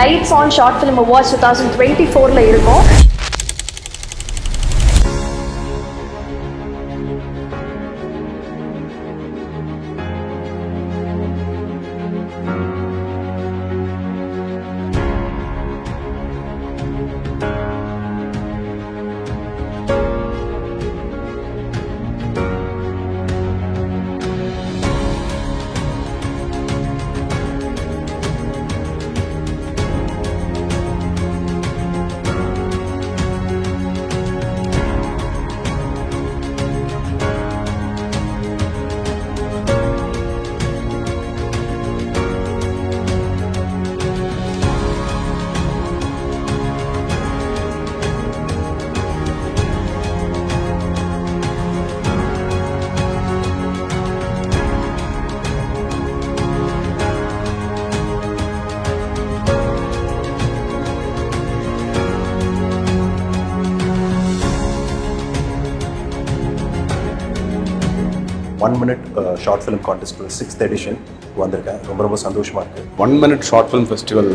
Lights On Short Film Awards 2024 ல இருக்கோம். One minute short film contest 6th edition வந்திருக்கேன். ரொம்ப சந்தோஷமா இருக்கு. 1 minute short film festival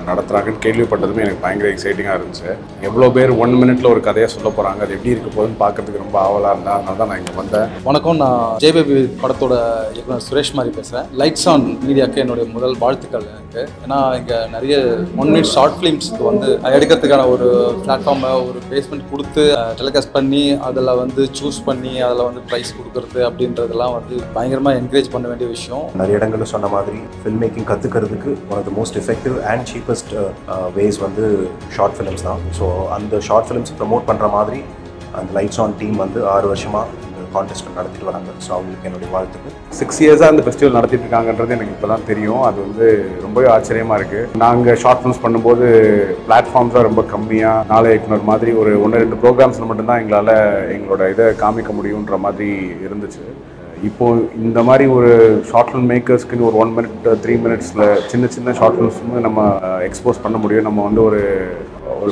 நடத்துறாங்கன்னு கேள்விப்பட்டதுமே எனக்கு பயங்கர எக்ஸைட்டிங்காக இருந்துச்சு. எவ்வளோ பேர் 1 minute ஒரு கதையை சொல்ல போகிறாங்க, அது எப்படி இருக்க போகுதுன்னு பார்க்கறதுக்கு ரொம்ப ஆவலாக இருந்தால் அதனால தான் நான் இங்கே வந்தேன். வணக்கம், நான் ஜேபேபி படத்தோட இயக்குனர் சுரேஷ் மாதிரி பேசுகிறேன். லைட்ஸ் ஆன் மீடியாவுக்கு என்னுடைய முதல் வாழ்த்துக்கள் எனக்கு. ஏன்னா இங்கே நிறைய 1 minute ஷார்ட் ஃபிலிம்ஸ்க்கு வந்து எடுக்கிறதுக்கான ஒரு பிளாட்ஃபார்மை ஒரு பேஸ்மெண்ட் கொடுத்து டெலிகாஸ்ட் பண்ணி அதில் வந்து சூஸ் பண்ணி அதில் வந்து ப்ரைஸ் கொடுக்கறது அப்படின்றதெல்லாம் வந்து பயங்கரமாக என்கரேஜ் பண்ண வேண்டிய விஷயம். நிறைய இடங்களில் சொன்ன மாதிரி ஃபில்ம் மேக்கிங் கற்றுக்கிறதுக்கு one of the most effective and cheapest ways வந்து ஷார்ட் ஃபிலிம்ஸ் தான். ஸோ அந்த ஷார்ட் ஃபிலிம்ஸ் ப்ரமோட் பண்ணுற மாதிரி அந்த லைட்ஸ் ஆன் டீம் வந்து 6 வருஷமாக இந்த கான்டெஸ்ட் நடத்திட்டு வராங்க. ஸோ அவங்களுக்கு என்னுடைய வாழ்த்துக்கு. 6 இயர்ஸாக அந்த ஃபெஸ்டிவல் நடத்திட்டு இருக்காங்கன்றது எனக்கு இப்போ தான் தெரியும். அது வந்து ரொம்பவே ஆச்சரியமாக இருக்குது. நாங்கள் ஷார்ட் ஃபிலிம்ஸ் பண்ணும்போது பிளாட்ஃபார்ம்ஸாக ரொம்ப கம்மியாக, நாளை இயக்குனர் மாதிரி ஒரு 1-2 ப்ரோக்ராம்ஸில் மட்டும்தான் எங்களால் எங்களோட இதை காமிக்க முடியுன்ற மாதிரி இருந்துச்சு. இப்போது இந்த மாதிரி ஒரு ஷார்ட் ஃபிலிம் மேக்கர்ஸ்க்குன்னு ஒரு 1 minute 3 minutesல சின்ன ஷார்ட் ஃபிலிம்ஸ் நம்ம எக்ஸ்போஸ் பண்ண முடியும். நம்ம வந்து ஒரு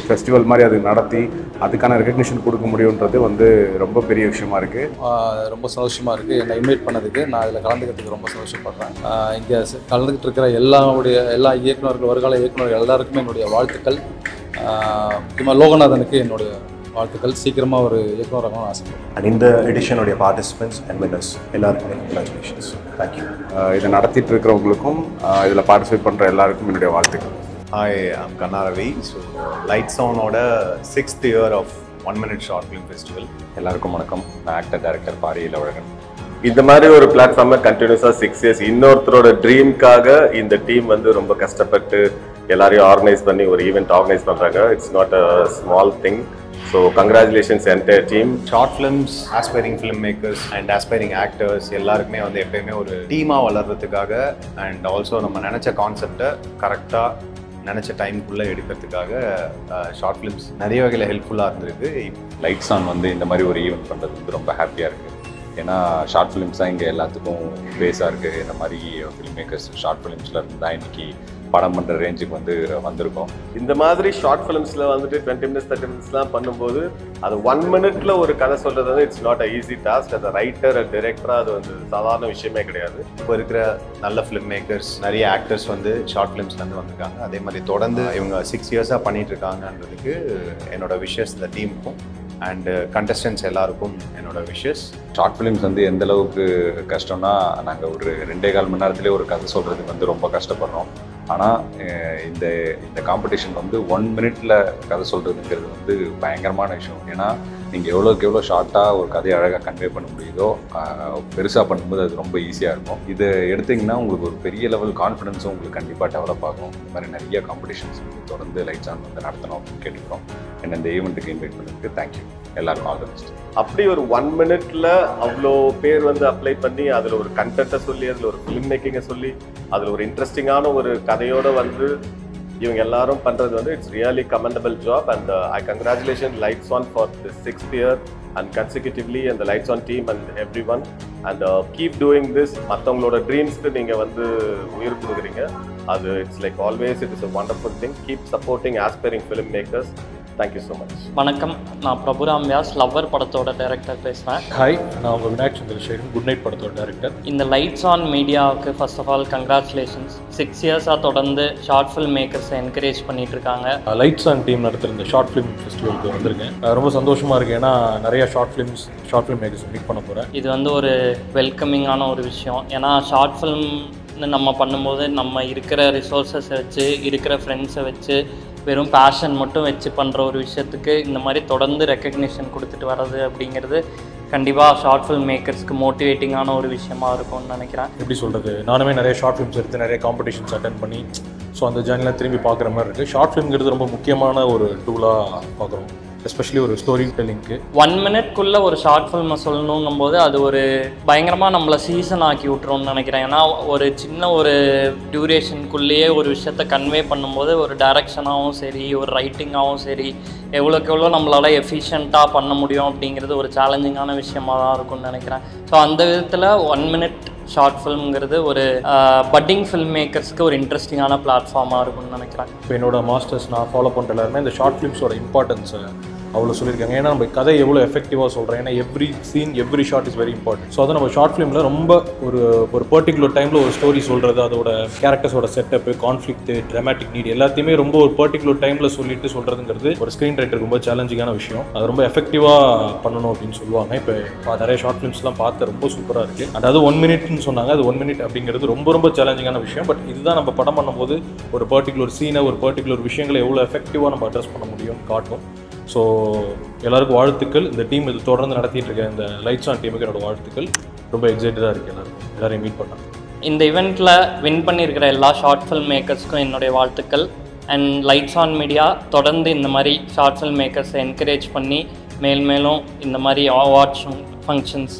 ஃபெஸ்டிவல் மாதிரி அது நடத்தி அதுக்கான ரெகக்னிஷன் கொடுக்க முடியுன்றது வந்து ரொம்ப பெரிய விஷயமா இருக்குது. ரொம்ப சந்தோஷமாக இருக்குது என்னை இன்வைட் பண்ணதுக்கு. நான் இதில் கலந்துக்கிறதுக்கு ரொம்ப சந்தோஷப்படுறேன். இங்கே கலந்துக்கிட்டு இருக்கிற எல்லா இயக்குநர்கள், வருகால இயக்குநர்கள் எல்லாருக்குமே என்னுடைய வாழ்த்துக்கள். முக்கியமாக லோகநாதனுக்கு என்னுடைய வாழ்த்துக்கள். சீக்கிரமாக ஒரு இயக்குநராகவும் ஆசைப்படுறேன். அண்ட் இந்த எடிஷனுடைய பார்ட்டிசிபென்ட்ஸ் அண்ட் வின்னர்ஸ் எல்லாருக்குமே கங்க்ராச்சுலேஷன்ஸ். தேங்க்யூ. இதை நடத்திட்டு இருக்கிறவங்களுக்கும் இதில் பார்ட்டிசிபேட் பண்ணுற எல்லாருக்கும் என்னுடைய வாழ்த்துக்கள். Hi, I'm Kanna Ravi. So, Lights On oda 6th year of 1 minute short film festival. எல்லாருக்கும் வணக்கம். நான் ஆக்டர் டைரக்டர் பாரி இளவழகன். இந்த மாதிரி ஒரு பிளாட்ஃபார்மை கண்டினியூஸாக 6 years இன்னொருத்தரோட ட்ரீம்காக இந்த டீம் வந்து ரொம்ப கஷ்டப்பட்டு எல்லாரையும் ஆர்கனைஸ் பண்ணி ஒரு ஈவெண்ட் ஆர்கனைஸ் பண்ணுறாங்க. It's not a small thing. So congratulations entire team. Short films, aspiring filmmakers and aspiring actors எல்லாருக்குமே வந்து எப்பயுமே ஒரு டீமாக வளர்கிறதுக்காக அண்ட் ஆல்சோ நம்ம நினச்ச கான்செப்டை கரெக்டாக நினச்ச டைமுக்குள்ளே எடுக்கிறதுக்காக ஷார்ட் ஃபிலிம்ஸ் நிறைய வகையில் ஹெல்ப்ஃபுல்லாக இருந்திருக்கு. லைட்ஸ் ஆன் வந்து இந்த மாதிரி ஒரு ஈவெண்ட் பண்ணுறது வந்து ரொம்ப ஹாப்பியாக இருக்குது. ஏன்னா ஷார்ட் ஃபிலிம்ஸ் தான் இங்கே எல்லாத்துக்கும் பேஸாக இருக்குது. இந்த மாதிரி ஃபிலிம் மேக்கர்ஸ் ஷார்ட் ஃபிலிம்ஸில் இருந்து தான் இன்றைக்கி படம் பண்ணுற ரேஞ்சுக்கு வந்து வந்திருக்கோம். இந்த மாதிரி ஷார்ட் ஃபிலிம்ஸில் வந்துட்டு 20 minutes 30 minutesலாம் பண்ணும்போது அது 1 minute ஒரு கதை சொல்கிறது வந்து it's not a easy task. அது ரைட்டர் அண்ட் டைரக்டராக அது வந்து சாதாரண விஷயமே கிடையாது. இப்போ இருக்கிற நல்ல ஃபிலிம் மேக்கர்ஸ், நிறைய ஆக்டர்ஸ் வந்து ஷார்ட் ஃபிலிம்ஸ்லேருந்து வந்திருக்காங்க. அதே மாதிரி தொடர்ந்து இவங்க 6 yearsஸாக பண்ணிட்டு இருக்காங்கன்றதுக்கு என்னோட விஷஸ் இந்த டீமுக்கும் அண்ட் கண்டஸ்டன்ஸ் எல்லாருக்கும் என்னோட விஷஸ். ஷார்ட் ஃபிலிம்ஸ் வந்து எந்த அளவுக்கு கஷ்டம்னா, நாங்கள் ஒரு 2.25 மணி நேரத்துலேயே ஒரு கதை சொல்கிறதுக்கு வந்து ரொம்ப கஷ்டப்படுறோம். ஆனால் இந்த காம்படிஷன் வந்து 1 minute கதை சொல்கிறதுங்கிறது வந்து பயங்கரமான விஷயம். ஏன்னா நீங்கள் எவ்வளோக்கு எவ்வளோ ஷார்ட்டாக ஒரு கதையை அழகாக கன்வே பண்ண முடியுதோ பெருசாக பண்ணும்போது அது ரொம்ப ஈஸியாக இருக்கும். இதை எடுத்திங்கன்னா உங்களுக்கு ஒரு பெரிய லெவல் கான்ஃபிடென்ஸும் உங்களுக்கு கண்டிப்பாக டெவலப் ஆகும். இந்த மாதிரி நிறைய காம்படிஷன்ஸ் தொடர்ந்து லைட்ஸ் ஆன் வந்து நடத்தணும் அப்படின்னு கேட்டுக்கிறோம். என்ன இந்த ஈவெண்ட்டுக்கு இன்வைட் பண்ணதுக்கு தேங்க்யூ. எல்லாருக்கும் ஆல் தி பெஸ்ட். அப்படி ஒரு 1 minute அவ்வளோ பேர் வந்து அப்ளை பண்ணி அதில் ஒரு கண்டென்ட்டை சொல்லி அதில் ஒரு ஃபிலிம் மேக்கிங்கை சொல்லி அதில் ஒரு இன்ட்ரெஸ்டிங்கான ஒரு கதையோடு வந்து இவங்க எல்லாரும் பண்ணுறது வந்து it's really commendable job. And I congratulation lights on for the 6th year and consecutively and the Lights On team and everyone. And keep doing this. மற்றவங்களோட ட்ரீம்ஸ்க்கு நீங்கள் வந்து உயிர் கொடுக்குறீங்க. அது it's like always it is a wonderful thing. Keep supporting aspiring film makers. Thank you so much. வணக்கம், நான் Prabhuram Vyas, lover படத்தோட director பேசுகிறேன். ஹாய், நான் உங்கள் விநாயக் சந்திரசேகரன், குட் நைட் படத்தோட டைரக்டர். இந்த லைட்ஸ் ஆன் மீடியாவுக்கு ஃபர்ஸ்ட் ஆஃப் ஆல் கங்க்ராச்சுலேஷன்ஸ். 6 இயர்ஸாக தொடர்ந்து ஷார்ட் ஃபில்ம் மேக்கர்ஸை என்கரேஜ் பண்ணிட்டு இருக்காங்க. லைட்ஸ் ஆன் டீம் நடத்துகிற இந்த ஷார்ட் ஃபிலிம் ஃபெஸ்டிவலுக்கு வந்திருக்கேன். ரொம்ப சந்தோஷமாக இருக்குது, ஏன்னா நிறைய ஷார்ட் ஃபிலிம் மேக்கர்ஸ் மீட் பண்ண போகிறேன். இது வந்து ஒரு வெல்கமிங்கான ஒரு விஷயம். ஏன்னா ஷார்ட் ஃபிலிம் நம்ம பண்ணும்போது நம்ம இருக்கிற ரிசோர்ஸஸை வச்சு, இருக்கிற ஃப்ரெண்ட்ஸை வச்சு, வெறும் பேஷன் மட்டும் வச்சு பண்ணுற ஒரு விஷயத்துக்கு இந்த மாதிரி தொடர்ந்து ரெக்கக்னிஷன் கொடுத்துட்டு வர்றது அப்படிங்கிறது கண்டிப்பாக ஷார்ட் ஃபில்ம் மேக்கர்ஸ்க்கு மோட்டிவேட்டிங்கான ஒரு விஷயமா இருக்கும்னு நினைக்கிறேன். எப்படி சொல்கிறது, நானுமே நிறைய ஷார்ட் ஃபிலிம்ஸ் எடுத்து நிறைய காம்படிஷன்ஸ் அட்டென்ட் பண்ணி ஸோ அந்த ஜேர்னிலாம் திரும்பி பார்க்குற மாதிரி இருக்குது. ஷார்ட் ஃபிலிம்ங்கிறது ரொம்ப முக்கியமான ஒரு டூலாக பார்க்குறோம், எஸ்பெஷலி ஒரு ஸ்டோரி டெல்லிங்க்கு. 1 மினிட்குள்ளே ஒரு ஷார்ட் ஃபில்மை சொல்லணுங்கும் போது அது ஒரு பயங்கரமாக நம்மளை சீசன் ஆக்கி விட்டுரும்னு நினைக்கிறேன். ஏன்னா ஒரு சின்ன ஒரு டியூரேஷனுக்குள்ளேயே ஒரு விஷயத்தை கன்வே பண்ணும்போது ஒரு டைரக்ஷனாகவும் சரி, ஒரு ரைட்டிங்காகவும் சரி, எவ்வளோக்கு எவ்வளோ நம்மளால் எஃபிஷியண்ட்டாக பண்ண முடியும் அப்படிங்கிறது ஒரு சேலஞ்சிங்கான விஷயமாக தான் இருக்கும்னு நினைக்கிறேன். ஸோ அந்த விதத்தில் 1 மினிட் ஷார்ட் ஃபிலிம்ங்கிறது ஒரு பட்டிங் ஃபில்ம் மேக்கர்ஸ்க்கு ஒரு இன்ட்ரெஸ்டிங்கான பிளாட்ஃபார்மாக இருக்கும்னு நினைக்கிறேன். இப்போ என்னோட மாஸ்டர்ஸ் நான் ஃபாலோ பண்ணுற எல்லாருமே இந்த ஷார்ட் ஃபிலிம்ஸோட இம்பார்ட்டன்ஸை அவ்வளோ சொல்லியிருக்காங்க. ஏன்னா நம்ம கதை எவ்வளோ எஃபெக்டிவாக சொல்கிறேன், ஏன்னா every scene every shot is very important. So அதை நம்ம ஷார்ட் ஃபிலிமில் ரொம்ப ஒரு பர்டிகுலர் டைமில் ஒரு ஸ்டோரி சொல்கிறது, அதோட கேரக்டர்ஸோட செட்டப்பு, கான்ஃப்ளிக்ட், ட்ராமேட்டிக் நீட் எல்லாத்தையுமே ரொம்ப ஒரு பர்டிகுலர் டைமில் சொல்கிறதுங்கிறது ஒரு ஸ்க்ரீன் ரைட்டருக்கு ரொம்ப சேலஞ்சிங்கான விஷயம். அது ரொம்ப எஃபெக்டிவாக பண்ணணும் அப்படின்னு சொல்லுவாங்க. இப்போ நிறைய ஷார்ட் ஃபிலிம்ஸ்லாம் பார்த்து ரொம்ப சூப்பராக இருக்குது. அதாவது 1 மினிட்னு சொன்னாங்க, அது 1 மினிட் அப்படிங்கிறது ரொம்ப சேலஞ்சிங்கான விஷயம். பட் இதுதான் நம்ம படம் பண்ணும்போது ஒரு பர்டிகுலர் சீனை, ஒரு பர்டிகுலர் விஷயங்களை எவ்வளோ எஃபெக்டிவாக நம்ம அட்ரஸ் பண்ண முடியும்னு காட்டும். ஸோ எல்லாருக்கும் வாழ்த்துக்கள். இந்த டீம் இது தொடர்ந்து நடத்திட்டு இருக்க இந்த லைட்ஸ் ஆன் டீமுக்கு என்னோட வாழ்த்துக்கள். ரொம்ப எக்ஸைட்டடாக இருக்குது எல்லாரையும் மீட் பண்ணேன். இந்த இவெண்ட்டில் வின் பண்ணியிருக்கிற எல்லா ஷார்ட் ஃபில்ம் மேக்கர்ஸ்க்கும் என்னுடைய வாழ்த்துக்கள். அண்ட் லைட்ஸ் ஆன் மீடியா தொடர்ந்து இந்த மாதிரி ஷார்ட் ஃபில்ம் மேக்கர்ஸை என்கரேஜ் பண்ணி மேலும் இந்த மாதிரி அவார்ட்ஸ் ஃபங்க்ஷன்ஸ்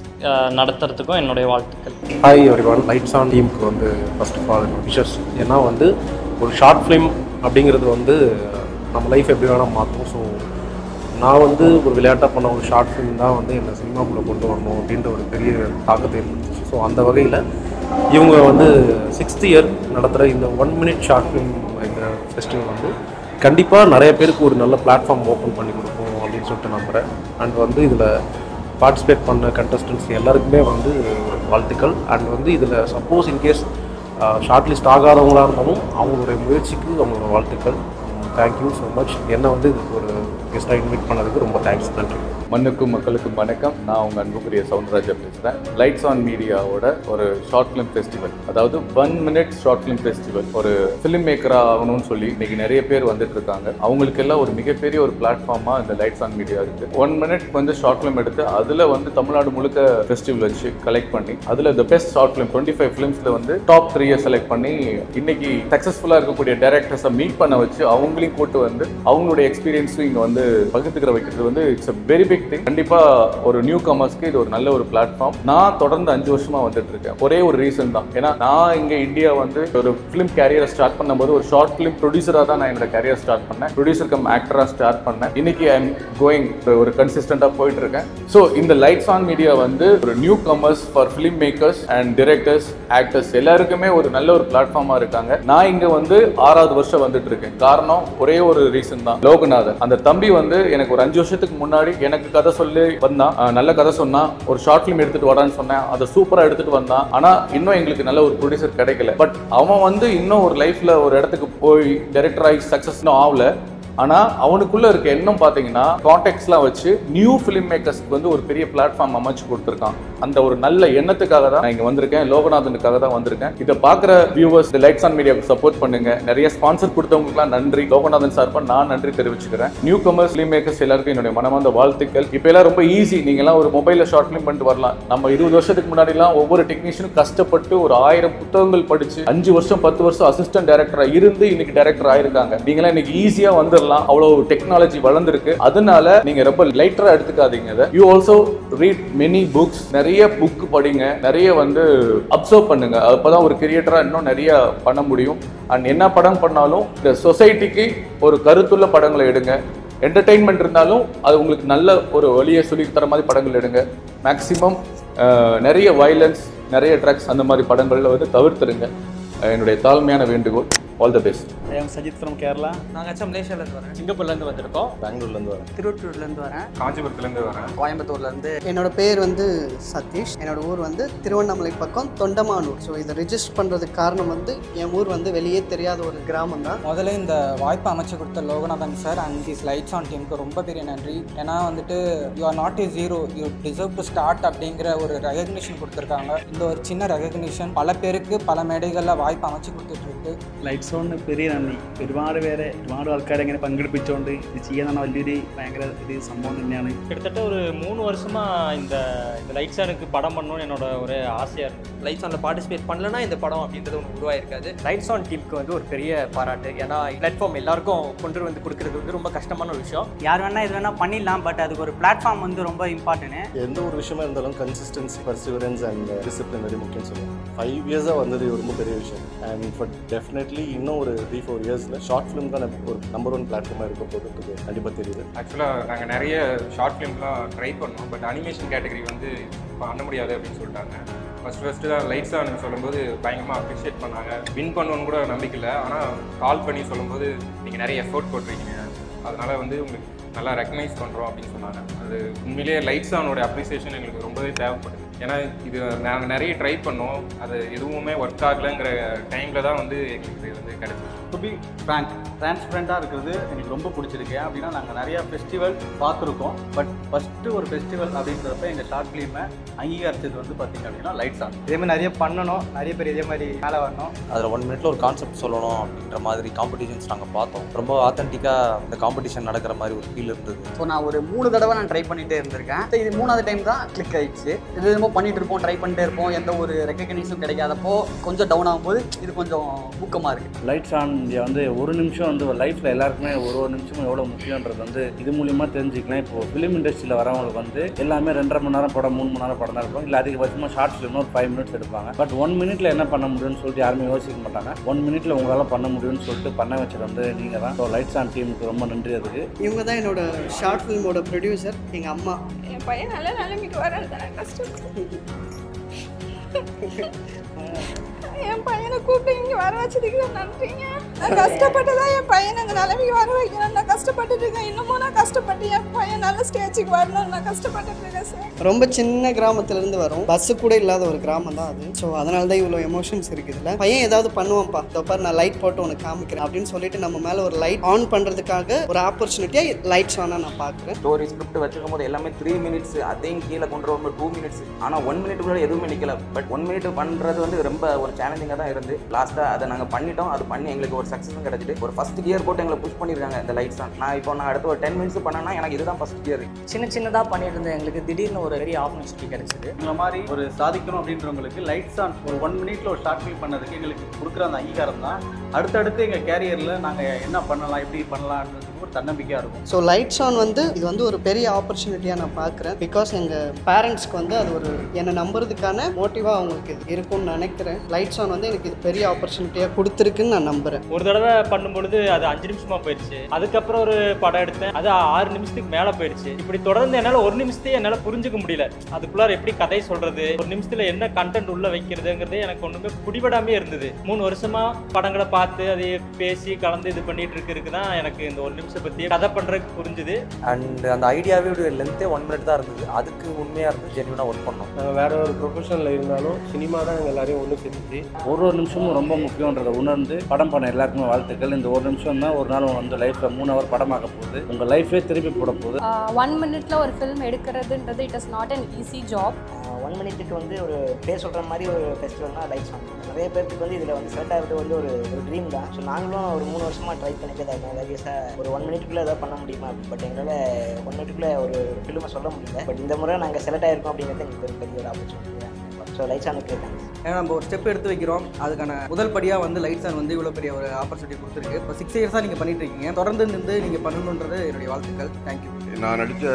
நடத்துறதுக்கும் என்னுடைய வாழ்த்துக்கள். ஹாய் எவ்ரிவன், லைட்ஸ் ஆன் டீமுக்கு வந்து ஃபர்ஸ்ட் ஆஃப் ஆல் விஷஸ். ஏன்னா வந்து ஒரு ஷார்ட் ஃபிலிம் அப்படிங்கிறது வந்து நம்ம லைஃப் எப்படி வேணால் மாற்றும். ஸோ நான் வந்து ஒரு விளையாட்டாக பண்ண ஒரு ஷார்ட் ஃபிலிம் தான் வந்து என்னை சினிமாக்குள்ளே கொண்டு வரணும் அப்படின்ற ஒரு பெரிய தாக்கத்தை ஏற்படுத்துச்சு. ஸோ அந்த வகையில் இவங்க வந்து 6th இயர் நடத்துகிற இந்த 1 மினிட் ஷார்ட் ஃபிலிம் இந்த ஃபெஸ்டிவல் வந்து கண்டிப்பாக நிறைய பேருக்கு ஒரு நல்ல பிளாட்ஃபார்ம் ஓப்பன் பண்ணி கொடுக்கும் அப்படின்னு சொல்லிட்டு நம்புகிறேன். அண்ட் வந்து இதில் பார்ட்டிசிபேட் பண்ண கண்டஸ்டன்ஸ் எல்லாருக்குமே வந்து வாழ்த்துக்கள். அண்ட் வந்து இதில் சப்போஸ் இன்கேஸ் ஷார்ட் லிஸ்ட் ஆகாதவங்களாக இருந்தாலும் அவங்களுடைய முயற்சிக்கு அவங்களோட வாழ்த்துக்கள். Thank you so much. என்னை வந்து இதுக்கு ஒரு கெஸ்ட்டாக இன்வைட் பண்ணதுக்கு ரொம்ப தேங்க்ஸ், நன்றி. மண்ணுக்கும் மக்களுக்கும் வணக்கம். நான் உங்கள் அன்புக்குரிய சவுந்தரராஜா பேசுகிறேன். லைட்ஸ் ஆன் மீடியாவோட ஒரு ஷார்ட் ஃபிலிம் ஃபெஸ்டிவல், அதாவது 1 மினிட் ஷார்ட் ஃபிலிம் ஃபெஸ்டிவல். ஒரு ஃபிலிம் மேக்கராக ஆகணும்னு சொல்லி இன்றைக்கி நிறைய பேர் வந்துட்டு இருக்காங்க. அவங்களுக்கெல்லாம் ஒரு மிகப்பெரிய ஒரு பிளாட்ஃபார்மாக இந்த லைட்ஸ் ஆன் மீடியா இருக்குது. 1 மினிட் வந்து ஷார்ட் ஃபிலிம் எடுத்து அதில் வந்து தமிழ்நாடு முழுக்க ஃபெஸ்டிவல் வச்சு கலெக்ட் பண்ணி அதில் த பெஸ்ட் ஷார்ட் ஃபிலிம் 25 ஃபிலிம்ஸில் வந்து டாப் 3 செலக்ட் பண்ணி இன்னைக்கு சக்ஸஸ்ஃபுல்லாக இருக்கக்கூடிய டைரக்டர்ஸை மீட் பண்ண வச்சு அவங்களையும் கூட்டு வந்து அவங்களுடைய எக்ஸ்பீரியன்ஸும் இங்கே வந்து பகிர்ந்துக்கிற வைக்கிறது வந்து it's a very big thing. கண்டிப்பா ஒரு நியூ கமர்ஸ்க்கு இது ஒரு நல்ல ஒரு பிளாட்ஃபார்ம். நான் தொடர்ந்து 5 வருஷமா வந்துட்டு இருக்கேன். ஒரே ஒரு ரீசன் தான், ஏன்னா நான் இங்க இந்தியா வந்து ஒரு ஃபிலிம் கேரியரை ஸ்டார்ட் பண்ணும்போது ஒரு ஷார்ட் ஃபிலிம் ப்ரொடியூசரா தான் நான் என்னோட கேரியர் ஸ்டார்ட் பண்ணேன். ப்ரொடியூசர் கம் ஆக்டரா ஸ்டார்ட் பண்ணேன். இன்னைக்கு ஐ எம் கோயிங் ஒரு கன்சிஸ்டண்டா போயிட்டு இருக்கேன். ஸோ இந்த லைட்ஸ் ஆன் மீடியா வந்து ஒரு new commerce for film makers and directors, actors எல்லாருக்குமே ஒரு நல்ல ஒரு பிளாட்ஃபார்மா இருக்காங்க. நான் இங்க வந்து 6வது வருஷம் வந்துட்டு இருக்கேன். காரணம் ஒரே ஒரு ரீசன் தான், லோகநாதன். அந்த தம்பி வந்து எனக்கு ஒரு 5 வருஷத்துக்கு முன்னாடி எனக்கு கதை சொல்லி வந்தான், நல்ல கதை சொன்னா, ஒரு ஷார்ட் ஃபிலிம் எடுத்துட்டு வரான்னு சொன்னேன், அதை சூப்பரா எடுத்துட்டு வந்தான். ஆனா இன்னும் எங்களுக்கு நல்ல ஒரு ப்ரொடியூசர் கிடைக்கல. பட் அவன் வந்து இன்னும் ஒரு லைஃப்ல ஒரு இடத்துக்கு போய் டைரக்டர் ஆகி சக்சஸ் ஆகல. ஆனா அவனுக்குள்ள இருக்க எண்ணம் பாத்தீங்கன்னா கான்டெக்ட்ஸ்லாம் வச்சு நியூ ஃபிலிம் மேக்கர்ஸ்க்கு வந்து ஒரு பெரிய பிளாட்ஃபார்ம் அமைச்சு கொடுத்துருக்கான். அந்த ஒரு நல்ல எண்ணத்துக்காக தான் நான் இங்க வந்திருக்கேன், லோகநாதனுக்காக தான் வந்திருக்கேன். இதை பாக்குற வியூவர்ஸ் லைட்ஸ் ஆன் மீடியாவுக்கு சப்போர்ட் பண்ணுங்க. நிறைய ஸ்பான்சர் கொடுத்தவங்களுக்குலாம் நன்றி. லோகநாதன் சார்பா நான் நன்றி தெரிவிச்சுக்கிறேன். நியூ கமர்ஸ் ஃபிலிம் மேக்கர்ஸ் எல்லாருக்கும் என்னுடைய மனமார்ந்த வாழ்த்துக்கள். இப்போ எல்லாம் ரொம்ப ஈஸி, நீங்க எல்லாம் ஒரு மொபைல்ல ஷார்ட் ஃபிலிம் பண்ணிட்டு வரலாம். நம்ம 20 வருஷத்துக்கு முன்னாடி எல்லாம் ஒவ்வொரு டெக்னீஷியனும் கஷ்டப்பட்டு ஒரு 1000 புத்தகங்கள் படிச்சு 5 வருஷம் 10 வருஷம் அசிஸ்டன்ட் டைரக்டரா இருந்து இன்னைக்கு டைரக்டர் ஆயிருக்காங்க. நீங்க இன்னைக்கு ஈஸியா வந்துடலாம், அவ்வளவு டெக்னாலஜி வளர்ந்துருக்கு. அதனால நீங்க ரொம்ப லைட்டரா எடுத்துக்காதீங்க. You also read many books, நிறைய புக் படிங்க, நிறைய வந்து அப்சர்வ் பண்ணுங்க. அப்பதான் ஒரு கிரியேட்டரா இன்னும் நிறைய பண்ண முடியும். அண்ட் என்ன படம் பண்ணாலும் இந்த சொசைட்டிக்கு ஒரு கருத்துள்ள படங்களை எடுங்க. என்டர்டெயின்மெண்ட் இருந்தாலும் அது உங்களுக்கு நல்ல ஒரு வழியை சொல்லி தர மாதிரி படங்கள் எடுங்க. மேக்சிமம் நிறைய வயலன்ஸ், நிறைய ட்ரக்ஸ் அந்த மாதிரி படங்கள்ல வந்து தவிர்த்துருங்க. என்னுடைய தாழ்மையான வேண்டுகோள். All the best. I am Sajith from Kerala. நாங்கள் ஆக்சுவலாக மலேசியாவிலேருந்து வரேன். சிங்கப்பூர்லேருந்து வந்திருக்கோம். பெங்களூர்லேருந்து வரேன். திருவற்றூர்லேருந்து வரேன். காஞ்சிபுரத்துலேருந்து வரேன். கோயம்புத்தூர்லேருந்து. என்னோட பேர் வந்து சதீஷ். என்னோட ஊர் வந்து திருவண்ணாமலை பக்கம் தொண்டமானூர். ஸோ இதை ரிஜிஸ்டர் பண்ணுறதுக்கு காரணம் வந்து என் ஊர் வந்து வெளியே தெரியாத ஒரு கிராமம் தான். முதல்ல இந்த வாய்ப்பு அமைச்சு கொடுத்த Loganathan sir and his lights on டீமுக்கு ரொம்ப பெரிய நன்றி. ஏன்னா வந்துட்டு you are not a zero, you deserve to start அப்படிங்கிற ஒரு ரெகக்னிஷன் கொடுத்துருக்காங்க. இந்த ഒരു ചിന്ന റെക്കഗ്നിഷൻ പല പേർക്ക് പല മേടകളിലെ വായ്പ അമച്ചു കൊടുത്തിട്ടുണ്ട്. ലൈറ്റ്സ് ഓണിന് പെരിയ നന്ദി. ഒരുപാട് പേരെ ഒരുപാട് ആൾക്കാരെ ഇങ്ങനെ പങ്കെടുപ്പിച്ചുകൊണ്ട് ഇത് ചെയ്യാൻ വലിയൊരു ഭയങ്കര ഒരു സംഭവം തന്നെയാണ്. கிட்டத்தட்ட ஒரு 3 வருஷமா இந்த லைட்ஸ் ஆனுக்கு படம் பண்ணணும்னு என்னோட ஒரு ஆசையாக இருக்குது. லைட்ஸ் ஆனில் பார்ட்டிசிபேட் பண்ணலன்னா இந்த படம் அப்படின்றது ஒன்று உருவாயிருக்காது. லைட்ஸ் ஆன் டீமுக்கு வந்து ஒரு பெரிய பாராட்டு. ஏன்னா பிளாட்ஃபார்ம் எல்லாருக்கும் கொண்டு வந்து கொடுக்கறது வந்து ரொம்ப கஷ்டமான ஒரு விஷயம். யார் வேணா இது வேணா பண்ணிடலாம், பட் அதுக்கு ஒரு பிளாட்ஃபார்ம் வந்து ரொம்ப இம்பார்ட்டன்ட். எந்த ஒரு விஷயமா இருந்தாலும் consistency, perseverance and discipline very முக்கியம் சொல்லுவாங்க. 5 இயர்ஸாக வந்தது ரொம்ப பெரிய விஷயம். அண்ட் பட் டெஃபினெட்லி இன்னும் ஒரு 3-4 இயர்ஸில் ஷார்ட் ஃபிலிம் தான் ஒரு நம்பர் 1 பிளாட்ஃபார்மாக இருக்க போகிறதுக்கு கண்டிப்பாக தெரியுது. ஆக்சுவலாக நாங்கள் நிறைய ஷார்ட் ஃபிலிம்லாம் ட்ரை பண்ணோம், பட் அனிமேஷன் கேட்டகரி வந்து பண்ண முடியாது அப்படின்னு சொல்லிட்டாங்க. ஃபஸ்ட்டு தான் லைட்ஸ் ஆன்னு சொல்லும்போது பயங்கரமாக அப்ரிஷியேட் பண்ணாங்க. வின் பண்ணுவோன்னு கூட நம்பிக்கை இல்லை, ஆனால் கால் பண்ணி சொல்லும்போது நீங்கள் நிறைய எஃபோர்ட் போட்டிருக்கீங்க, அதனால் வந்து உங்களுக்கு நல்லா ரெக்கக்னைஸ் பண்ணுறோம் அப்படின்னு சொன்னாங்க. அது உண்மையிலேயே லைட்ஸ் ஆனோட அப்ரிசியேஷன் எங்களுக்கு ரொம்பவே தேவைப்படுது. ஏன்னா இது நாங்கள் நிறைய ட்ரை பண்ணோம், அது எதுவுமே ஒர்க் ஆகலைங்கிற டைமில் தான் வந்து எங்களுக்கு இது வந்து கிடைச்சிச்சு. டு பி ஃப்ராங்க், டிரான்ஸ்பரண்டாக இருக்கிறது எனக்கு ரொம்ப பிடிச்சிருக்கு. அப்படின்னா நாங்கள் நிறையா ஃபெஸ்டிவல் பார்த்துருக்கோம், பட் ஃபஸ்ட்டு ஒரு ஃபெஸ்டிவல் அப்படின்றப்ப எங்கள் ஷார்ட் ஃபிலிமை அங்கீகரிச்சது வந்து பார்த்திங்க அப்படின்னா லைட்ஸ் ஆன். இதேமாதிரி நிறைய பண்ணணும், நிறைய பேர் இதே மாதிரி மேலே வரணும். அதில் 1 மினிட்ல ஒரு கான்செப்ட் சொல்லணும் அப்படின்ற மாதிரி காம்படிஷன்ஸ் நாங்கள் பார்த்தோம். ரொம்ப ஆத்தென்டிக்காக இந்த காம்படிஷன் நடக்கிற மாதிரி ஒரு ஃபீல் இருந்தது. ஸோ நான் ஒரு 3 தடவை நான் ட்ரை பண்ணிகிட்டே இருந்திருக்கேன். இது 3வது டைம் தான் கிளிக் ஆகிடுச்சு. இது ரொம்ப பண்ணிகிட்டு இருப்போம், ட்ரை பண்ணிட்டே இருப்போம், எந்த ஒரு ரெக்கக்னைஸும் கிடைக்காதப்போ கொஞ்சம் டவுன் ஆகும்போது இது கொஞ்சம் ஊக்கமாக இருக்குது. லைட்ஸ் ஆன் இந்தியா வந்து ஒரு நிமிஷம் வந்து ஒரு லைஃப்பில் எல்லாருக்குமே ஒரு நிமிஷமும் எவ்வளோ முக்கியன்றது வந்து இது மூலியமாக தெரிஞ்சுக்கலாம். இப்போது ஃபிலிம் இண்டஸ்ட்ரியில் வரவங்களுக்கு வந்து எல்லாமே 2.5 மணி நேரம் படம் 3 மணி நேரம் படம் தான் இருப்பாங்க, இல்லை அதிகபட்சமாக ஷார்ட் ஃபிலிம்னு ஒரு 5 மினிட்ஸ் எடுப்பாங்க. பட் 1 மினிட்ல என்ன பண்ண முடியும்னு சொல்லிட்டு யாருமே யோசிக்க மாட்டாங்க. 1 மினிட்ல உங்களால் பண்ண முடியும்னு சொல்லிட்டு பண்ண வச்சது வந்து நீங்கள் தான். ஸோ லைட்ஸ் ஆன் டீமுக்கு ரொம்ப நன்றி. அதுக்கு இவங்க தான் என்னோட ஷார்ட் ஃபிலிமோட ப்ரொடியூசர், எங்கள் அம்மா. என் பையன் நல்ல நிலைமைக்கு வரது கஷ்டம். என் பையனை கூப்பிட்டு இங்கே வர வச்சதுக்கு நன்றிங்க. நான் கஷ்டப்பட்டுதான் என் பையனை இந்த நிலைமைக்கு வர வைக்கணும். நான் கஷ்டப்பட்டுட்டு இருக்கேன், இன்னமும் நான் கஷ்டப்பட்டு என் பையன் நல்ல ஸ்டேஜுக்கு வரணும்னு நான் கஷ்டப்பட்டுட்டு இருக்கேன் சார். ரொம்ப சின்ன கிராமத்துலேருந்து வரும், பஸ்ஸு கூட இல்லாத ஒரு கிராமம் தான் அது. ஸோ அதனால தான் இவ்வளோ எமோஷன்ஸ் இருக்குதுல்ல. பையன் ஏதாவது பண்ணுவான்ப்பா, தப்பார் நான் லைட் போட்டு உனக்கு காமிக்கிறேன் அப்படின்னு சொல்லிட்டு நம்ம மேலே ஒரு லைட் ஆன் பண்ணுறதுக்காக ஒரு ஆப்பர்ச்சுனிட்டியாக லைட்ஸ் ஆனாக நான் பார்க்குறேன். ஸ்டோரி ஸ்கிரிப்ட் வச்சுக்கும் போது எல்லாமே 3 மினிட்ஸ், அதையும் கீழே கொண்டு வர 2 மினிட்ஸ். ஆனால் 1 மினிட்டுக்குள்ள எதுவுமே நிற்கல. பட் 1 மினிட் பண்ணுறது வந்து ரொம்ப ஒரு சேலஞ்சிங்காக தான் இருந்து லாஸ்ட்டாக அதை நாங்கள் பண்ணிட்டோம். அது பண்ணி எங்களுக்கு ஒரு சக்ஸஸும் கிடைச்சிட்டு ஒரு ஃபஸ்ட் கியர் போட்டு எங்களை புஷ் பண்ணியிருக்காங்க இந்த லைட்ஸ் தான். நான் அடுத்து ஒரு 10 மினிட்ஸ் பண்ணேன்னா எனக்கு இதுதான் ஃபஸ்ட் கியர். சின்னதாக பண்ணிட்டு இருந்தேன், எங்களுக்கு திடீர்னு ஒரு பெரிய ஆப்பர்ச்சுனிட்டி கிடைச்சிது. இந்த மாதிரி ஒரு சாதிக்கணும் அப்படின்றவங்களுக்கு லைட்ஸ் ஆன் ஒரு 1 மினிட்ல ஒரு ஷார்ட் ஃபிலிம் பண்ணதுக்கு எங்களுக்கு கொடுக்குற அந்த அங்கீகாரம் தான் அடுத்தடுத்து எங்கள் கேரியரில் நாங்கள் என்ன பண்ணலாம், எப்படி பண்ணலான்றது ஒரு தன்னம்பிக்கையாக இருக்கும். ஸோ லைட்ஸ் ஆன் வந்து இது வந்து ஒரு பெரிய ஆப்பர்ச்சுனிட்டியாக நான் பார்க்குறேன். பிகாஸ் எங்கள் பேரண்ட்ஸ்க்கு வந்து அது ஒரு என்னை நம்புறதுக்கான மோட்டிவாக அவங்களுக்கு இது இருக்கும்னு நினைக்கிறேன். லைட்ஸ் ஆன் வந்து எனக்கு இது பெரிய ஆப்பர்ச்சுனிட்டியாக கொடுத்துருக்குன்னு நான் நம்புகிறேன். ஒரு தடவை பண்ணும்பொழுது அது 5 நிமிஷமாக போயிடுச்சு. அதுக்கப்புறம் ஒரு படம் எடுத்தேன், அது 6 நிமிஷத்துக்கு மேலே போயிடுச்சு. இப்படி தொடர்ந்து என்னால் 1 நிமிஷத்தையே என்னால் புரிஞ்சுக்க முடியல. அதுக்குள்ளார எப்படி கதை சொல்கிறது, 1 நிமிஷத்தில் என்ன கண்டென்ட் உள்ள வைக்கிறதுங்கிறதே எனக்கு ஒன்றுமே பிடிபடாமே இருந்தது. 3 வருஷமாக படங்களை பார்த்து அதை பேசி கலந்து இது பண்ணிட்டு இருக்கு தான் எனக்கு இந்த 1 நிமிஷம் பற்றி கதை பண்ணுறதுக்கு புரிஞ்சுது. அண்ட் அந்த ஐடியாவே லென்த்தே 1 மினிட் தான் இருந்தது. அதுக்கு உண்மையாக இருந்து ஜென்யூனாக ஒர்க் பண்ணோம். நாங்கள் வேற ஒரு ப்ரொஃபஷனில் இருந்தாலும் சினிமா தான் எங்கள் எல்லாரையும் ஒன்று சேர்ந்துச்சு. ஒரு நிமிஷமும் ரொம்ப முக்கியன்றதை உணர்ந்து படம் பண்ண எல்லாருக்குமே வாழ்த்துக்கள். இந்த 1 நிமிஷம் தான் ஒரு நாள் வந்து லைஃப்பில் 3 ஹவர் படமாக்க போகுது, உங்கள் லைஃபே திருப்பி போட போகுது. 1 மினிட்ல ஒரு ஃபிலிம் எடுக்கிறதுன்றது it is not an easy job. 1 மினிட்டுக்கு வந்து ஒரு பேர் சொல்கிற மாதிரி ஒரு ஃபெஸ்டிவல்னா லைட்ஸ் ஆன். நிறைய பேருக்கு வந்து இதில் வந்து செலக்ட் ஆகிறது வந்து ஒரு ட்ரீம் தான். ஸோ நாங்களும் ஒரு 3 வருஷமாக ட்ரை பண்ணிட்டு தான் இருக்கோம். வேரியஸாக ஒரு 1 மினிட்டுக்குள்ளே எதாவது பண்ண முடியுமா, பட் எங்களால் 1 மினிட்டுக்குள்ளே ஒரு ஃபிலிமை சொல்ல முடியல. பட் இந்த முறை நாங்கள் செலக்ட் ஆகிருக்கோம் அப்படிங்கிறது எங்களுக்கு ஒரு பெரிய ஒரு ஆப்பர்ச்சுனிட்டி தான். ஸோ லைட்ஸ் ஆனுக்கு தேங்க்ஸ். ஏன்னா நம்ம ஒரு ஸ்டெப் எடுத்து வைக்கிறோம், அதுக்கான முதல் படியாக வந்து லைட்ஸ் ஆன் வந்து இவ்வளோ பெரிய ஒரு ஆப்பர்ச்சுனிட்டி கொடுத்துருக்கு. இப்போ 6 இயர்ஸாக நீங்கள் பண்ணிட்டு இருக்கீங்க, தொடர்ந்து நின்று நீங்கள் பண்ணணுன்றது என்னுடைய வாழ்த்துக்கள். தேங்க்யூ. நான் நடித்த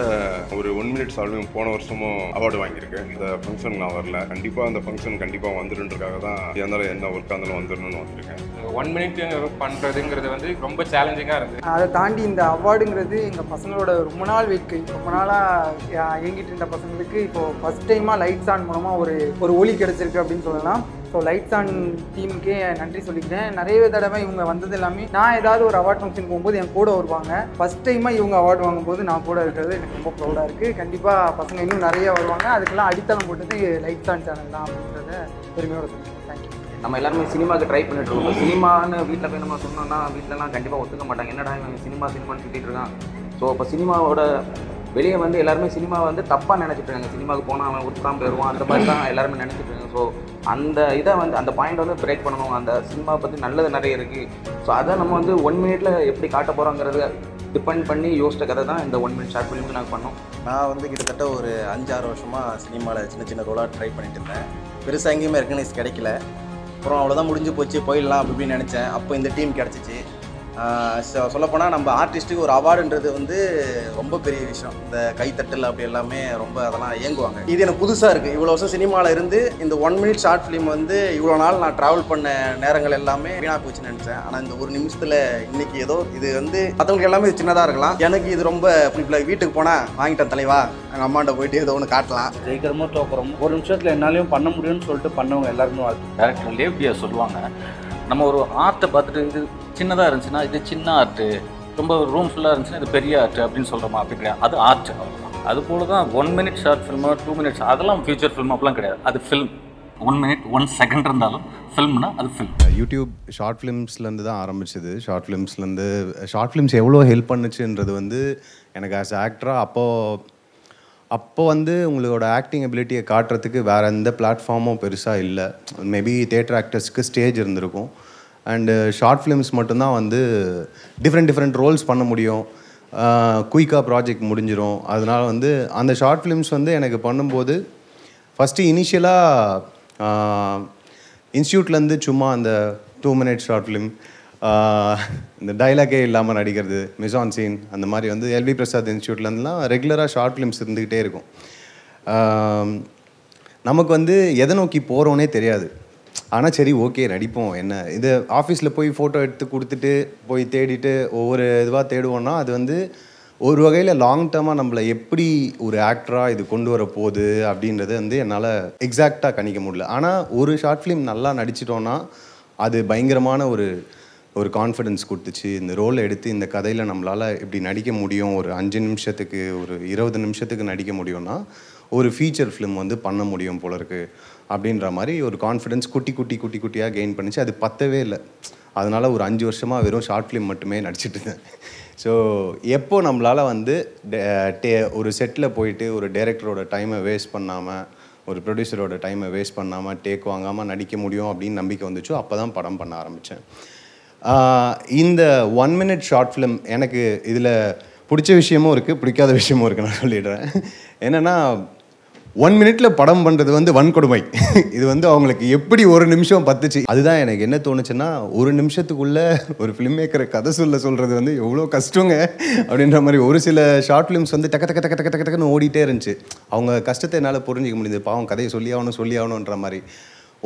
ஒரு 1 மினிட் சால்வும் போன வருஷமும் அவார்டு வாங்கியிருக்கேன். இந்த ஃபங்க்ஷன் நான் வரல, கண்டிப்பாக அந்த ஃபங்க்ஷன் கண்டிப்பாக வந்துடுன்றதுக்காக தான் இருந்தாலும் என்ன ஒர்க்காக இருந்தாலும் வந்துடணும்னு வந்திருக்கேன். 1 மினிட் பண்ணுறதுங்கிறது வந்து ரொம்ப சேலஞ்சிங்காக இருந்தது. அதை தாண்டி இந்த அவார்டுங்கிறது எங்கள் பசங்களோட ரொம்ப நாள் வேட்கை. ரொம்ப நாளாக இயங்கிட்டு இருந்த பசங்களுக்கு இப்போது ஃபஸ்ட் டைமாக லைட்ஸ் ஆன் மூலமாக ஒரு ஒளி கிடச்சிருக்கு அப்படின்னு சொல்லலாம். ஸோ லைட்ஸ் ஆன் டீமுக்கே நன்றி சொல்லிக்கிறேன். நிறைய தடவை இவங்க வந்தது எல்லாமே நான் ஏதாவது ஒரு அவார்ட் ஃபங்க்ஷன் போகும்போது என் கூட வருவாங்க. ஃபஸ்ட் டைமாக இவங்க அவார்டு வாங்கும்போது நான் கூட இருக்கிறது எனக்கு ரொம்ப ப்ரௌடாக இருக்குது. கண்டிப்பாக பசங்க இன்னும் நிறைய வருவாங்க. அதுக்கெல்லாம் அடித்தளம் போட்டது லைட்ஸ் ஆன் சேனல் தான் அப்படின்றத பெருமையோட சொல்லிக்கிறேன். தேங்க்யூ. நம்ம எல்லாருமே சினிமாவுக்கு ட்ரை பண்ணிட்டு இருக்கோம். சினிமான்னு வீட்டில் போய் நம்ம சொன்னோம்னா வீட்டிலலாம் கண்டிப்பாக ஒத்துக்க மாட்டாங்க. என்னடா இவன் சினிமான்னு சுற்றிட்டு இருக்கான். ஸோ இப்போ சினிமாவோட வெளியே வந்து எல்லாருமே சினிமாவை வந்து தப்பாக நினச்சிட்டு இருக்காங்க. சினிமாவுக்கு போனால் அவன் உட்காம போயிடுவான், அந்த மாதிரி தான் எல்லாருமே நினச்சிட்டு இருக்காங்க. ஸோ அந்த இதை வந்து அந்த பாயிண்ட் வந்து பிரேக் பண்ணணும். அந்த சினிமாவை பற்றி நல்லது நிறைய இருக்குது. ஸோ அதை நம்ம வந்து 1 மினிட்ல எப்படி காட்ட போகிறோங்கிறத டிபெண்ட் பண்ணி யோசித்த கதை தான் இந்த 1 மினிட் ஷார்ட் ஃபிலிம் நாங்கள் பண்ணோம். நான் வந்து கிட்டத்தட்ட ஒரு 5-6 வருஷமாக சினிமாவில் சின்ன சின்ன ரோலாக ட்ரை பண்ணிட்டு இருந்தேன். பெருசாக எங்கேயுமே ரெக்கக்னைஸ் கிடைக்கல. அப்புறம் அவ்வளோதான், முடிஞ்சு போச்சு, போயிடலாம் அப்படி இப்படின்னு நினச்சேன். அப்போ இந்த டீம் கிடச்சிச்சு. சொல்லப்போனால் நம்ம ஆர்டிஸ்ட்டுக்கு ஒரு அவார்டுன்றது வந்து ரொம்ப பெரிய விஷயம். இந்த கைத்தட்டல் அப்படி எல்லாமே ரொம்ப அதெல்லாம் இயங்குவாங்க. இது எனக்கு புதுசாக இருக்குது. இவ்வளோ வருஷம் சினிமாவில் இருந்து இந்த 1 மினிட் ஷார்ட் ஃபிலிம் வந்து இவ்வளோ நாள் நான் ட்ராவல் பண்ண நேரங்கள் எல்லாமே வீணாக போச்சுன்னு நினச்சேன். ஆனால் இந்த 1 நிமிஷத்தில் இன்றைக்கி ஏதோ இது வந்து மற்றவங்களுக்கு எல்லாமே இது சின்னதாக இருக்கலாம். எனக்கு இது ரொம்ப பிடிக்கல. வீட்டுக்கு போனால் வாங்கிட்டேன் தலைவா, எங்கள் அம்மாண்ட போயிட்டு ஏதோ ஒன்று காட்டலாம். ஜெயிக்கிறமோ தோக்கிறோமோ 1 நிமிஷத்தில் என்னாலையும் பண்ண முடியும்னு சொல்லிட்டு பண்ணவங்க எல்லாருமே வாழ்த்து. டேரக்டர் லேப்டியா சொல்லுவாங்க, நம்ம ஒரு ஆர்ட்டை பார்த்துட்டு இது சின்னதாக இருந்துச்சுன்னா இது சின்ன ஆர்ட்டு, ரொம்ப ரூம் ஃபுல்லாக இருந்துச்சுன்னா இது பெரிய ஆர்ட்டு அப்படின்னு சொல்கிறோமா? அப்படி கிடையாது, அது ஆர்ட் அவ்வளோதான். அதுபோல தான் 1 மினிட் ஷார்ட் ஃபில்மோ 2 மினிட்ஸ் அதெல்லாம் ஃபியூச்சர் ஃபில்ம் அப்படிலாம் கிடையாது. அது ஃபில்ம். 1 மினிட் 1 செகண்ட் இருந்தாலும் ஃபில்ம்னா அது ஃபில்ம். யூடியூப் ஷார்ட் ஃபிலிம்ஸ்லேருந்து தான் ஆரம்பிச்சது. ஷார்ட் ஃபிலிம்ஸ் எவ்வளோ ஹெல்ப் பண்ணுச்சுன்றது வந்து எனக்கு ஆஸ் ஆக்டராக அப்போ வந்து உங்களோட ஆக்டிங் எபிலிட்டியை காட்டுறதுக்கு வேறு எந்த பிளாட்ஃபார்மும் பெருசாக இல்லை. மேபி தியேட்டர் ஆக்டர்ஸ்க்கு ஸ்டேஜ் இருந்திருக்கும். அண்டு ஷார்ட் ஃபிலிம்ஸ் மட்டும்தான் வந்து டிஃப்ரெண்ட் ரோல்ஸ் பண்ண முடியும். குயிக்காக ப்ராஜெக்ட் முடிஞ்சிடும். அதனால் வந்து அந்த ஷார்ட் ஃபிலிம்ஸ் வந்து எனக்கு பண்ணும்போது ஃபஸ்ட்டு இனிஷியலாக இன்ஸ்டியூட்லேருந்து சும்மா அந்த 2 மினிட் ஷார்ட் ஃபிலிம், இந்த டைலாகே இல்லாமல் நடிக்கிறது, மிசான் சீன், அந்த மாதிரி வந்து எல்வி பிரசாத் இன்ஸ்டியூட்லேருந்துலாம் ரெகுலராக ஷார்ட் ஃபிலிம்ஸ் இருந்துக்கிட்டே இருக்கும். நமக்கு வந்து எதை நோக்கி போகிறோன்னே தெரியாது. ஆனால் சரி ஓகே நடிப்போம், என்ன இது ஆஃபீஸில் போய் ஃபோட்டோ எடுத்து கொடுத்துட்டு போய் தேடிட்டு ஒவ்வொரு இதுவாக தேடுவோன்னா அது வந்து ஒரு வகையில் லாங் டேர்மாக நம்மளை எப்படி ஒரு ஆக்டராக இது கொண்டு வர போகுது அப்படின்றது வந்து என்னால் எக்ஸாக்டாக கணிக்க முடியல. ஆனால் ஒரு ஷார்ட் ஃபிலிம் நல்லா நடிச்சிட்டோன்னா அது பயங்கரமான ஒரு கான்ஃபிடென்ஸ் கொடுத்துச்சு. இந்த ரோலை எடுத்து இந்த கதையில் நம்மளால் இப்படி நடிக்க முடியும், ஒரு 5 நிமிஷத்துக்கு ஒரு 20 நிமிஷத்துக்கு நடிக்க முடியும்னா ஒரு ஃபீச்சர் ஃபிலிம் வந்து பண்ண முடியும் போல இருக்குது அப்படின்ற மாதிரி ஒரு கான்ஃபிடென்ஸ் குட்டியாக கெயின் பண்ணிச்சு. அது பத்தவே இல்லை. அதனால் ஒரு 5 வருஷமாக வெறும் ஷார்ட் ஃபிலிம் மட்டுமே நடிச்சிட்டு இருந்தேன். ஸோ எப்போ நம்மளால் வந்து ஒரு செட்டில் போயிட்டு ஒரு டைரக்டரோட டைமை வேஸ்ட் பண்ணாமல், ஒரு ப்ரொடியூசரோட டைமை வேஸ்ட் பண்ணாமல், டேக் வாங்காமல் நடிக்க முடியும் அப்படின்னு நம்பிக்கை வந்துச்சோ அப்போ தான் படம் பண்ண ஆரம்பித்தேன். இந்த 1 மினிட் ஷார்ட் ஃபிலிம் எனக்கு இதில் பிடிச்ச விஷயமும் இருக்குது, பிடிக்காத விஷயமும் இருக்குது. நான் சொல்லிடுறேன். என்னென்னா 1 மினிட்ல படம் பண்ணுறது வந்து வன்கொடுமை. இது வந்து அவங்களுக்கு எப்படி 1 நிமிஷம் பத்துச்சு. அதுதான் எனக்கு என்ன தோணுச்சுன்னா, 1 நிமிஷத்துக்குள்ளே ஒரு ஃபிலிம் மேக்கரை கதை சொல்கிறது வந்து எவ்வளோ கஷ்டங்க அப்படின்ற மாதிரி. ஒரு சில ஷார்ட் ஃபிலிம்ஸ் வந்து டக்குன்னு ஓடிட்டே இருந்துச்சு. அவங்க கஷ்டத்தை என்னால் புரிஞ்சிக்க முடியுது. பாவம் கதையை சொல்லி ஆகணுன்ற மாதிரி.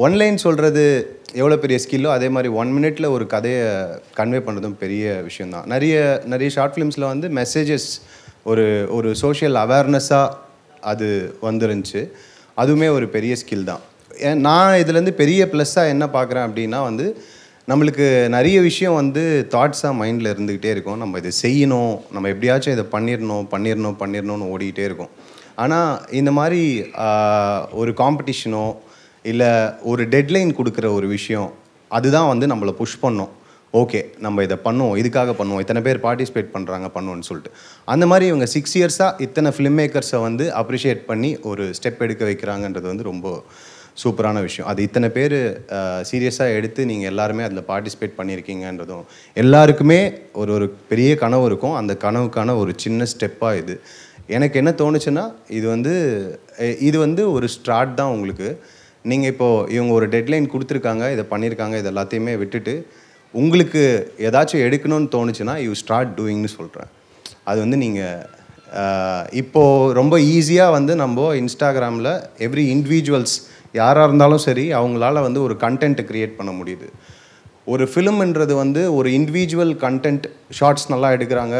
ஒன்லைன் சொல்கிறது எவ்வளோ பெரிய ஸ்கில்லோ அதே மாதிரி 1 மினிட்ல ஒரு கதையை கன்வே பண்ணுறதும் பெரிய விஷயந்தான். நிறைய ஷார்ட் ஃபிலிம்ஸில் வந்து மெசேஜஸ் ஒரு சோஷியல் அவேர்னஸாக அது வந்துருந்துச்சு. அதுவுமே ஒரு பெரிய ஸ்கில் தான். நான் இதுலேருந்து பெரிய ப்ளஸ்ஸாக என்ன பார்க்குறேன் அப்படின்னா வந்து நம்மளுக்கு நிறைய விஷயம் வந்து தாட்ஸாக மைண்டில் இருந்துக்கிட்டே இருக்கும். நம்ம இதை செய்யணும், நம்ம எப்படியாச்சும் இதை பண்ணிடணும்னு ஓடிக்கிட்டே இருக்கும். ஆனால் இந்த மாதிரி ஒரு காம்படிஷனோ இல்லை ஒரு டெட்லைன் கொடுக்குற ஒரு விஷயம் அதுதான் வந்து நம்மளை புஷ் பண்ணோம். ஓகே நம்ம இதை பண்ணுவோம், இதுக்காக பண்ணுவோம், இத்தனை பேர் பார்ட்டிசிபேட் பண்ணுறாங்க பண்ணுவோன்னு சொல்லிட்டு. அந்த மாதிரி இவங்க 6 இயர்ஸாக இத்தனை ஃபிலிம் மேக்கர்ஸை வந்து அப்ரிஷியேட் பண்ணி ஒரு ஸ்டெப் எடுக்க வைக்கிறாங்கன்றது வந்து ரொம்ப சூப்பரான விஷயம். அது இத்தனை பேர் சீரியஸாக எடுத்து நீங்கள் எல்லாருமே அதில் பார்ட்டிசிபேட் பண்ணியிருக்கீங்கன்றதும் எல்லாருக்குமே ஒரு பெரிய கனவு இருக்கும். அந்த கனவுக்கான ஒரு சின்ன ஸ்டெப்பாக இது. எனக்கு என்ன தோணுச்சுன்னா இது வந்து ஒரு ஸ்டார்ட் தான் உங்களுக்கு. நீங்கள் இப்போது இவங்க ஒரு டெட்லைன் கொடுத்துருக்காங்க, இதை பண்ணியிருக்காங்க, இது எல்லாத்தையுமே விட்டுட்டு உங்களுக்கு ஏதாச்சும் எடுக்கணும்னு தோணுச்சுன்னா யூ ஸ்டார்ட் டூயிங்னு சொல்கிறேன். அது வந்து நீங்கள் இப்போது ரொம்ப ஈஸியாக வந்து நம்ம இன்ஸ்டாகிராமில் எவ்ரி இண்டிவிஜுவல்ஸ் யாராக இருந்தாலும் சரி அவங்களால வந்து ஒரு கண்டென்ட்டை க்ரியேட் பண்ண முடியுது. ஒரு ஃபிலிம்ன்றது வந்து ஒரு இண்டிவிஜுவல் கண்டென்ட், ஷார்ட்ஸ் நல்லா எடுக்கிறாங்க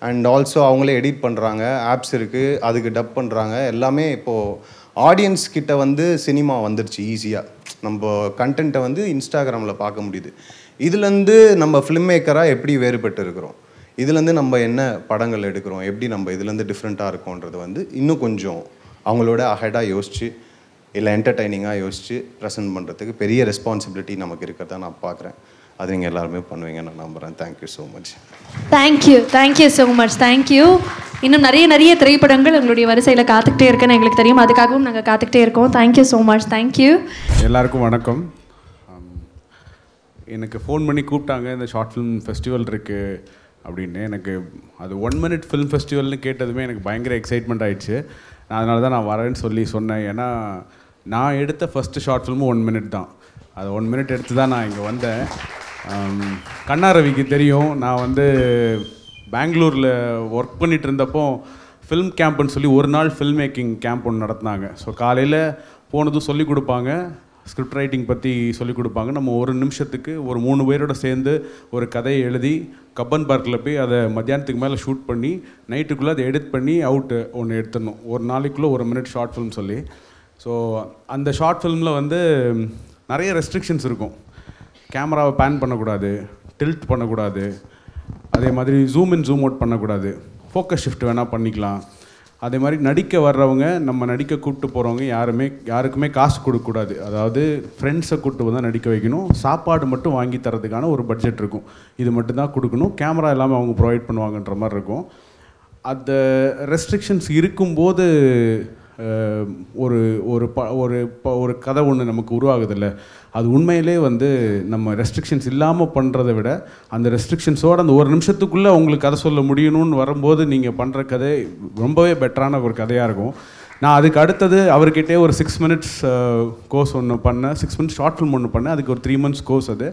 அண்ட் ஆல்சோ அவங்களே எடிட் பண்ணுறாங்க, ஆப்ஸ் இருக்குது, அதுக்கு டப் பண்ணுறாங்க, எல்லாமே இப்போது ஆடியன்ஸ் கிட்ட வந்து சினிமா வந்துடுச்சு ஈஸியாக. நம்ம கண்டென்ட்டை வந்து இன்ஸ்டாகிராமில் பார்க்க முடியுது. இதுலேருந்து நம்ம ஃபிலிம் மேக்கராக எப்படி வேறுபட்டு இருக்கிறோம், இதுலேருந்து நம்ம என்ன படங்கள் எடுக்கிறோம், எப்படி நம்ம இதுலேருந்து டிஃப்ரெண்ட்டாக இருக்கோன்றது வந்து இன்னும் கொஞ்சம் அவங்களோட அஹெடாக யோசித்து இல்லை என்டர்டைனிங்காக யோசித்து ப்ரெசென்ட் பண்ணுறதுக்கு பெரிய ரெஸ்பான்சிபிலிட்டி நமக்கு இருக்கிறதா நான் பார்க்குறேன். அது நீங்கள் எல்லாருமே பண்ணுவீங்கன்னு நான் நம்புகிறேன். Thank you so much. Thank you so much. Thank you. இன்னும் நிறைய திரைப்படங்கள் உங்களுடைய வரிசையில் காத்துக்கிட்டே இருக்குன்னு எங்களுக்கு தெரியும். அதுக்காகவும் நாங்கள் காத்துக்கிட்டே இருக்கோம். Thank you so much. தேங்க்யூ. எல்லாருக்கும் வணக்கம். எனக்கு ஃபோன் பண்ணி கூப்பிட்டாங்க, இந்த ஷார்ட் ஃபிலிம் ஃபெஸ்டிவல் இருக்குது அப்படின்னு. எனக்கு அது 1 minute ஃபிலிம் ஃபெஸ்டிவல்னு கேட்டதுமே எனக்கு பயங்கர எக்ஸைட்மெண்ட் ஆகிடுச்சு. அதனால தான் நான் வரேன்னு சொன்னேன். ஏன்னா நான் எடுத்த ஃபஸ்ட்டு ஷார்ட் ஃபிலிமும் 1 minute தான். அது 1 minute எடுத்து தான் நான் இங்கே வந்தேன். கண்ணா ரவிக்கு தெரியும், நான் வந்து பெங்களூரில் ஒர்க் பண்ணிகிட்டு இருந்தப்போ ஃபில்ம் கேம்ப்னு சொல்லி ஒரு நாள் ஃபில்ம் மேக்கிங் கேம்ப் ஒன்று நடத்தினாங்க. ஸோ காலையில் போனதும் சொல்லிக் கொடுப்பாங்க, ஸ்கிரிப்ட் ரைட்டிங் பற்றி சொல்லிக் கொடுப்பாங்க. நம்ம ஒரு நிமிஷத்துக்கு ஒரு 3 பேரோட சேர்ந்து ஒரு கதையை எழுதி கப்பன் பார்க்கில் போய் அதை மத்தியானத்துக்கு மேலே ஷூட் பண்ணி நைட்டுக்குள்ளே அதை எடிட் பண்ணி அவுட்டு ஒன்று எடுத்துடணும். ஒரு நாளைக்குள்ளே 1 minute ஷார்ட் ஃபிலிம் சொல்லி. ஸோ அந்த ஷார்ட் ஃபிலிமில் வந்து நிறைய ரெஸ்ட்ரிக்ஷன்ஸ் இருக்கும். கேமராவை பேன் பண்ணக்கூடாது, டில்ட் பண்ணக்கூடாது, அதே மாதிரி ஜூம் இன் ஜூம் அவுட் பண்ணக்கூடாது, ஃபோக்கஸ் ஷிஃப்ட் வேணால் பண்ணிக்கலாம். அதே மாதிரி நடிக்க வர்றவங்க, நம்ம நடிக்க கூப்பிட்டு போகிறவங்க யாருக்குமே காசு கொடுக்கக்கூடாது. அதாவது ஃப்ரெண்ட்ஸை கூப்பிட்டு வந்து நடிக்க வைக்கணும். சாப்பாடு மட்டும் வாங்கி தரதுக்கான ஒரு பட்ஜெட் இருக்கும், இது மட்டும்தான் கொடுக்கணும். கேமரா எல்லாமே அவங்க ப்ரொவைட் பண்ணுவாங்கன்ற மாதிரி இருக்கும். அந்த ரெஸ்ட்ரிக்ஷன்ஸ் இருக்கும்போது ஒரு கதை ஒன்று நமக்கு உருவாகுதில்ல, அது உண்மையிலே வந்து நம்ம ரெஸ்ட்ரிக்ஷன்ஸ் இல்லாமல் பண்ணுறதை விட அந்த ரெஸ்ட்ரிக்ஷன்ஸோடு அந்த 1 நிமிஷத்துக்குள்ளே உங்களுக்கு கதை சொல்ல முடியணும்னு வரும்போது நீங்கள் பண்ணுற கதை ரொம்பவே பெட்டரான ஒரு கதையாக இருக்கும். நான் அதுக்கு அடுத்தது அவர்கிட்டே ஒரு 6 minutes கோர்ஸ் ஒன்று பண்ணேன், 6 minutes ஷார்ட் ஃபிலிம் ஒன்று பண்ணேன். அதுக்கு ஒரு 3 months கோர்ஸ். அது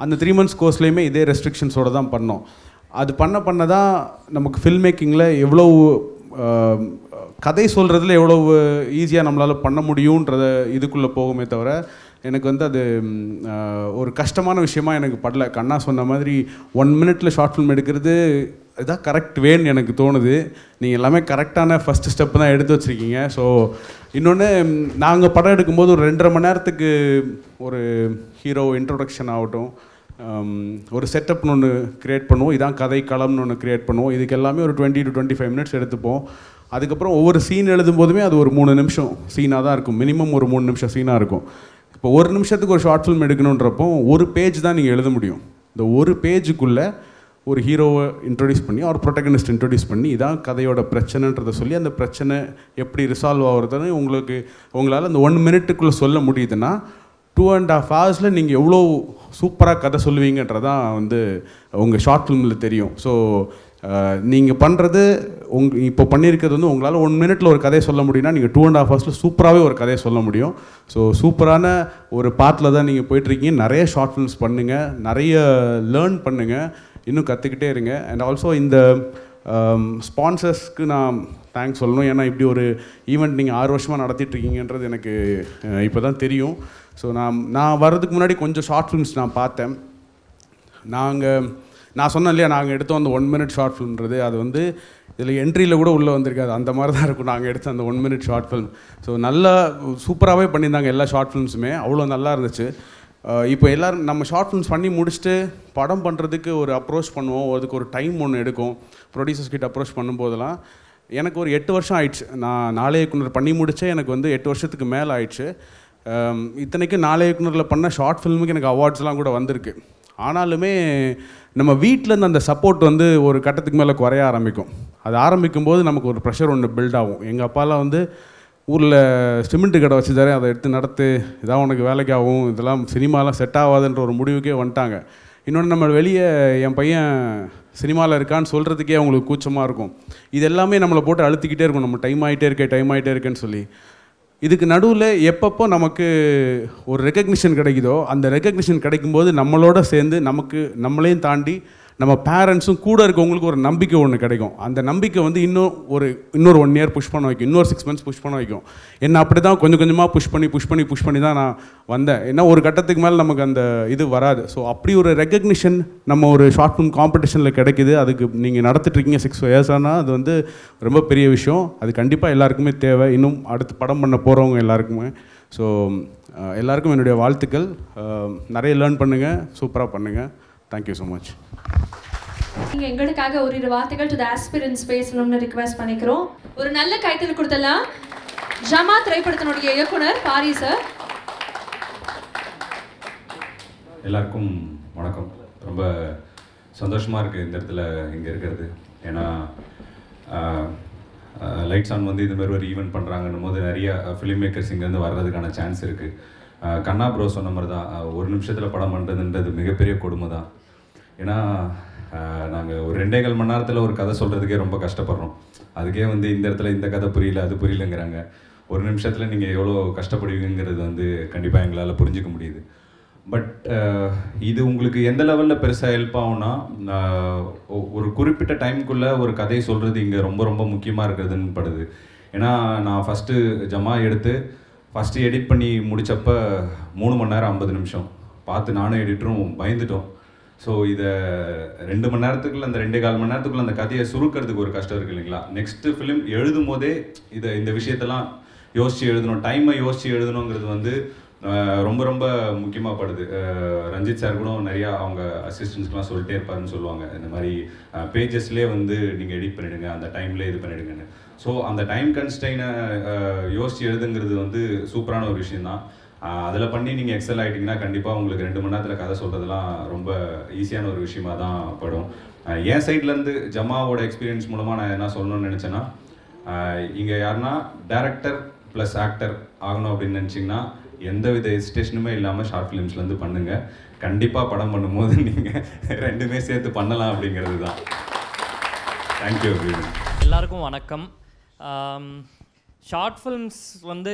அந்த 3 months கோர்ஸ்லேயுமே இதே ரெஸ்ட்ரிக்ஷன்ஸோடு தான் பண்ணோம். அது பண்ண தான் நமக்கு ஃபில்ம் மேக்கிங்கில் எவ்வளோ கதை சொல்கிறதுல எவ்வளோ ஈஸியாக நம்மளால் பண்ண முடியுன்றத இதுக்குள்ளே போகுமே தவிர எனக்கு வந்து அது ஒரு கஷ்டமான விஷயமா எனக்கு படல. கண்ணா சொன்ன மாதிரி 1 minute ஷார்ட் ஃபிலிம் எடுக்கிறது இதான் கரெக்ட் வேன்னு எனக்கு தோணுது. நீங்கள் எல்லாமே கரெக்டான ஃபஸ்ட்டு ஸ்டெப் தான் எடுத்து வச்சுருக்கீங்க. ஸோ இன்னொன்று, நாங்கள் படம் எடுக்கும்போது ஒரு 2.5 மணி நேரத்துக்கு ஒரு ஹீரோ இன்ட்ரொடக்ஷன் ஆகட்டும், ஒரு செட்டப்னு ஒன்று க்ரியேட் பண்ணுவோம், இதான் கதை களம்னு ஒன்று க்ரியேட் பண்ணுவோம். இதுக்கு எல்லாமே ஒரு 20 to 25 minutes எடுத்துப்போம். அதுக்கப்புறம் ஒவ்வொரு சீன் எழுதும் போதுமே அது ஒரு 3 நிமிஷம் சீனாக தான் இருக்கும். மினிமம் ஒரு 3 நிமிஷம் சீனாக இருக்கும். இப்போ 1 நிமிஷத்துக்கு ஒரு ஷார்ட் ஃபிலிம் எடுக்கணுன்றப்போ ஒரு பேஜ் தான் நீங்கள் எழுத முடியும். இந்த ஒரு பேஜுக்குள்ளே ஒரு ஹீரோவை இன்ட்ரொடியூஸ் பண்ணி, ஒரு ப்ரொட்டகனிஸ்ட் இன்ட்ரொடியூஸ் பண்ணி, இதான் கதையோட பிரச்சனைன்றதை சொல்லி அந்த பிரச்சனை எப்படி ரிசால்வ் ஆகுறதுன்னு உங்களால் அந்த 1 minute சொல்ல முடியுதுன்னா 2.5 hours நீங்கள் எவ்வளோ சூப்பராக கதை சொல்லுவீங்கன்றதான் வந்து உங்கள் ஷார்ட் ஃபிலிமில் தெரியும். ஸோ நீங்கள் பண்ணுறது இப்போ பண்ணியிருக்கிறது வந்து உங்களால் 1 minute ஒரு கதையை சொல்ல முடியும்னா நீங்கள் 2.5 hours சூப்பராகவே ஒரு கதையை சொல்ல முடியும். ஸோ சூப்பரான ஒரு பாத்தில் தான் நீங்கள் போயிட்டுருக்கீங்க. நிறைய ஷார்ட் ஃபிலிம்ஸ் பண்ணுங்கள், நிறைய லேர்ன் பண்ணுங்கள், இன்னும் கற்றுக்கிட்டே இருங்க. அண்ட் ஆல்சோ இந்த ஸ்பான்சர்ஸ்க்கு நான் தேங்க்ஸ் சொல்லணும். ஏன்னா இப்படி ஒரு ஈவெண்ட் நீங்கள் 6 வருஷமாக நடத்திட்டுருக்கீங்கன்றது எனக்கு இப்போ தான் தெரியும். ஸோ நான் வர்றதுக்கு முன்னாடி கொஞ்சம் ஷார்ட் ஃபிலிம்ஸ் நான் பார்த்தேன். நான் சொன்னேன் இல்லையா, நாங்கள் எடுத்தோம் அந்த 1 minute ஷார்ட் ஃபிலிம்ன்றது, அது வந்து இதில் என்ட்ரியில் கூட உள்ளே வந்திருக்காது, அந்த மாதிரி தான் இருக்கும் நாங்கள் எடுத்த அந்த 1 minute ஷார்ட் ஃபிலிம். ஸோ நல்லா சூப்பராகவே பண்ணியிருந்தாங்க எல்லா ஷார்ட் ஃபிலிம்ஸுமே, அவ்வளோ நல்லா இருந்துச்சு. இப்போ எல்லோரும் நம்ம ஷார்ட் ஃபிலிம்ஸ் பண்ணி முடிச்சுட்டு படம் பண்ணுறதுக்கு ஒரு அப்ரோச் பண்ணுவோம், அதுக்கு ஒரு டைம் ஒன்று எடுக்கும். ப்ரொடியூசர்ஸ் கிட்ட அப்ரோச் பண்ணும்போதெல்லாம் எனக்கு ஒரு 8 வருஷம் ஆயிடுச்சு. நான் நாளே இயக்குனர் பண்ணி முடித்தேன், எனக்கு வந்து 8 வருஷத்துக்கு மேலே ஆயிடுச்சு. இத்தனைக்கு நாளே இயக்குனரில் பண்ண ஷார்ட் ஃபிலிமுக்கு எனக்கு அவார்ட்ஸ்லாம் கூட வந்திருக்கு. ஆனாலுமே நம்ம வீட்டிலேருந்து அந்த சப்போர்ட் வந்து ஒரு கட்டத்துக்கு மேலே குறைய ஆரம்பிக்கும். அது ஆரம்பிக்கும்போது நமக்கு ஒரு ப்ரெஷர் ஒன்று பில்ட் ஆகும். எங்கள் அப்பாலாம் வந்து ஊரில் சிமெண்ட்டு கடை வச்சு தரேன், அதை எடுத்து நடத்து, இதான் உனக்கு வேலைக்கு ஆகும், இதெல்லாம் சினிமாலாம் செட் ஆகாதுன்ற ஒரு முடிவுக்கே வந்துட்டாங்க. இன்னொன்று, நம்ம வெளியே என் பையன் சினிமாவில் இருக்கான்னு சொல்கிறதுக்கே அவங்களுக்கு கூச்சமாக இருக்கும். இது எல்லாமே நம்மளை போட்டு அழுத்திக்கிட்டே இருக்கும், நம்ம டைம் ஆகிட்டே இருக்கேன்னு சொல்லி. இதுக்கு நடுவில் எப்பப்போ நமக்கு ஒரு ரெக்கக்னிஷன் கிடைக்குதோ, அந்த ரெக்கக்னிஷன் கிடைக்கும்போது நம்மளோட சேர்ந்து நம்மளையும் தாண்டி நம்ம பேரண்ட்ஸும் கூட இருக்கவங்களுக்கு ஒரு நம்பிக்கை ஒன்று கிடைக்கும். அந்த நம்பிக்கை வந்து இன்னொரு 1 இயர் புஷ் பண்ண வைக்கும், இன்னொரு 6 மந்த்ஸ் புஷ் பண்ண வைக்கும். என்ன அப்படி தான் கொஞ்சம் கொஞ்சமாக புஷ் பண்ணி தான் நான் வந்தேன். ஏன்னா ஒரு கட்டத்துக்கு மேலே நமக்கு அந்த இது வராது. ஸோ அப்படி ஒரு ரெக்கக்னிஷன் நம்ம ஒரு ஷார்ட் ஃபிலிம் காம்படிஷனில் கிடைக்குது. அதுக்கு நீங்கள் நடத்திட்டுருக்கீங்க 6 years ஆனால் அது வந்து ரொம்ப பெரிய விஷயம். அது கண்டிப்பாக எல்லாருக்குமே தேவை, இன்னும் அடுத்து படம் பண்ண போகிறவங்க எல்லாருக்குமே. ஸோ எல்லாருக்கும் என்னுடைய வாழ்த்துக்கள். நிறைய லேர்ன் பண்ணுங்கள், சூப்பராக பண்ணுங்கள். Thank you so much. நீங்கள் எங்களுக்காக ஒரு வார்த்தைகள் டு த ஆஸ்பிரன்ஸ் பேசணும்னு ரிக்வெஸ்ட் பண்ணிக்கிறோம். ஒரு நல்ல கைத்தல் கொடுத்தலாம். ஜமா திரைப்படத்தினுடைய இயக்குனர் பாரி சார். எல்லாருக்கும் வணக்கம். ரொம்ப சந்தோஷமாக இருக்குது இந்த இடத்துல இங்கே இருக்கிறது. ஏன்னா லைட்ஸ் ஆன் வந்து இதுமாரி ஒரு ஈவெண்ட் பண்ணுறாங்கன்னும் போது நிறைய ஃபிலிம் மேக்கர்ஸ் இங்கேருந்து வர்றதுக்கான சான்ஸ் இருக்குது. கண்ணா ப்ரோ சொன்ன மாதிரி தான், ஒரு நிமிஷத்தில் படம் பண்ணுறதுன்றது மிகப்பெரிய கொடுமை தான். ஏன்னா நாங்கள் ஒரு 2.25 மணி நேரத்தில் ஒரு கதை சொல்கிறதுக்கே ரொம்ப கஷ்டப்படுறோம். அதுக்கே வந்து இந்த இடத்துல இந்த கதை புரியல அது புரியலங்கிறாங்க. ஒரு நிமிஷத்தில் நீங்கள் எவ்வளோ கஷ்டப்படுவீங்கிறது வந்து கண்டிப்பாக எங்களால் புரிஞ்சிக்க முடியுது. பட் இது உங்களுக்கு எந்த லெவலில் பெருசாக ஹெல்ப் ஆகும்னா, ஒரு குறிப்பிட்ட டைமுக்குள்ளே ஒரு கதையை சொல்கிறது இங்கே ரொம்ப ரொம்ப முக்கியமாக இருக்கிறதுன்னு படுது. ஏன்னா நான் ஃபஸ்ட்டு ஜமா எடுத்து ஃபஸ்ட்டு எடிட் பண்ணி முடித்தப்போ 3 மணி நேரம் 50 நிமிஷம் பார்த்து நானும் எடிட்டரும் பயந்துட்டோம். ஸோ இதை 2 மணி நேரத்துக்குள்ள அந்த 2.25 மணி நேரத்துக்குள்ள அந்த கதையை சுருக்கிறதுக்கு ஒரு கஷ்டம் இருக்குது இல்லைங்களா? நெக்ஸ்ட்டு ஃபிலிம் எழுதும் போதே இந்த விஷயத்தெல்லாம் யோசித்து எழுதணும், டைமை யோசித்து எழுதணுங்கிறது வந்து ரொம்ப ரொம்ப முக்கியமாக படுது. ரஞ்சித் சார் கூட நிறையா அவங்க அசிஸ்டன்ஸ்க்கெலாம் சொல்லிட்டே இருப்பாருன்னு சொல்லுவாங்க, இந்த மாதிரி பேஜஸ்லேயே வந்து நீங்கள் எடிட் பண்ணிவிடுங்க, அந்த டைம்லேயே இது பண்ணிவிடுங்கன்னு. ஸோ அந்த டைம் கன்ஸ்டைனை யோசித்து எழுதுங்கிறது வந்து சூப்பரான ஒரு விஷயந்தான். அதில் பண்ணி நீங்கள் எக்ஸல் ஆகிட்டிங்கன்னா கண்டிப்பாக உங்களுக்கு 2 மணி நேரத்தில் கதை சொல்கிறதுலாம் ரொம்ப ஈஸியான ஒரு விஷயமாக தான் படும். என் சைட்லேருந்து ஜமாவோட எக்ஸ்பீரியன்ஸ் மூலமாக நான் என்ன சொல்லணும்னு நினச்சேன்னா, இங்கே யாருன்னா டேரக்டர் ப்ளஸ் ஆக்டர் ஆகணும் அப்படின்னு நினச்சிங்கன்னா எந்தவித ஹெசிடேஷனுமே இல்லாமல் ஷார்ட் ஃபிலிம்ஸ்லேருந்து பண்ணுங்கள். கண்டிப்பாக படம் பண்ணும்போது நீங்கள் 2மே சேர்த்து பண்ணலாம் அப்படிங்கிறது தான். தேங்க்யூ. எல்லாருக்கும் வணக்கம். ஷார்ட் ஃபிலிம்ஸ் வந்து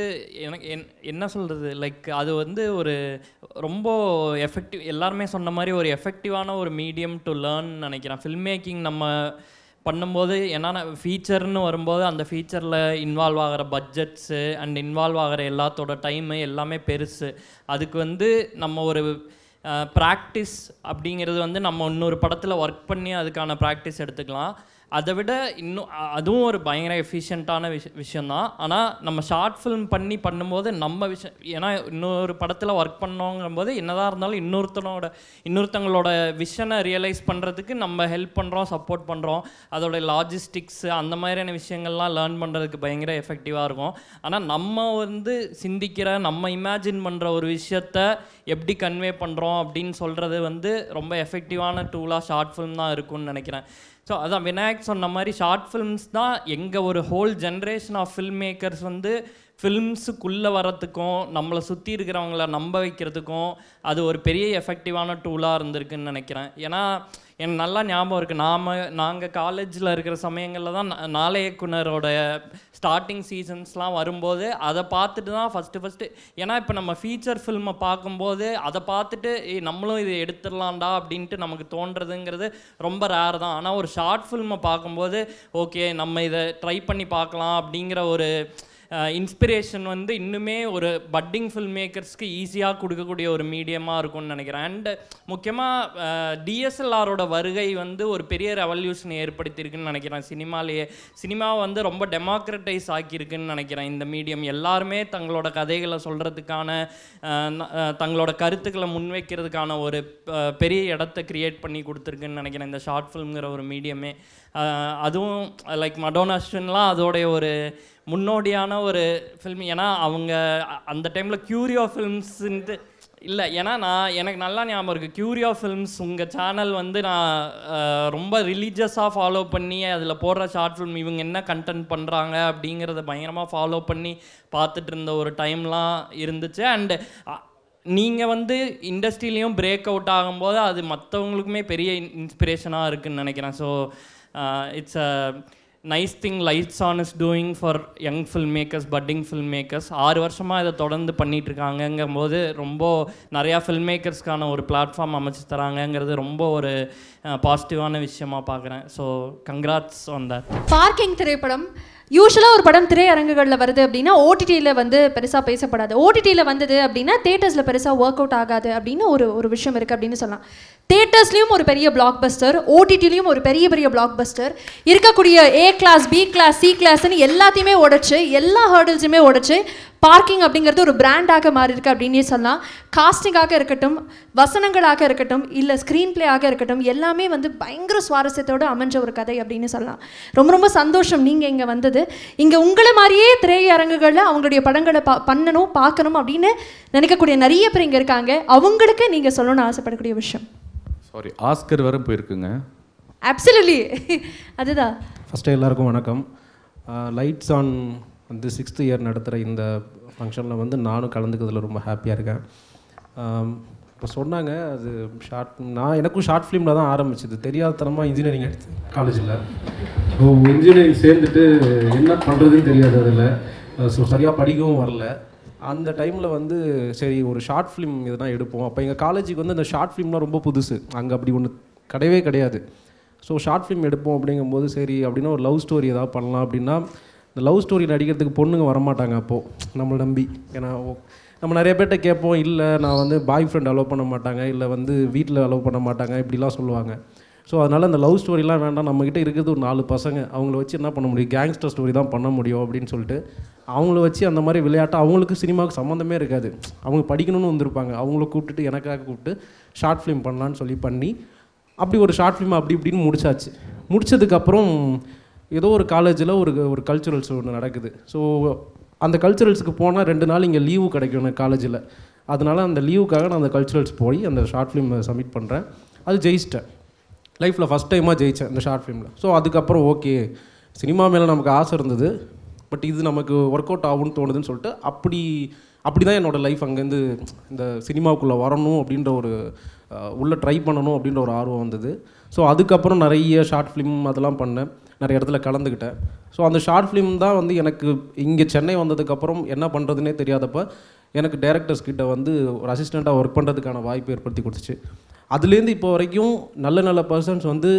எனக்கு என்ன சொல்கிறது, லைக் அது வந்து ஒரு ரொம்ப எஃபெக்டிவ், எல்லாருமே சொன்ன மாதிரி ஒரு எஃபெக்டிவான ஒரு மீடியம் டு லேர்ன் நினைக்கிறேன். ஃபில்ம் மேக்கிங் நம்ம பண்ணும்போது என்னென்ன ஃபீச்சர்னு வரும்போது அந்த ஃபீச்சரில் இன்வால்வ் ஆகிற பட்ஜெட்ஸு அண்ட் இன்வால்வ் ஆகிற எல்லாத்தோட டைமு எல்லாமே பெருசு. அதுக்கு வந்து நம்ம ஒரு ப்ராக்டிஸ் அப்படிங்கிறது வந்து நம்ம இன்னொரு படத்தில் ஒர்க் பண்ணி அதுக்கான ப்ராக்டிஸ் எடுத்துக்கலாம். அதை விட இன்னும் அதுவும் ஒரு பயங்கர எஃபிஷியண்ட்டான விஷயந்தான். ஆனால் நம்ம ஷார்ட் ஃபிலிம் பண்ணும்போது நம்ம ஏன்னா இன்னொரு படத்தில் ஒர்க் பண்ணோங்கும்போது என்னதான் இருந்தாலும் இன்னொருத்தங்களோட விஷனை ரியலைஸ் பண்ணுறதுக்கு நம்ம ஹெல்ப் பண்ணுறோம், சப்போர்ட் பண்ணுறோம். அதோட லாஜிஸ்டிக்ஸு அந்த மாதிரியான விஷயங்கள்லாம் லேர்ன் பண்ணுறதுக்கு பயங்கர எஃபெக்டிவாக இருக்கும். ஆனால் நம்ம வந்து சிந்திக்கிற, நம்ம இமேஜின் பண்ணுற ஒரு விஷயத்த எப்படி கன்வே பண்ணுறோம் அப்படின்னு சொல்கிறது வந்து ரொம்ப எஃபெக்டிவான டூலாக ஷார்ட் ஃபிலிம் தான் இருக்கும்னு நினைக்கிறேன். ஸோ அதான் விநாயக் சொன்ன மாதிரி ஷார்ட் ஃபிலிம்ஸ் தான் எங்கள் ஒரு whole generation of film makers வந்து ஃபில்ம்ஸுக்குள்ளே வரத்துக்கும் நம்மளை சுற்றி இருக்கிறவங்கள நம்ப வைக்கிறதுக்கும் அது ஒரு பெரிய எஃபெக்டிவான டூலாக இருந்திருக்குன்னு நினைக்கிறேன். ஏன்னா எனக்கு நல்லா ஞாபகம் இருக்குது, நாங்கள் காலேஜில் இருக்கிற சமயங்களில் தான் நாளை இயக்குனரோட ஸ்டார்டிங் சீசன்ஸ்லாம் வரும்போது அதை பார்த்துட்டு தான் ஃபஸ்ட்டு ஏன்னா இப்போ நம்ம ஃபீச்சர் ஃபில்மை பார்க்கும்போது அதை பார்த்துட்டு நம்மளும் இதை எடுத்துடலாம்டா அப்படின்ட்டு நமக்கு தோன்றதுங்கிறது ரொம்ப ரேர் தான். ஆனால் ஒரு ஷார்ட் ஃபில்மை பார்க்கும்போது ஓகே நம்ம இதை ட்ரை பண்ணி பார்க்கலாம் அப்படிங்கிற ஒரு இன்ஸ்பிரேஷன் வந்து இன்னுமே ஒரு பட்டிங் ஃபில்ம் மேக்கர்ஸ்க்கு ஈஸியாக கொடுக்கக்கூடிய ஒரு மீடியமாக இருக்கும்னு நினைக்கிறேன். அண்ட் முக்கியமாக டிஎஸ்எல்ஆரோட வருகை வந்து ஒரு பெரிய ரெவல்யூஷன் ஏற்படுத்தியிருக்குன்னு நினைக்கிறேன். சினிமாவை வந்து ரொம்ப டெமோக்ரட்டைஸ் ஆக்கியிருக்குன்னு நினைக்கிறேன். இந்த மீடியம் எல்லாருமே தங்களோட கதைகளை சொல்கிறதுக்கான, தங்களோட கருத்துக்களை முன்வைக்கிறதுக்கான ஒரு பெரிய இடத்த க்ரியேட் பண்ணி கொடுத்துருக்குன்னு நினைக்கிறேன் இந்த ஷார்ட் ஃபிலிம்ங்கிற ஒரு மீடியமே. அதுவும் லைக் மடோனா அஸ்வின்லாம் அதோடைய ஒரு முன்னோடியான ஒரு ஃபில்ம். ஏன்னா அவங்க அந்த டைமில் க்யூரியோ ஃபில்ம்ஸுன்ட்டு இல்லை, ஏன்னா எனக்கு நல்லா ஞாபகம் இருக்குது, க்யூரியோ ஃபில்ம்ஸ் உங்கள் சேனல் வந்து நான் ரொம்ப ரிலீஜியஸாக ஃபாலோ பண்ணி அதில் போடுற ஷார்ட் ஃபிலிம் இவங்க என்ன கண்டென்ட் பண்ணுறாங்க அப்படிங்கிறத பயங்கரமாக ஃபாலோ பண்ணி பார்த்துட்டு இருந்த ஒரு டைம்லாம் இருந்துச்சு. அண்டு நீங்கள் வந்து இண்டஸ்ட்ரியிலையும் பிரேக் அவுட் ஆகும்போது அது மற்றவங்களுக்குமே பெரிய இன்ஸ்பிரேஷனாக இருக்குதுன்னு நினைக்கிறேன். So it's nice thing Lights On is doing for young film makers, budding film makers. 6 வருஷமாக இதை தொடர்ந்து பண்ணிகிட்ருக்காங்கங்கும் போது ரொம்ப நிறையா ஃபில்ம் மேக்கர்ஸ்க்கான ஒரு பிளாட்ஃபார்ம் அமைச்சு தராங்கங்கிறது ரொம்ப ஒரு பாசிட்டிவான விஷயமாக பார்க்குறேன். So congrats on that. Parking திரைப்படம் யூஸ்வலாக ஒரு படம் திரையரங்குகளில் வருது அப்படின்னா ஓடிடியில் வந்து பெருசாக பேசப்படாது. ஓடிடியில் வந்தது அப்படின்னா தேட்டர்ஸில் பெருசாக ஒர்க் அவுட் ஆகாது அப்படின்னு ஒரு விஷயம் இருக்குது அப்படின்னு சொல்லலாம். தேட்டர்ஸ்லேயும் ஒரு பெரிய பிளாக் பஸ்டர், ஓடிடிலையும் ஒரு பெரிய பெரிய பிளாக் பஸ்டர், இருக்கக்கூடிய A class B class C கிளாஸ்ன்னு எல்லாத்தையுமே உடைச்சு, எல்லா ஹர்டில்ஸுமே உடைச்சு பார்க்கிங் அப்படிங்கிறது ஒரு பிராண்டாக மாறி இருக்கு அப்படின்னே சொல்லலாம். காஸ்டிங்காக இருக்கட்டும், வசனங்களாக இருக்கட்டும், இல்லை ஸ்க்ரீன் பிளேயாக இருக்கட்டும், எல்லாமே வந்து பயங்கர சுவாரஸ்யத்தோடு அமைஞ்ச ஒரு கதை அப்படின்னு சொல்லலாம். ரொம்ப ரொம்ப சந்தோஷம் நீங்கள் இங்கே வந்தது. இங்கே உங்களை மாதிரியே திரையரங்குகளில் அவங்களுடைய படங்களை பண்ணணும், பார்க்கணும் அப்படின்னு நினைக்கக்கூடிய நிறைய பேர் இங்கே இருக்காங்க. அவங்களுக்கு நீங்கள் சொல்லணும்னு ஆசைப்படக்கூடிய விஷயம். சாரி, ஆஸ்கர் வரை போயிருக்குங்க. அப்சல்யூட்லி, அதுதான். ஃபஸ்ட்டு எல்லாருக்கும் வணக்கம். லைட்ஸ் ஆன் வந்து 6th இயர் நடத்துகிற இந்த ஃபங்க்ஷனில் வந்து நானும் கலந்துக்கிறதுல ரொம்ப ஹாப்பியாக இருக்கேன். இப்போ சொன்னாங்க அது எனக்கும் ஷார்ட் ஃபிலிமில் தான் ஆரம்பிச்சிது. தெரியாதனமாக இன்ஜினியரிங் எடுத்து காலேஜில். ஸோ இன்ஜினியரிங் சேர்ந்துட்டு என்ன பண்ணுறதுன்னு தெரியாது அதில். ஸோ சரியாக படிக்கவும் வரல. அந்த டைமில் வந்து சரி ஒரு ஷார்ட் ஃபிலிம் இதெல்லாம் எடுப்போம். அப்போ எங்கள் காலேஜுக்கு வந்து அந்த ஷார்ட் ஃபிலிம்லாம் ரொம்ப புதுசு, அங்கே அப்படி ஒன்று கிடையவே கிடையாது. ஸோ ஷார்ட் ஃபிலிம் எடுப்போம் அப்படிங்கும்போது சரி அப்படின்னா ஒரு லவ் ஸ்டோரி ஏதாவது பண்ணலாம் அப்படின்னா, இந்த லவ் ஸ்டோரி நடிக்கிறதுக்கு பொண்ணுங்க வரமாட்டாங்க அப்போது நம்மளை நம்பி. ஏன்னா நம்ம நிறைய பேர்கிட்ட கேட்போம், இல்லை நான் வந்து பாய் ஃப்ரெண்ட் அலோவ் பண்ண மாட்டாங்க, இல்லை வந்து வீட்டில் அலோவ் பண்ண மாட்டாங்க, இப்படிலாம் சொல்லுவாங்க. ஸோ அதனால் அந்த லவ் ஸ்டோரிலாம் வேண்டாம், நம்மக்கிட்ட இருக்கிறது ஒரு 4 பசங்க, அவங்கள வச்சு என்ன பண்ண முடியும், கேங்ஸ்டர் ஸ்டோரி தான் பண்ண முடியும் அப்படின்னு சொல்லிட்டு அவங்கள வச்சு அந்த மாதிரி விளையாட்டு. அவங்களுக்கு சினிமாவுக்கு சம்மந்தமே இருக்காது, அவங்க படிக்கணும்னு வந்திருப்பாங்க. அவங்கள கூப்பிட்டுட்டு எனக்காக கூப்பிட்டு ஷார்ட் ஃபிலிம் பண்ணலான்னு சொல்லி பண்ணி அப்படி ஒரு ஷார்ட் ஃபிலிம் அப்படி இப்படின்னு முடிச்சாச்சு. முடித்ததுக்கப்புறம் ஏதோ ஒரு காலேஜில் ஒரு கல்ச்சுரல்ஸ் ஒன்று நடக்குது. ஸோ அந்த கல்ச்சுரல்ஸுக்கு போனால் 2 நாள் இங்கே லீவு கிடைக்கும் எனக்கு காலேஜில். அதனால் அந்த லீவுக்காக நான் அந்த கல்ச்சுரல்ஸ் போய் அந்த ஷார்ட் ஃபிலிம் சப்மிட் பண்ணுறேன். அது ஜெயிச்சிட்டேன். லைஃப்பில் ஃபஸ்ட் டைமாக ஜெயித்தேன் இந்த ஷார்ட் ஃபிலிமில். ஸோ அதுக்கப்புறம் ஓகே, சினிமா மேலே நமக்கு ஆசை இருந்தது, பட் இது நமக்கு ஒர்க் அவுட் ஆகும்னு தோணுதுன்னு சொல்லிட்டு அப்படி தான் என்னோடய லைஃப் அங்கேருந்து இந்த சினிமாவுக்குள்ளே வரணும் அப்படின்ற ஒரு உள்ளே ட்ரை பண்ணணும் அப்படின்ற ஒரு ஆர்வம் வந்தது. ஸோ அதுக்கப்புறம் நிறைய ஷார்ட் ஃபிலிம் அதெல்லாம் பண்ணேன், நிறைய இடத்துல கலந்துக்கிட்டேன். ஸோ அந்த ஷார்ட் ஃபிலிம் தான் வந்து எனக்கு இங்கே சென்னை வந்ததுக்கப்புறம் என்ன பண்ணுறதுனே தெரியாதப்போ எனக்கு டைரக்டர்ஸ் கிட்ட வந்து ஒரு அசிஸ்டண்ட்டாக ஒர்க் பண்ணுறதுக்கான வாய்ப்பு ஏற்படுத்தி கொடுத்துச்சு. அதுலேருந்து இப்போ வரைக்கும் நல்ல பர்சன்ஸ் வந்து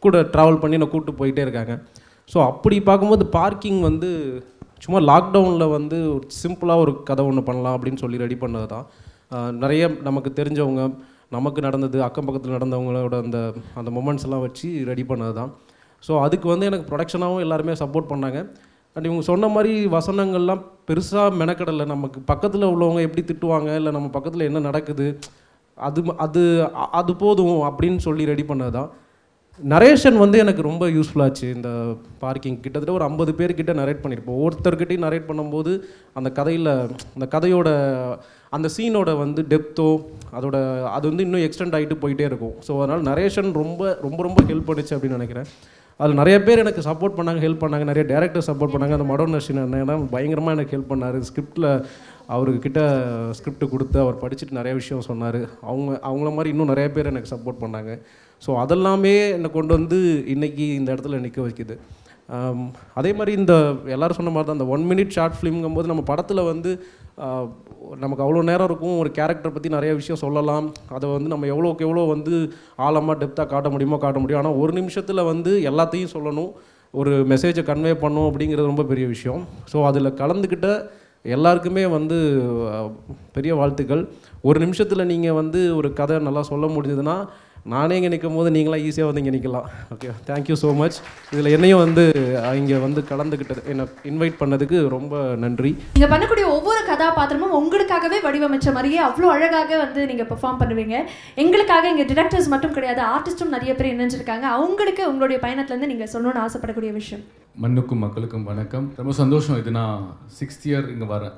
கூட ட்ராவல் பண்ணி என்னை கூப்பிட்டு போயிட்டே இருக்காங்க. ஸோ அப்படி பார்க்கும்போது பார்க்கிங் வந்து சும்மா லாக்டவுனில் வந்து சிம்பிளாக ஒரு கதை ஒன்று பண்ணலாம் அப்படின்னு சொல்லி ரெடி பண்ணது தான். நிறைய நமக்கு தெரிஞ்சவங்க, நமக்கு நடந்தது, அக்கம் பக்கத்தில் நடந்தவங்களோட அந்த மொமெண்ட்ஸ் எல்லாம் வச்சு ரெடி பண்ணது தான். ஸோ அதுக்கு வந்து எனக்கு ப்ரொடக்ஷனாகவும் எல்லாருமே சப்போர்ட் பண்ணாங்க. அண்ட் இவங்க சொன்ன மாதிரி வசனங்கள்லாம் பெருசாக மெனக்கடலை. நமக்கு பக்கத்தில் உள்ளவங்க எப்படி திட்டுவாங்க, இல்லை நம்ம பக்கத்தில் என்ன நடக்குது, அது போதும் அப்படின்னு சொல்லி ரெடி பண்ணது தான். நரேஷன் வந்து எனக்கு ரொம்ப யூஸ்ஃபுல்லாச்சு. இந்த பார்க்கிங் கிட்டத்தட்ட ஒரு 50 பேர்கிட்ட நரேட் பண்ணியிருப்போம். ஒவ்வொருத்தர்கிட்டையும் நரேட் பண்ணும்போது அந்த கதையோட அந்த சீனோட வந்து டெப்த்தோ அது வந்து இன்னும் எக்ஸ்டெண்ட் ஆகிட்டு போயிட்டே இருக்கும். ஸோ அதனால் நரேஷன் ரொம்ப ஹெல்ப் பண்ணிச்சு அப்படின்னு நினைக்கிறேன். அதில் நிறைய பேர் எனக்கு சப்போர்ட் பண்ணாங்க, ஹெல்ப் பண்ணாங்க. நிறைய டேரக்டர் சப்போர்ட் பண்ணாங்க. அந்த மடோன் நர்ஷின் அண்ணன் பயங்கரமாக எனக்கு ஹெல்ப் பண்ணார். ஸ்கிரிப்டில் அவர்கிட்ட ஸ்கிரிப்ட் கொடுத்து அவர் படிச்சுட்டு நிறைய விஷயம் சொன்னார். அவங்கள மாதிரி இன்னும் நிறைய பேர் எனக்கு சப்போர்ட் பண்ணாங்க. ஸோ அதெல்லாமே என்னை கொண்டு வந்து இன்றைக்கி இந்த இடத்துல நிற்க வைக்குது. அதே மாதிரி இந்த எல்லோரும் சொன்ன மாதிரி தான் அந்த 1 minute ஷார்ட் ஃபிலிம்ங்கும்போது நம்ம படத்தில் வந்து நமக்கு அவ்வளோ நேரம் இருக்கும், ஒரு கேரக்டர் பற்றி நிறைய விஷயம் சொல்லலாம், அதை வந்து நம்ம எவ்வளோக்கு எவ்வளோ வந்து ஆழமாக டெப்த்தாக காட்ட முடியும். ஆனால் 1 நிமிஷத்தில் வந்து எல்லாத்தையும் சொல்லணும், ஒரு மெசேஜை கன்வே பண்ணணும் அப்படிங்கிறது ரொம்ப பெரிய விஷயம். ஸோ அதில் கலந்துக்கிட்ட எல்லாருக்குமே வந்து பெரிய வாழ்த்துக்கள். 1 நிமிஷத்தில் நீங்கள் வந்து ஒரு கதை நல்லா சொல்ல முடிஞ்சதுன்னா நானே இங்கே நிற்கும் போது நீங்களாம் ஈஸியாக வந்து இங்கே நிற்கலாம். Okay, thank you so much. இதில் என்னையும் வந்து இங்கே வந்து கலந்துக்கிட்டது, என்னை இன்வைட் பண்ணதுக்கு ரொம்ப நன்றி. நீங்கள் பண்ணக்கூடிய ஒவ்வொரு கதாபாத்திரமும் உங்களுக்காகவே வடிவமைச்ச மாதிரியே அவ்வளோ அழகாக வந்து நீங்கள் பெர்ஃபார்ம் பண்ணுவீங்க. எங்களுக்காக இங்கே டிரெக்டர்ஸ் மட்டும் கிடையாது, ஆர்டிஸ்ட்டும் நிறைய பேர் இணைஞ்சிருக்காங்க. அவங்களுக்கு உங்களுடைய பயணத்துலேருந்து நீங்கள் சொல்லணும்னு ஆசைப்படக்கூடிய விஷயம். மண்ணுக்கும் மக்களுக்கும் வணக்கம். ரொம்ப சந்தோஷம். இது நான் 6th year இங்கே வரேன்.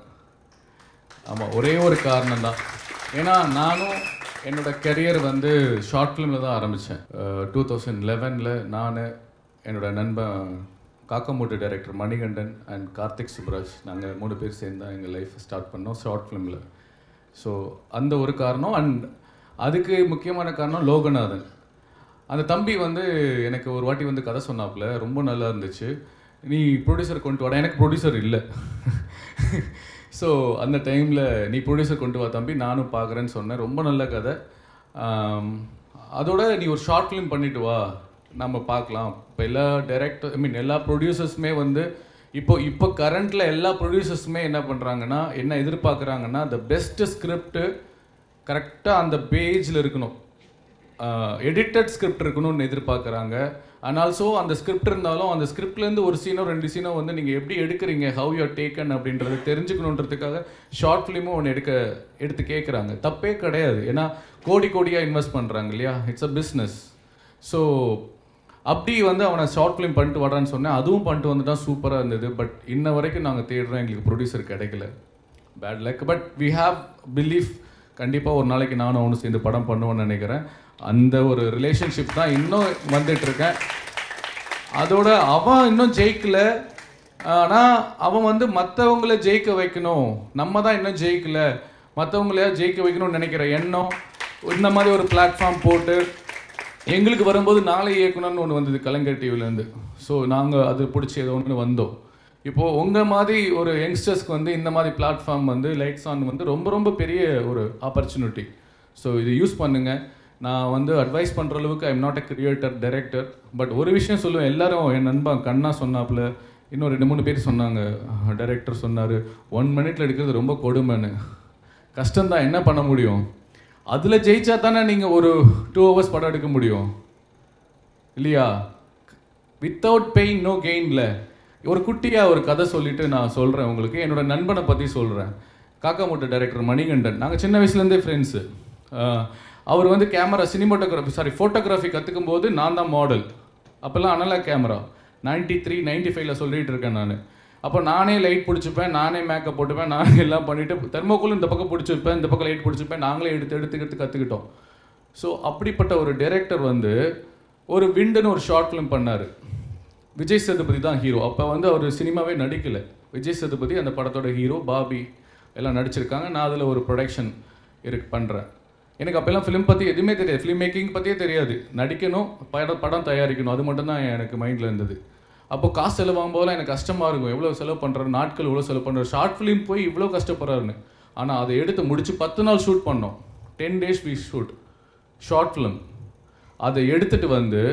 ஆமாம், ஒரே ஒரு காரணம் தான். ஏன்னா நானும் என்னோடய கெரியர் வந்து ஷார்ட் ஃபிலிமில் தான் ஆரம்பித்தேன். 2011 நான் என்னோட நண்பன் காக்கமூட்டு டைரக்டர் மணிகண்டன் அண்ட் கார்த்திக் சுப்ராஜ், நாங்கள் 3 பேர் சேர்ந்து தான் எங்கள் லைஃப் ஸ்டார்ட் பண்ணோம் ஷார்ட் ஃபிலிமில். ஸோ அந்த ஒரு காரணம். அண்ட் அதுக்கு முக்கியமான காரணம் லோகநாதன். அந்த தம்பி வந்து எனக்கு ஒரு வாட்டி வந்து கதை சொன்னாப்புல, ரொம்ப நல்லா இருந்துச்சு. நீ ப்ரொடியூசர் கொண்டு வாடா. எனக்கு ப்ரொடியூசர் இல்லை. ஸோ அந்த டைமில் நீ ப்ரொடியூசர் கொண்டு வா தம்பி, நானும் பார்க்குறேன்னு சொன்னேன். ரொம்ப நல்ல கதை. அதோட நீ ஒரு ஷார்ட் ஃபிலிம் பண்ணிட்டு வா, நம்ம பார்க்கலாம். இப்போ எல்லா டைரக்டர் எல்லா ப்ரொடியூசர்ஸுமே வந்து இப்போ கரண்ட்டில் எல்லா ப்ரொடியூசர்ஸுமே என்ன பண்ணுறாங்கன்னா, என்ன எதிர்பார்க்குறாங்கன்னா, த பெஸ்ட்டு ஸ்கிரிப்டு கரெக்டாக அந்த பேஜில் இருக்கணும், எடிட்டட் ஸ்கிரிப்ட் இருக்கணும்னு எதிர்பார்க்குறாங்க. அண்ட் ஆல்சோ அந்த ஸ்கிரிப்ட் இருந்தாலும் அந்த ஸ்கிரிப்ட்லேருந்து ஒரு சீனோ 2 சீனோ வந்து நீங்கள் எப்படி எடுக்கிறீங்க, ஹவ் யூ ஆர் டேக்கன் அப்படின்றத தெரிஞ்சுக்கணுன்றதுக்காக ஷார்ட் ஃபிலிமும் ஒன்று எடுத்து கேட்குறாங்க. தப்பே கிடையாது, ஏன்னா கோடியாக இன்வெஸ்ட் பண்ணுறாங்க இல்லையா, இட்ஸ் அ பிஸ்னஸ். ஸோ அப்படி வந்து அவனை ஷார்ட் ஃபிலிம் பண்ணிட்டு வாடான்னு சொன்னேன். அதுவும் பண்ணிட்டு வந்துட்டான், சூப்பராக இருந்தது. பட் இன்ன வரைக்கும் நாங்கள் தேடுறோம், எங்களுக்கு ப்ரொடியூசர் கிடைக்கல. Bad luck. But we have belief, கண்டிப்பாக ஒரு நாளைக்கு நானும் அவனு சேர்ந்து படம் பண்ணுவேன்னு நினைக்கிறேன். அந்த ஒரு ரிலேஷன்ஷிப் தான் இன்னும் வந்துட்டுருக்கேன். அதோட அவன் இன்னும் ஜெயிக்கல, ஆனால் அவன் வந்து மற்றவங்கள ஜெயிக்க வைக்கணும், நம்ம தான் இன்னும் ஜெயிக்கல, மற்றவங்களையா ஜெயிக்க வைக்கணும்னு நினைக்கிற எண்ணம். இந்த மாதிரி ஒரு பிளாட்ஃபார்ம் போட்டு எங்களுக்கு வரும்போது நாளை இயக்குனர்னு ஒன்று வந்தது கலைஞர் டிவிலேருந்து. ஸோ நாங்கள் அது பிடிச்சி ஏதோ ஒன்று வந்தோம். இப்போது உங்கள் மாதிரி ஒரு யங்ஸ்டர்ஸ்க்கு வந்து இந்த மாதிரி பிளாட்ஃபார்ம் வந்து லைட்ஸ் ஆன் வந்து ரொம்ப ரொம்ப பெரிய ஒரு ஆப்பர்ச்சுனிட்டி. ஸோ இது யூஸ் பண்ணுங்கள். நான் வந்து அட்வைஸ் பண்ணுற அளவுக்கு I am not a creator, director. But ஒரு விஷயம் சொல்லுவேன், எல்லாரும் என் நண்பன் கண்ணா சொன்னாப்புல, இன்னும் 2-3 பேர் சொன்னாங்க, டைரக்டர் சொன்னார் 1 மினிட்ல எடுக்கிறது ரொம்ப கொடுமைன்னு. கஷ்டம்தான், என்ன பண்ண முடியும்? அதில் ஜெயிச்சா தானே நீங்கள் ஒரு 2 hours படம் எடுக்க முடியும் இல்லையா? வித்தவுட் பெயின் நோ கெயின்ல. ஒரு குட்டியாக ஒரு கதை சொல்லிவிட்டு நான் சொல்கிறேன் உங்களுக்கு. என்னோடய நண்பனை பற்றி சொல்கிறேன். காக்கா மூட்டை டைரக்டர் மணிகண்டன். நாங்கள் சின்ன வயசுலேருந்தே ஃப்ரெண்ட்ஸு. அவர் வந்து ஃபோட்டோகிராஃபி கற்றுக்கும் போது நான் தான் மாடல். அப்போல்லாம் அனலாக் கேமரா 93, 95 சொல்லிகிட்டு இருக்கேன் நான். அப்போ நானே லைட் பிடிச்சிப்பேன், நானே மேக்கப் போட்டுப்பேன், நானே எல்லாம் பண்ணிவிட்டு தெர்மோக்குள்ள இந்த பக்கம் பிடிச்சிருப்பேன், இந்த பக்கம் லைட் பிடிச்சிப்பேன், நாங்களே எடுத்து கற்றுக்கிட்டோம். ஸோ அப்படிப்பட்ட ஒரு டைரக்டர் வந்து ஒரு விண்டுன்னு ஒரு ஷார்ட் ஃபிலிம் பண்ணார். விஜய் சேதுபதி தான் ஹீரோ. அப்போ வந்து அவர் சினிமாவே நடிக்கலை. விஜய் சேதுபதி அந்த படத்தோட ஹீரோ, பாபி எல்லாம் நடிச்சிருக்காங்க. நான் அதில் ஒரு ப்ரொடக்ஷன் பண்ணுறேன். எனக்கு அப்போல்லாம் ஃபிலிம் பற்றி எதுவுமே தெரியாது, ஃபிலிம் மேக்கிங் பற்றியே தெரியாது. நடிக்கணும், படம் தயாரிக்கணும், அது மட்டும்தான் எனக்கு மைண்டில் இருந்தது. அப்போ காசு செலவாகும் போதெல்லாம் எனக்கு கஷ்டமாக இருக்கும், எவ்வளோ செலவு பண்ணுறாரு, நாட்கள் எவ்வளோ செலவு பண்ணுறாரு, ஷார்ட் ஃபிலிம் போய் இவ்வளோ கஷ்டப்படுறாருன்னு. ஆனால் அதை எடுத்து முடித்து 10 நாள் ஷூட் பண்ணோம். 10 days we shoot short film. அதை எடுத்துகிட்டு வந்து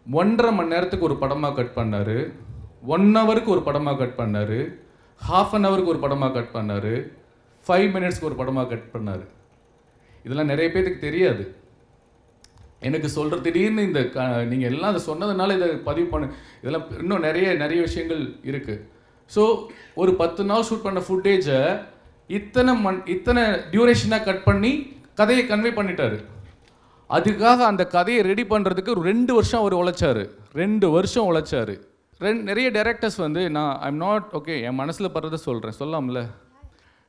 1.5 மணி நேரத்துக்கு ஒரு படமாக கட் பண்ணார், 1 hourக்கு ஒரு படமாக கட் பண்ணார், ½ an hourக்கு ஒரு படமாக கட் பண்ணார், 5 minutesக்கு ஒரு படமாக கட் பண்ணார். இதெல்லாம் நிறைய பேருக்கு தெரியாது. எனக்கு சொல்கிற திடீர்னு இந்த நீங்கள் எல்லாம் அதை சொன்னதுனால இதை பதிவு பண்ணு, இதெல்லாம் இன்னும் நிறைய விஷயங்கள் இருக்குது. ஸோ ஒரு 10 நாள் ஷூட் பண்ண ஃபுட்டேஜை இத்தனை டியூரேஷனாக கட் பண்ணி கதையை கன்வே பண்ணிட்டாரு. அதுக்காக அந்த கதையை ரெடி பண்ணுறதுக்கு 2 வருஷம் அவர் உழைச்சார். 2 வருஷம் உழைச்சார். நிறைய டைரக்டர்ஸ் வந்து ஐம் நாட் ஓகே, என் மனசில் படுறதை சொல்கிறேன், சொல்லாமல.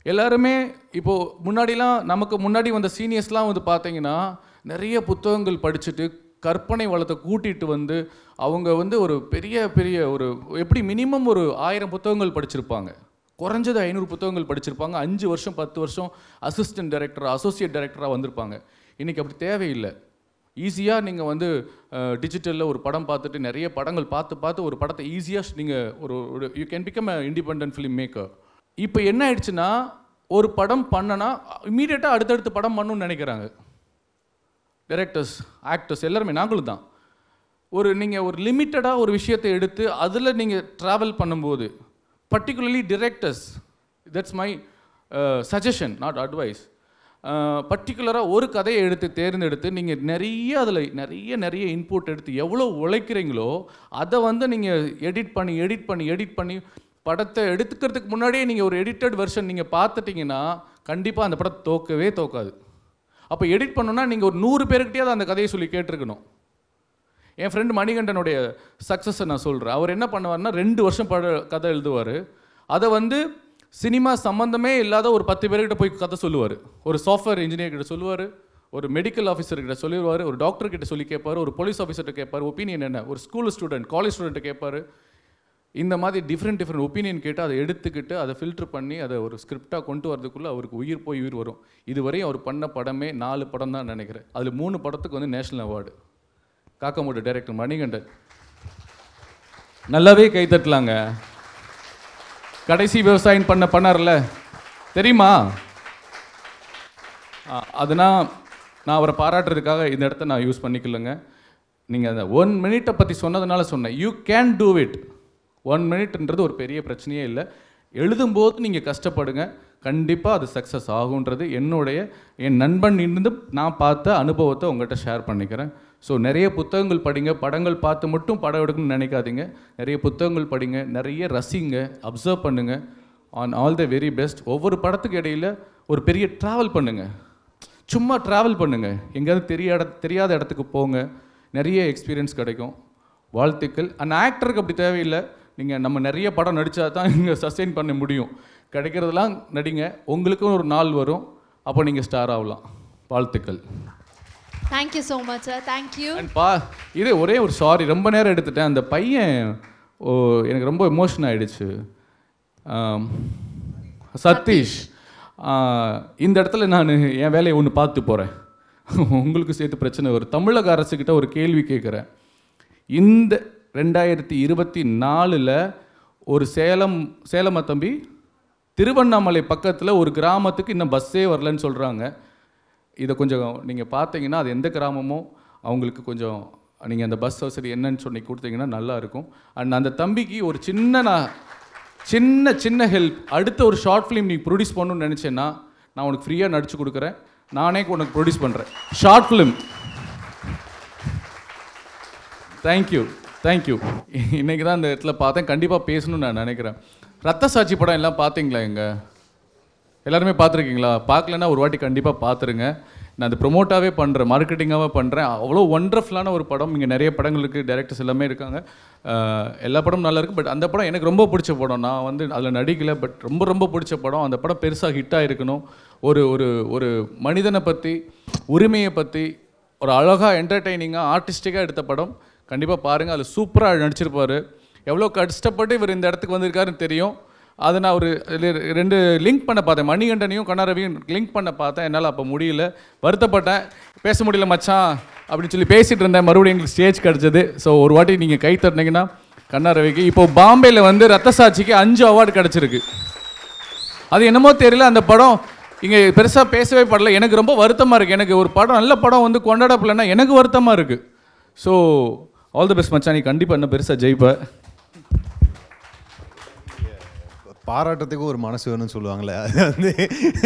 எல்லாருமே இப்போது நமக்கு முன்னாடி வந்த சீனியர்ஸ்லாம் வந்து பார்த்தீங்கன்னா நிறைய புத்தகங்கள் படிச்சுட்டு கற்பனை வளத்தை கூட்டிகிட்டு வந்து அவங்க வந்து ஒரு பெரிய ஒரு எப்படி மினிமம் ஒரு 1000 புத்தகங்கள் படிச்சிருப்பாங்க, குறைஞ்சது 500 புத்தகங்கள் படிச்சிருப்பாங்க. 5 வருஷம் 10 வருஷம் அசிஸ்டன்ட் டைரக்டராக, அசோசியேட் டைரக்டராக வந்திருப்பாங்க. இன்றைக்கி அப்படி தேவையில்லை. ஈஸியாக நீங்கள் வந்து டிஜிட்டலில் ஒரு படம் பார்த்துட்டு நிறைய படங்கள் பார்த்து ஒரு படத்தை ஈஸியாக நீங்கள் ஒரு you can become a independent film maker. இப்போ என்ன ஆயிடுச்சுன்னா, ஒரு படம் பண்ணனா இமீடியட்டாக அடுத்தடுத்து படம் பண்ணணும்னு நினைக்கிறாங்க டைரக்டர்ஸ், ஆக்டர்ஸ் எல்லாருமே. நாங்களும் தான் நீங்கள் ஒரு லிமிட்டடாக ஒரு விஷயத்தை எடுத்து அதில் நீங்கள் ட்ராவல் பண்ணும்போது, particularly directors, that's my suggestion, not advice. பர்டிகுலராக ஒரு கதையை தேர்ந்தெடுத்து நீங்கள் அதில் நிறைய இன்புட் எடுத்து எவ்வளோ உழைக்கிறீங்களோ அதை வந்து நீங்கள் எடிட் பண்ணி படத்தை எடுத்துக்கிறதுக்கு முன்னாடியே நீங்கள் ஒரு எடிட்டட் வெர்ஷன் நீங்கள் பார்த்துட்டிங்கன்னா கண்டிப்பாக அந்த படம் தோக்காது. அப்போ எடிட் பண்ணணுன்னா நீங்கள் ஒரு 100 பேருக்கிட்டே அந்த கதையை சொல்லி கேட்டிருக்கணும். என் ஃப்ரெண்டு மணிகண்டனுடைய சக்ஸஸை நான் சொல்கிறேன். அவர் என்ன பண்ணுவார்னா 2 வருஷம் கதை எழுதுவார். அதை வந்து சினிமா சம்மந்தமே இல்லாத ஒரு 10 பேர்கிட்ட போய் கதை சொல்லுவார். ஒரு சாஃப்ட்வேர் இன்ஜினியர் கிட்ட சொல்லுவார், ஒரு மெடிக்கல் ஆஃபீஸர்கிட்ட சொல்லிடுவார், ஒரு டாக்டர் கிட்ட சொல்லி கேட்பார், ஒரு போலீஸ் ஆஃபீஸர்கிட்ட கேட்பார் ஒப்பீனியன் என்ன, ஒரு ஸ்கூல் ஸ்டூடெண்ட், காலேஜ் ஸ்டூடெண்ட்டை கேட்பார். இந்த மாதிரி டிஃப்ரெண்ட் ஒப்பீனியன் கேட்டு அதை எடுத்துக்கிட்டு அதை ஃபில்ட்ரு பண்ணி அதை ஒரு ஸ்கிரிப்டாக கொண்டு வரதுக்குள்ளே அவருக்கு உயிர் வரும். இதுவரையும் அவர் பண்ண படமே 4 படம் தான் நினைக்கிறேன். அதில் 3 படத்துக்கு வந்து நேஷ்னல் அவார்டு. காக்கமூடு டைரக்டர் மணிகண்டன். நல்லாவே கை தட்டலாங்க. கடைசி விவசாயம் பண்ணார்ல தெரியுமா? அதனால் நான் அவரை பாராட்டுறதுக்காக இந்த இடத்த நான் யூஸ் பண்ணிக்கலங்க. நீங்கள் அந்த 1 மினிட்டை பற்றி சொன்னதுனால சொன்னேன். You can do it. 1 மினிட்ன்றது ஒரு பெரிய பிரச்சனையே இல்லை. எழுதும்போது நீங்கள் கஷ்டப்படுங்க, கண்டிப்பாக அது சக்ஸஸ் ஆகுன்றது என் நண்பன் இருந்து நான் பார்த்த அனுபவத்தை உங்கள்கிட்ட ஷேர் பண்ணிக்கிறேன். ஸோ நிறைய புத்தகங்கள் படிங்க, படங்கள் பார்த்து மட்டும் படம் எடுக்கணும்னு நினைக்காதீங்க. நிறைய புத்தகங்கள் படிங்க, நிறைய ரசிங்க, அப்சர்வ் பண்ணுங்கள். On all the very best. ஒவ்வொரு படத்துக்கு இடையில் ஒரு பெரிய ட்ராவல் பண்ணுங்கள். சும்மா ட்ராவல் பண்ணுங்கள், எங்கேயாவது தெரியாத இடத்துக்கு போங்க, நிறைய எக்ஸ்பீரியன்ஸ் கிடைக்கும். வாழ்த்துக்கள். அந்த ஆக்டருக்கு அப்படி தேவையில்லை. நம்ம நிறைய படம் நடித்தா தான் இங்கே சஸ்டெயின் பண்ண முடியும். கிடைக்கிறதெல்லாம் நடிங்க, உங்களுக்கும் ஒரு நாள் வரும், அப்போ நீங்கள் ஸ்டார் ஆகலாம். வாழ்த்துக்கள். Thank you so much sir. Thank you. இது ஒரே ஒரு சாரி, ரொம்ப நேரம் எடுத்துட்டேன். அந்த பையன் எனக்கு ரொம்ப எமோஷன் ஆகிடுச்சு. சதீஷ், இந்த இடத்துல நான் என் வேலையை ஒன்று பார்த்து போகிறேன், உங்களுக்கு சேர்த்து பிரச்சனை வரும். தமிழக அரசுக்கிட்ட ஒரு கேள்வி கேட்குறேன். இந்த 2024 ஒரு சேலமா தம்பி, திருவண்ணாமலை பக்கத்தில் ஒரு கிராமத்துக்கு இன்னும் பஸ்ஸே வரலன்னு சொல்கிறாங்க. இதை கொஞ்சம் நீங்கள் பார்த்தீங்கன்னா அது எந்த கிராமமோ அவங்களுக்கு கொஞ்சம் நீங்கள் அந்த பஸ் வசதி என்னன்னு சொல்லி கொடுத்தீங்கன்னா நல்லாயிருக்கும். அண்ட் அந்த தம்பிக்கு ஒரு சின்ன ஹெல்ப். அடுத்த ஒரு ஷார்ட் ஃபிலிம் நீ ப்ரொடியூஸ் பண்ணணும்னு நினச்சேன்னா நான் உனக்கு ஃப்ரீயாக நடிச்சு கொடுக்குறேன். நானே உனக்கு ப்ரொடியூஸ் பண்ணுறேன் ஷார்ட் ஃபிலிம். தேங்க்யூ. இன்றைக்கி தான் இந்த இடத்துல பார்த்தேன், கண்டிப்பாக பேசணும்னு நான் நினைக்கிறேன். ரத்த சாட்சி படம் எல்லாம் பார்த்தீங்களா? எல்லாருமே பார்த்துருக்கீங்களா? பார்க்கலன்னா ஒரு வாட்டி கண்டிப்பாக பார்த்துருங்க. நான் அது ப்ரொமோட்டாகவே பண்ணுறேன், மார்க்கெட்டிங்காகவே பண்ணுறேன். அவ்வளோ ஒண்டர்ஃபுல்லான ஒரு படம். இங்கே நிறைய படங்களுக்கு டைரக்டர்ஸ் எல்லாமே இருக்காங்க, எல்லா படமும் நல்லாயிருக்கு. பட் அந்த படம் எனக்கு ரொம்ப பிடிச்ச படம். நான் அதில் நடிக்கலை, பட் ரொம்ப பிடிச்ச படம். அந்த படம் பெருசாக ஹிட்டாக இருக்கணும். ஒரு மனிதனை பற்றி, உரிமையை பற்றி ஒரு அழகாக என்டர்டெய்னிங்காக ஆர்டிஸ்டிக்காக எடுத்த படம். கண்டிப்பாக பாருங்கள். அதில் சூப்பராக நடிச்சிருப்பார். எவ்வளோ கஷ்டப்பட்டு இவர் இந்த இடத்துக்கு வந்திருக்காருன்னு தெரியும். அதை நான் ஒரு 2 லிங்க் பண்ண பார்த்தேன், மணிகண்டனையும் கண்ணாரவியும் லிங்க் பண்ண பார்த்தேன். என்னால் அப்போ முடியல, வருத்தப்பட்டேன். பேச முடியல மச்சான் அப்படின்னு சொல்லி பேசிகிட்டு இருந்தேன். மறுபடியும் எங்களுக்கு ஸ்டேஜ் கிடச்சிது. ஸோ ஒரு வாட்டி நீங்கள் கை தட்டினீங்கன்னா கண்ணாரவிக்கு. இப்போது பாம்பேயில் ரத்த சாட்சிக்கு 5 அவார்டு கிடச்சிருக்கு. அது என்னமோ தெரியல, அந்த படம் இங்கே பெருசாக பேசவே படல. எனக்கு ரொம்ப வருத்தமாக இருக்குது. எனக்கு ஒரு படம், நல்ல படம் கொண்டாடப்படலைன்னா எனக்கு வருத்தமாக இருக்குது. ஸோ ஆல் தி பெஸ்ட் மச்சான், நீ கண்டிப்பாக இன்னும் பெருசாக ஜெயிப்ப. பாராட்டத்துக்கு ஒரு மனசு வேணும்னு சொல்லுவாங்களே, அது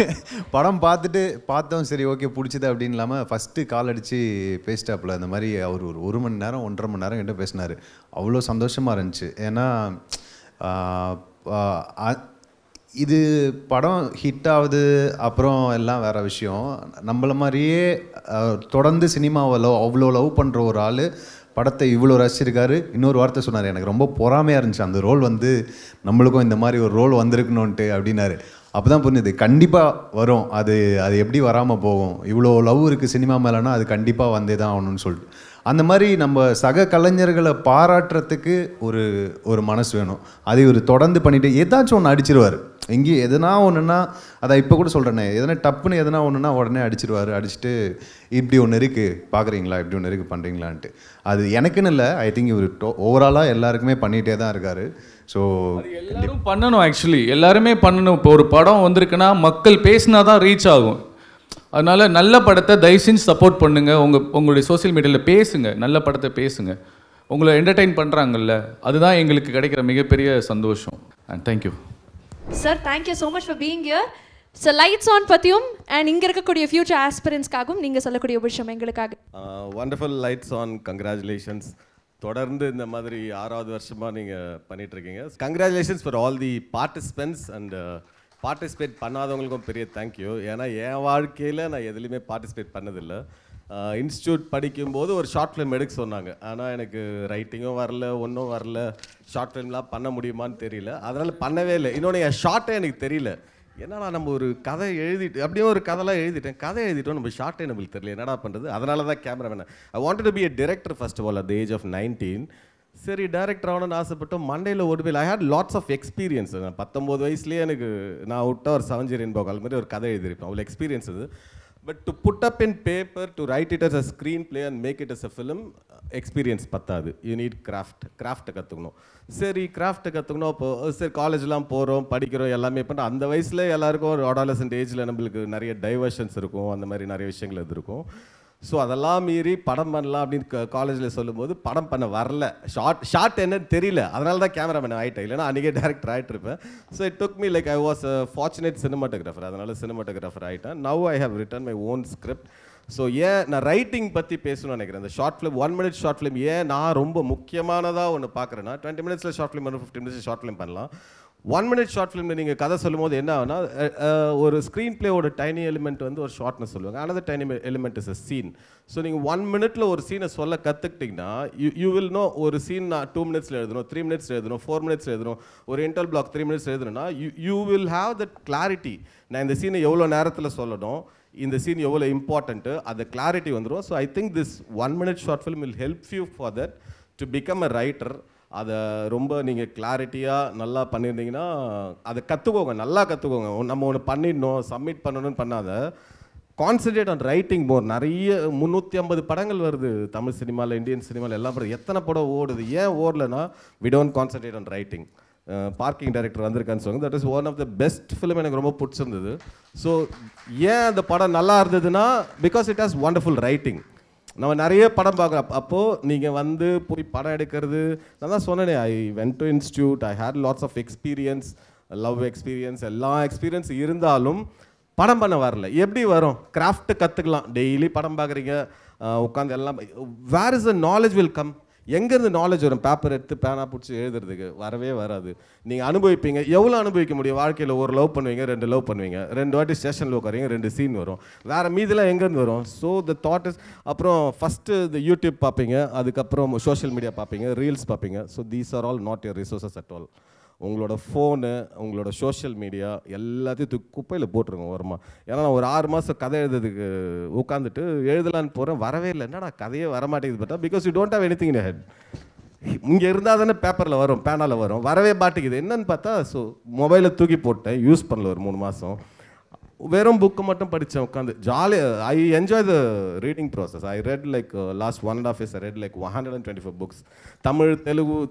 படம் பார்த்தோம் சரி ஓகே பிடிச்சது அப்படின்னு இல்லாமல் ஃபஸ்ட்டு கால் அடித்து பேசிட்டாப்புல. அந்த மாதிரி அவர் ஒரு 1 மணி நேரம் 1.5 மணி நேரம் கிட்ட பேசினார். அவ்வளோ சந்தோஷமாக இருந்துச்சு. ஏன்னா இது படம் ஹிட் ஆகுது அப்புறம் எல்லாம் வேறு விஷயம். நம்மள மாதிரியே தொடர்ந்து சினிமாவில் அவ்வளோ லவ் பண்ணுற ஒரு ஆள் படத்தை இவ்வளோ ரசிச்சிருக்காரு. இன்னொரு வார்த்தை சொன்னார், எனக்கு ரொம்ப பொறாமையாக இருந்துச்சு, அந்த ரோல் நம்மளுக்கும் இந்த மாதிரி ஒரு ரோல் வந்திருக்கணுன்ட்டு அப்படின்னாரு. அப்போ தான் புரிஞ்சுது, கண்டிப்பாக வரும். அது எப்படி வராமல் போகும்? இவ்வளோ லவ் இருக்குது சினிமா மேலேனா அது கண்டிப்பாக வந்தே தான் ஆகணும்னு சொல்லிட்டு, அந்த மாதிரி நம்ம சக கலைஞர்களை பாராட்டுறதுக்கு ஒரு மனசு வேணும். அதை ஒரு தொடர்ந்து பண்ணிவிட்டு ஏதாச்சும் ஒன்று அடிச்சிருவார். எங்கேயும் எதனா ஒன்றுனா, அதை இப்போ கூட சொல்கிறேனே, எதனா டப்புன்னு எதனா ஒன்றுனா உடனே அடிச்சிருவார். அடிச்சுட்டு இப்படி ஒன்று இருக்குது பார்க்குறீங்களா, இப்படி ஒன்று இருக்குது பண்ணுறீங்களான்ட்டு. அது எனக்குன்னு இல்லை, ஐ திங்க் இவர் ஓவராலாக எல்லாருக்குமே பண்ணிகிட்டே தான் இருக்கார். ஸோ எல்லாரும் பண்ணணும், ஆக்சுவலி எல்லாருமே பண்ணணும். இப்போ ஒரு படம் வந்திருக்குன்னா மக்கள் பேசினா தான் ரீச் ஆகும். அதனால் நல்ல படத்தை தயவு செஞ்சு சப்போர்ட் பண்ணுங்கள். உங்களுடைய சோசியல் மீடியாவில் பேசுங்க, நல்ல படத்தை பேசுங்க. உங்களை என்டர்டெயின் பண்ணுறாங்கல்ல, அதுதான் எங்களுக்கு கிடைக்கிற மிகப்பெரிய சந்தோஷம். And thank you sir. Thank you so much for being here. So lights on பற்றியும் அண்ட் இங்கே இருக்கக்கூடிய ஃபியூச்சர் ஆஸ்பிரன்ஸ்க்காகவும் நீங்கள் சொல்லக்கூடிய விஷயம் எங்களுக்காக. Wonderful lights on, congratulations. தொடர்ந்து இந்த மாதிரி 6வது வருஷமாக நீங்கள் பண்ணிகிட்ருக்கீங்க. Congratulations for all the participants and participate பண்ணாதவங்களுக்கும் பெரிய தேங்க்யூ. ஏன்னா என் வாழ்க்கையில் நான் எதுலேயுமே பார்ட்டிசிபேட் பண்ணதில்லை. இன்ஸ்டியூட் படிக்கும்போது ஒரு ஷார்ட் ஃபிலிம் எடுக்க சொன்னாங்க. ஆனால் எனக்கு ரைட்டிங்கும் வரல, ஒன்றும் வரல, ஷார்ட் ஃபிலிம்லாம் பண்ண முடியுமான்னு தெரியல. அதனால் பண்ணவே இல்லை. இன்னொன்று என் ஷார்ட்டே எனக்கு தெரியல. என்னடா நம்ம ஒரு கதை எழுதிட்டு, அப்படியே ஒரு கதைலாம் எழுதிட்டேன், கதை எழுதிட்டோம், நம்ம ஷார்ட்டே நம்மளுக்கு தெரியல, என்னடா பண்ணுறது. அதனால தான் கேமரா வேணாம். I wanted to be a director first of all at the age of 19. சரி டேரக்டர் ஆகணும்னு ஆசைப்பட்டோம். மண்டேயில் ஓடுவேல். ஐ ஹேட் லாட்ஸ் ஆஃப் எக்ஸ்பீரியன்ஸ். நான் 19 வயசுலேயே நான் விட்ட ஒரு 7 ரெயின்போ கால் மாதிரி ஒரு கதை எழுதியிருப்பேன். அவ்வளோ எக்ஸ்பீரியன்ஸ் இது. But to put up in paper, to write it as a screenplay and make it as a film, experience பத்தாது. யூ நீட் கிராஃப்ட்டை கற்றுக்கணும். சரி கிராஃப்ட்டை கற்றுக்கணும். அப்போ சரி காலேஜ்லாம் போகிறோம், படிக்கிறோம், எல்லாமே பண்ண அந்த வயசில் எல்லாருக்கும் ஒரு அடாலசன்ட் ஏஜில் நம்மளுக்கு நிறைய டைவர்ஷன்ஸ் இருக்கும், அந்த மாதிரி நிறைய விஷயங்கள் இது இருக்கும். ஸோ அதெல்லாம் மீறி படம் பண்ணலாம் அப்படின்னு காலேஜில் சொல்லும்போது படம் பண்ண வரல. ஷார்ட் என்னன்னு தெரியல, அதனால தான் கேமராமேன் ஆகிட்டேன், இல்லைனா அன்றைக்கே டேரக்டர் ஆகிட்டு இருப்பேன். So it took me like I was a fortunate cinematographer, அதனால் சினிமாட்டோகிராஃபர் ஆகிட்டேன். Now I have written my own script. So ஏன் நான் ரைட்டிங் பற்றி பேசணும்னு நினைக்கிறேன். இந்த short film 1 minute short film ஏன் நான் ரொம்ப முக்கியமானதாக ஒன்று பார்க்குறேன்னா, 20 minutes short film 15 minutes short film பண்ணலாம். 1 minute ஷார்ட் ஃபிலிமில் நீங்கள் கதை சொல்லும் போது என்ன ஆகுனா, ஒரு ஸ்க்ரீன் பிளேயோட டைனி எலிமெண்ட் வந்து ஒரு ஷார்ட்னஸ் சொல்லுவாங்க. another tiny element is a scene. So நீங்கள் 1 minute ஒரு சீனை சொல்ல கற்றுக்கிட்டிங்கன்னா யூ வில் நோ ஒரு சீன் நான் 2 minutes எழுதணும், 3 minutes எழுதணும், 4 minutes எழுதணும், ஒரு இன்டர்வல் பிளாக் 3 minutes எழுதணும்னா you will have that clarity. நான் இந்த சீனை எவ்வளோ நேரத்தில் சொல்லணும், இந்த சீன் எவ்வளோ இம்பார்ட்டண்ட்டு, அந்த கிளாரிட்டி வந்துடும். So I think this 1 minute short film will help you for that to become a writer. அதை ரொம்ப நீங்கள் கிளாரிட்டியாக நல்லா பண்ணியிருந்தீங்கன்னா அதை கற்றுக்கோங்க, நல்லா கற்றுக்கோங்க. நம்ம ஒன்று பண்ணிடணும், சப்மிட் பண்ணணும்னு பண்ணாத, கான்சன்ட்ரேட் ஆன் ரைட்டிங் மோர். நிறைய 350 படங்கள் வருது தமிழ் சினிமாவில், இந்தியன் சினிமாவில், எல்லாம் படம் எத்தனை படம் ஓடுது. ஏன் ஓடலைன்னா we don't concentrate on writing. Parking director வந்திருக்கான்னு சொல்லுங்க, that is one of the best film, எனக்கு ரொம்ப பிடிச்சிருந்தது. ஸோ ஏன் அந்த படம் நல்லா இருந்ததுன்னா because it has wonderful writing. நம்ம நிறைய படம் பார்க்குறோம். அப்போது நீங்கள் வந்து போய் படம் எடுக்கிறது, நான் தான் சொன்னேனே, I went to institute, I had lots of experience, love experience, எல்லா எக்ஸ்பீரியன்ஸ் இருந்தாலும் படம் பண்ண வரல. எப்படி வரும்? கிராஃப்ட்டு கற்றுக்கலாம். டெய்லி படம் பார்க்குறீங்க, உட்காந்து எல்லாம், where is the knowledge will come? எங்கேருந்து நாலேஜ் வரும்? பேப்பர் எடுத்து பேனா பிடிச்சி எழுதுறதுக்கு வரவே வராது. நீங்கள் அனுபவிப்பீங்க. எவ்வளோ அனுபவிக்க முடியும் வாழ்க்கையில்? ஒரு லவ் பண்ணுவீங்க, 2 லவ் பண்ணுவீங்க, 2 வாட்டி ஸ்டேஷனில் உட்காரீங்க, 2 சீன் வரும். வேறு மீதெல்லாம் எங்கேருந்து வரும்? ஸோ த தாட் இஸ், அப்புறம் ஃபஸ்ட்டு இந்த யூடியூப் பார்ப்பீங்க, அதுக்கப்புறம் சோஷியல் மீடியா பார்ப்பீங்க, ரீல்ஸ் பார்ப்பீங்க. So these are all not your resources at all. உங்களோட ஃபோனு, உங்களோட சோஷியல் மீடியா எல்லாத்தையும் குப்பையில் போட்டுருங்க ஓரமாக. ஏன்னா நான் ஒரு 6 மாதம் கதை எழுதுறதுக்கு உட்காந்துட்டு எழுதலான்னு போகிறேன், வரவே இல்லை. என்னடா கதையே வரமாட்டேங்குது பார்த்தா, because you don't have anything in head. இங்கே இருந்தால் தானே பேப்பரில் வரும், பேனாவில் வரும், வரவே மாட்டேங்குது. என்னன்னு பார்த்தா, ஸோ மொபைலை தூக்கி போட்டேன், யூஸ் பண்ணல ஒரு 3 மாதம். வெறும் புக்கு மட்டும் படித்தேன் உட்காந்து. ஜாலியாக I enjoy the reading process. I read like last 1.5 years I read like 124 books. Tamil,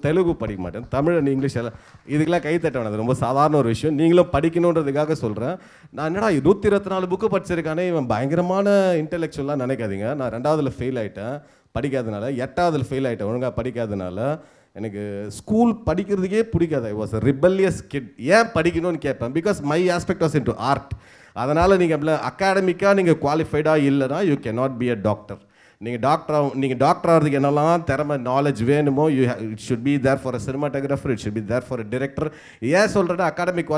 Telugu படிக்க மாட்டேன், தமிழ் அண்ட் இங்கிலீஷ் எல்லாம். இதுக்கெல்லாம் கை தட்ட வேணாது, ரொம்ப சாதாரண ஒரு விஷயம். நீங்களும் படிக்கணுன்றதுக்காக சொல்கிறேன். நான் என்னடா 124 புக்கு படிச்சிருக்கானே, இவன் பயங்கரமான இன்டெலெக்சுவலாக நினைக்காதீங்க. நான் 2வதுல ஃபெயில் ஆகிட்டேன் படிக்காதனால, 8வதுல ஃபெயில் ஆகிட்டேன் ஒழுங்காக படிக்காதனால. எனக்கு ஸ்கூல் படிக்கிறதுக்கே பிடிக்காது. I was a rebellious kid. ஏன் படிக்கணும்னு கேட்பேன், because my aspect was into art. அதனால் நீங்கள் அப்படி அகாடமிக்காக நீங்கள் குவாலிஃபைடாக இல்லைனா you can not be a doctor. நீங்கள் டாக்டர் ஆகிறதுக்கு என்னெல்லாம் திறமை, நாலேஜ் வேணுமோ, it should be there for a cinematographer, it should be there for a director. ஏன் சொல்கிறேன்னா அகாடமிக்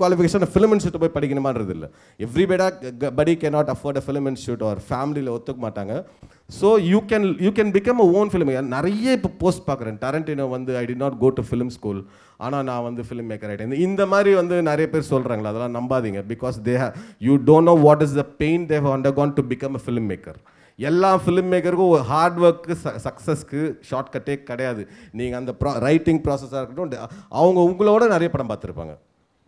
குவாலிஃபிகேஷன் ஃபிலிம் இன்ஸ்டியூட் போய் படிக்கணுமான்றது இல்லை. Everybody can not afford a film institute, ஒரு ஃபேமிலியில் ஒத்துக்க மாட்டாங்க. So you can become a own film. நிறைய இப்போ போஸ்ட் பார்க்குறேன், டரண்டினோ வந்து I did not go to film school, ஆனால் நான் வந்து ஃபிலிம் மேக்கர் ஆகிட்டேன். இந்த மாதிரி வந்து நிறைய பேர் சொல்கிறாங்களா, அதெல்லாம் நம்பாதீங்க. Because you don't know what is the pain they have undergone to become a film maker. எல்லா ஃபிலிம் மேக்கருக்கும் ஒரு ஹார்ட் ஒர்க்கு, சக்ஸஸ்க்கு ஷார்ட்கட்டே கிடையாது. நீங்கள் அந்த ரைட்டிங் ப்ராசஸாக இருக்கட்டும், அவங்க உங்களோட நிறைய படம் பார்த்துருப்பாங்க,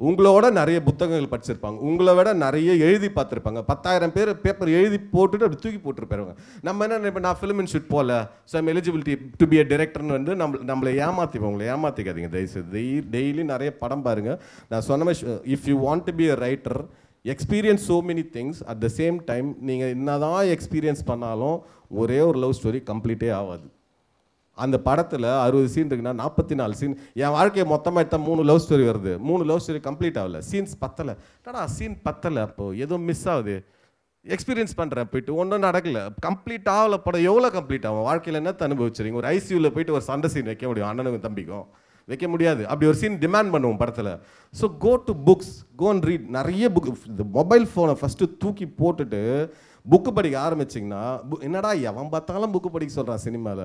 உங்களோட நிறைய புத்தகங்கள் படிச்சிருப்பாங்க, உங்களை விட நிறைய எழுதி பார்த்துருப்பாங்க. 10,000 பேர் பேப்பர் எழுதி போட்டுட்டு அப்படி தூக்கி போட்டுருப்பாங்க. நம்ம என்ன நினைப்போம், நான் ஃபிலிம் இன்ஸ்டியூட் போகல, so I'm eligibility to be a டிரெக்டர்னு வந்து நம்மளை ஏமாற்றிப்போம். உங்களை ஏமாற்றிக்காதீங்க தயவுசெய்து. டெய்லி நிறைய படம் பாருங்கள். நான் சொன்ன மாதிரி, if you want to be a writer, experience so many things at the same time. நீங்கள் என்னதான் எக்ஸ்பீரியன்ஸ் பண்ணாலும் ஒரே ஒரு லவ் ஸ்டோரி கம்ப்ளீட்டே ஆகாது. அந்த படத்தில் 60 சீன் இருக்குன்னா 44 சீன். என் வாழ்க்கையை மொத்தமாக எடுத்தால் 3 லவ் ஸ்டோரி வருது, 3 லவ் ஸ்டோரி கம்ப்ளீட் ஆகல, சீன்ஸ் பத்தலை. சீன் பத்தலை, அப்போது எதுவும் மிஸ் ஆகுது. எக்ஸ்பீரியன்ஸ் பண்ணுறேன், போயிட்டு ஒன்றும் நடக்கலை, கம்ப்ளீட் ஆகலை. படம் எவ்வளோ கம்ப்ளீட் ஆகும்? வாழ்க்கையில் என்னத்தை அனுபவிச்சிருங்க? ஒரு ஐசியூவில் போயிட்டு ஒரு சண்டை சீன் வைக்க முடியும், அண்ணனுக்கும் தம்பிக்கும் வைக்க முடியாது. அப்படி ஒரு சீன் டிமாண்ட் பண்ணுவோம் படத்தில். So go to books, go and read. நிறைய புக், இந்த மொபைல் ஃபோனை ஃபஸ்ட்டு தூக்கி போட்டுட்டு புக்கு படிக்க ஆரம்பிச்சிங்கன்னா, என்னடா எவன் பார்த்தாலும் புக்கு படிக்க சொல்கிறான் சினிமாவில்.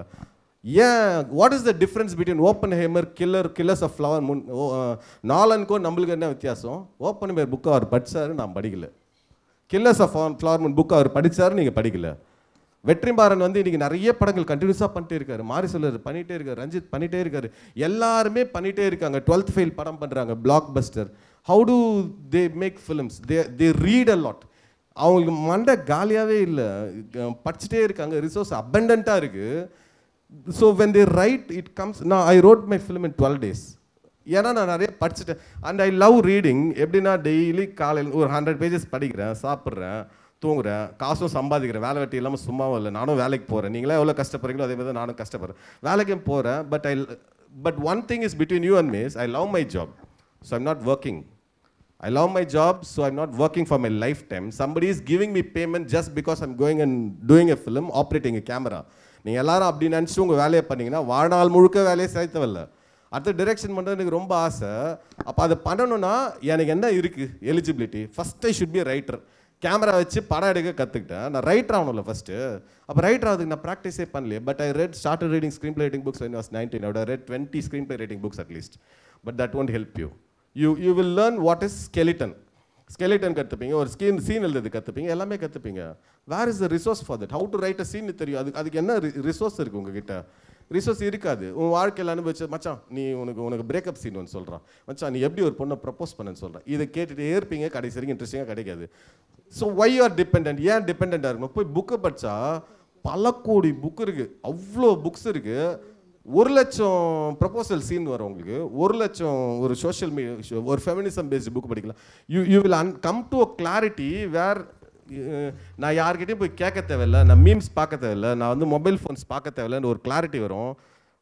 ஏன்? What is the difference between Oppenheimer, killers of flower moon, நாலனுக்கும் நம்மளுக்கு என்ன வித்தியாசம்? ஓப்பன்ஹைமர் புக்கு அவர் படித்தார், நான் படிக்கல. Killers of flower moon book அவர் படித்தார், நீங்கள் படிக்கல. வெற்றிமாறன் வந்து இன்றைக்கி நிறைய படங்கள் கண்டினியூஸாக பண்ணிட்டே இருக்காரு, மாரி சொல்லர் பண்ணிகிட்டே இருக்காரு, ரஞ்சித் பண்ணிகிட்டே இருக்காரு, எல்லாருமே பண்ணிகிட்டே இருக்காங்க. 12th ஃபெயில் படம் பண்ணுறாங்க, blockbuster. How do they make films? They read a lot. அவங்களுக்கு மண்டை காலியாகவே இல்லை, படிச்சுட்டே இருக்காங்க, ரிசோர்ஸ் அபண்டண்ட்டாக இருக்குது. So when they write it comes. நான் I wrote my film in 12 days. ஏன்னா நான் நிறைய படிச்சுட்டேன். அண்ட் ஐ லவ் ரீடிங். எப்படின்னா டெய்லி காலையில் ஒரு 100 pages படிக்கிறேன், சாப்பிட்றேன், தூங்குறேன், காசும் சம்பாதிக்கிறேன். வேலை வெட்டி இல்லாமல் சும்மாவும் இல்லை, நானும் வேலைக்கு போகிறேன். நீங்களே எவ்வளோ கஷ்டப்படுறீங்களோ அதே மாதிரி தான் நானும் கஷ்டப்படுறேன், வேலைக்கும் போகிறேன். But one thing is between you and me is I love my job, so I'm not working. I love my job, so I'm not working for my lifetime. Somebody is giving me payment just because I'm going and doing a film, operating a camera. நீங்கள் எல்லாரும் அப்படி நினச்சி உங்கள் வேலையை பண்ணிங்கன்னா வாழ்நாள் முழுக்க வேலையை சேர்த்தவில்லை. அடுத்த டிரெக்ஷன் பண்ணுறது எனக்கு ரொம்ப ஆசை. அப்போ அதை பண்ணணும்னா எனக்கு என்ன இருக்குது eligibility? First I should be writer. Camera வச்சு படம் எடுக்க கற்றுக்கிட்டேன். நான் ரைட்டர் ஆகணும்ல ஃபஸ்ட்டு. அப்போ ரைட்டர் ஆகுதுக்கு நான் ப்ராக்டிஸே பண்ணலையே. But I started reading screenplay writing books when I was 19. I would have read 20 screenplay writing books at least. But that won't help you. You will learn what is skeleton. Skeleton கற்றுப்பீங்க, ஒரு scene எழுதுறது கற்றுப்பீங்க, எல்லாமே கற்றுப்பீங்க. Where is the resource for that? How to write a scene தெரியும். அதுக்கு என்ன resource இருக்குது உங்ககிட்ட? ரிசோர்ஸ் இருக்காது. உன் வாழ்க்கையில் அனுபவிச்சு மச்சான் நீ உனக்கு பிரேக்கப் சீன் ஒன்று சொல்கிறான், மச்சான் நீ எப்படி ஒரு பொண்ணை ப்ரப்போஸ் பண்ணன்னு சொல்கிறேன், இதை கேட்டுகிட்டே இருப்பீங்க, கடைசி வரைக்கும் இன்ட்ரெஸ்டிங்காக கிடைக்காது. So why you are depend? ஏன் டிபெண்ட்டாக இருக்கணும்? போய் புக்கை படித்தா பல கோடி புக் இருக்குது, அவ்வளோ புக்ஸ் இருக்குது. 1,00,000 ப்ரப்போசல் சீன் வரும் உங்களுக்கு, 1,00,000 ஒரு சோஷியல் மீடியா ஒரு ஃபெமினிசம் பேஸ்டு புக் படிக்கலாம். You will come to a clarity where நான் யார்கிட்டையும் போய் கேட்க தேவையில்லை, நான் மீம்ஸ் பார்க்க தேவையில்லை, நான் வந்து மொபைல் ஃபோன்ஸ் பார்க்க தேவையில்லைன்னு ஒரு கிளாரிட்டி வரும்.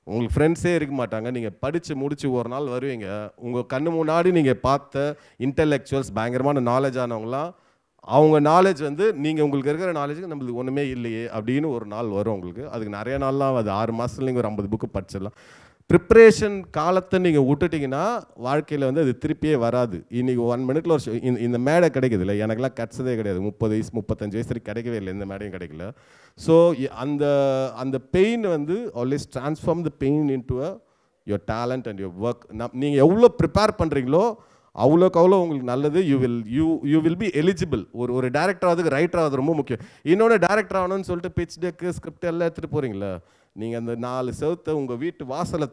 உங்களுக்கு ஃப்ரெண்ட்ஸே இருக்க மாட்டாங்க. நீங்கள் படித்து முடித்து ஒரு நாள் வருவீங்க, உங்கள் கண்ணு முன்னாடி நீங்கள் பார்த்த இன்டெலெக்சுவல்ஸ் பயங்கரமான நாலேஜ் ஆனவங்களாம், அவங்க நாலேஜ் வந்து நீங்கள் உங்களுக்கு இருக்கிற நாலேஜுக்கு நம்மளுக்கு ஒன்றுமே இல்லையே அப்படின்னு ஒரு நாள் வரும் உங்களுக்கு. அதுக்கு நிறைய நாள்லாம் அது 6 மாதத்துல நீங்கள் ஒரு 50 புக்கு படிச்சிடலாம். ப்ரிப்ரேஷன் காலத்தை நீங்கள் விட்டுட்டிங்கன்னா வாழ்க்கையில் வந்து அது திருப்பியே வராது. இன்றைக்கி 1 minute ஒரு இந்த மேடை கிடைக்குது இல்லை, எனக்குலாம் கிடச்சதே கிடையாது. 30 வயசு 35 வயசு வரைக்கும் கிடைக்கவே இல்லை, எந்த மேடையும் கிடைக்கல. ஸோ அந்த பெயின் வந்து always transform the pain into your talent and your work. நீங்கள் எவ்வளோ ப்ரிப்பேர் பண்ணுறீங்களோ அவ்வளோக்கு அவ்வளோ உங்களுக்கு நல்லது. You will be eligible. ஒரு டேரக்டர் ஆகுதுக்கு ரைட்டர் ஆகுது ரொம்ப முக்கியம். இன்னொன்று டேரக்டர் ஆகணும்னு சொல்லிட்டு பிச் டெக்கு ஸ்கிரிப்ட் எல்லாம் எடுத்துகிட்டு போகிறீங்களா, நீங்கள் அந்த 4 செவத்தை உங்கள் வீட்டு வாசலை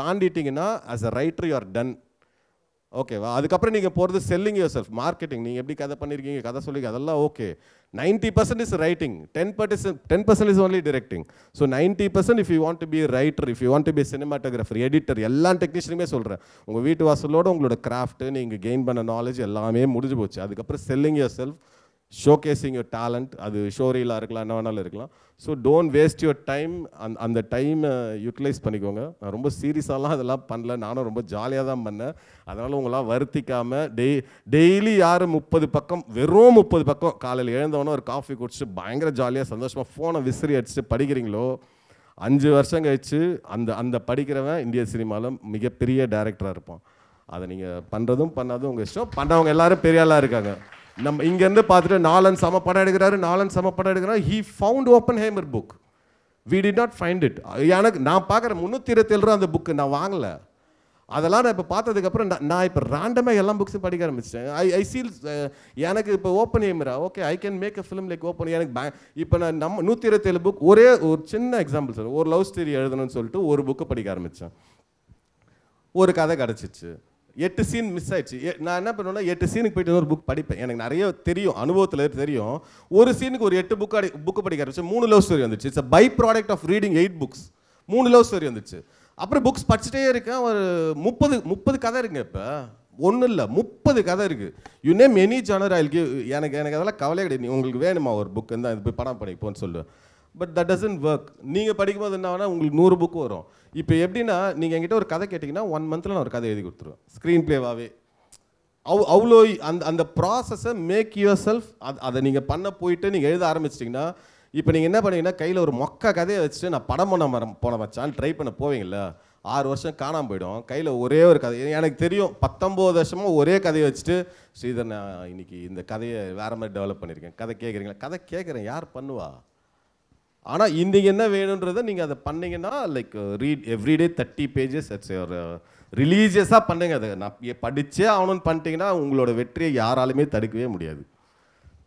தாண்டிட்டிங்கன்னா as a writer you are done. ஓகேவா? அதுக்கப்புறம் நீங்கள் போகிறது செல்லிங் யுவர் செல்ஃப், மார்க்கெட்டிங். நீங்கள் எப்படி கதை பண்ணியிருக்கீங்க, கதை சொல்லி அதெல்லாம் okay. 90% is writing, 10% is only directing. So 90% if you want to be a writer, if you want to be a cinematographer, editor, எல்லா டெக்னீஷியனுமே சொல்கிறேன், உங்கள் வீட்டு வாசலோட உங்களோட கிராஃப்ட்டு நீங்கள் கெயின் பண்ண நாலேஜ் எல்லாமே முடிஞ்சு போச்சு. அதுக்கப்புறம் selling your self, showcasing your talent. அது ஷோரீலாக இருக்கலாம், என்ன வேணாலும் இருக்கலாம். So don't waste your time. அந்த டைமை யூட்டிலைஸ் பண்ணிக்கோங்க. நான் ரொம்ப சீரியஸாலாம் அதெல்லாம் பண்ணல, நானும் ரொம்ப ஜாலியாக தான் பண்ணேன். அதனால் உங்களாம் வருத்திக்காமல் டெய்லி யார் 30 பக்கம், வெறும் 30 பக்கம் காலையில் எழுந்தவொன்னே ஒரு காஃபி குடிச்சிட்டு பயங்கர ஜாலியாக சந்தோஷமாக ஃபோனை விசிறி அடிச்சுட்டு படிக்கிறீங்களோ, 5 வருஷம் கழிச்சு அந்த படிக்கிறவன் இந்திய சினிமாவில் மிகப்பெரிய டைரக்டராக இருப்பான். அதை நீங்கள் பண்ணுறதும் பண்ணாதும் உங்கள் இஷ்டம். பண்ணுறவங்க எல்லாரும் பெரிய ஆளாக இருக்காங்க. நம்ம இங்கேருந்து பார்த்துட்டு நாலன் சம படம் எடுக்கிறாரு. He found Oppenheimer book. We did not find it. எனக்கு நான் பார்க்குறேன் 327 ரூபா அந்த புக்கு நான் வாங்கலை. அதெல்லாம் நான் இப்போ பார்த்ததுக்கப்புறம் நான் இப்போ ரேண்டமாக எல்லா புக்ஸும் படிக்க ஆரம்பிச்சிட்டேன். ஐ ஃபீல் எனக்கு இப்போ ஓப்பன்ஹைமரா okay I can make a film like open. எனக்கு இப்போ நான் 127 புக், ஒரே ஒரு சின்ன எக்ஸாம்பிள் சார், ஒரு லவ் ஸ்டோரி எழுதணும்னு சொல்லிட்டு ஒரு புக்கு படிக்க ஆரம்பித்தேன். ஒரு கதை கிடச்சிச்சு, 8 சீன் மிஸ் ஆயிடுச்சு. நான் என்ன பண்ணுவேன்னா 8 சீனுக்கு போயிட்டு ஒரு புக் படிப்பேன். எனக்கு நிறைய தெரியும், அனுபவத்தில் தெரியும். ஒரு சீனுக்கு ஒரு 8 புக்கு படிக்க ஆரம்பிச்சு. 3 லவ் ஸ்டோரி வந்துச்சு. It's a by product of reading 8 books. 3 love story வந்துச்சு. அப்புறம் புக்ஸ் படிச்சுட்டே இருக்கேன். ஒரு 30 கதை இருக்குங்க. இப்போ ஒன்றும் இல்லை, 30 கதை இருக்குது. You name any genre I'll give. எனக்கு அதெல்லாம் கவலையே கிடையாது. உங்களுக்கு வேணுமா ஒரு புக் இருந்தால் இது போய் படம் படிப்போன்னு சொல்லுவேன். But that doesn't work. நீங்கள் படிக்கும்போது என்ன ஆகுனா உங்களுக்கு 100 புக்கு வரும். இப்போ எப்படின்னா நீங்கள் என்கிட்ட ஒரு கதை கேட்டிங்கன்னா 1 monthல நான் ஒரு கதை எழுதி கொடுத்துருவேன், ஸ்க்ரீன் பிளேவாகவே. அவ்வளோ அந்த ப்ராசஸை மேக் யுவர் செல்ஃப். அதை நீங்கள் பண்ண போயிட்டு நீங்கள் எழுத ஆரம்பிச்சிட்டிங்கன்னா, இப்போ நீங்கள் என்ன பண்ணீங்கன்னா கையில் ஒரு மொக்க கதையை வச்சுட்டு நான் படம் போன வச்சான்னு ட்ரை பண்ண போவீங்களா, 6 வருஷம் காணாமல் போயிடும். கையில் ஒரே ஒரு கதை. எனக்கு தெரியும் 19 வருஷமாக ஒரே கதையை வச்சுட்டு ஸ்ரீதர் நான் இன்னைக்கு இந்த கதையை வேறு மாதிரி டெவலப் பண்ணியிருக்கேன். கதை கேட்குறீங்களா? கதை கேட்குறேன், யார் பண்ணுவா? ஆனால் இன்றைக்கி என்ன வேணுன்றதை நீங்கள் அதை பண்ணிங்கன்னா like read everyday 30 pages. Ads ஒரு ரிலீஜியஸாக பண்ணுங்க. அதை நான் படித்தே ஆகணும்னு பண்ணிட்டீங்கன்னா உங்களோட வெற்றியை யாராலுமே தடுக்கவே முடியாது.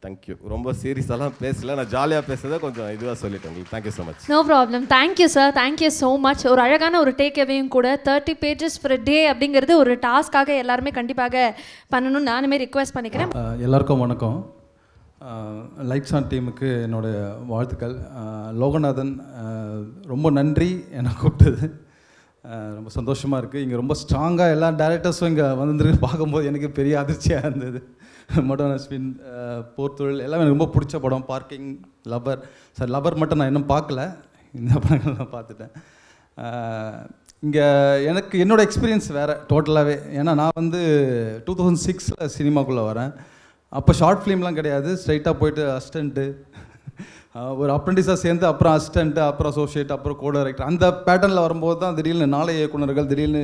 தேங்க்யூ. ரொம்ப சீரியஸாலாம் பேசல, நான் ஜாலியாக பேசுறதை கொஞ்சம் இதுவாக சொல்லிட்டேன் உங்களுக்கு. Thank you so much. No problem. Thank you sir, thank you so much. ஒரு அழகான ஒரு டேக் அவேயும் கூட. 30 pages for a day அப்படிங்கிறது ஒரு டாஸ்க்காக எல்லாருமே கண்டிப்பாக பண்ணணும்னு நானுமே ரிக்வெஸ்ட் பண்ணிக்கிறேன். எல்லாருக்கும் வணக்கம். லைட்ஸ் ஆன் டீமுக்கு என்னுடைய வாழ்த்துக்கள். லோகநாதன் ரொம்ப நன்றி என்னை கூப்பிட்டது. ரொம்ப சந்தோஷமாக இருக்குது. இங்கே ரொம்ப ஸ்ட்ராங்காக எல்லா டேரக்டர்ஸும் இங்கே வந்துருக்கு பார்க்கும்போது எனக்கு பெரிய அதிர்ச்சியாக இருந்தது. மோட்டார் அஸ்வின், போர்த்தொழில் எல்லாமே எனக்கு ரொம்ப பிடிச்ச படம். Parking, lower. சார் லவர் மட்டும் நான் இன்னும் பார்க்கல, இந்த படங்கள் நான் பார்த்துட்டேன். இங்கே எனக்கு என்னோடய எக்ஸ்பீரியன்ஸ் வேறு டோட்டலாகவே. ஏன்னா நான் வந்து 2006 சினிமாக்குள்ளே வரேன். அப்போ ஷார்ட் ஃபிலிம்லாம் கிடையாது. ஸ்ட்ரைட்டாக போயிட்டு அசிஸ்டண்ட்டு, ஒரு அப்ரெண்டிஸாக சேர்ந்து அப்புறம் அசிஸ்டண்ட்டு, அப்புறம் அசோசியேட், அப்புறம் கோ டைரக்டர், அந்த பேட்டர்னில் வரும்போது தான் திடீர்னு நாளைய இயக்குனர்கள், திடீர்னு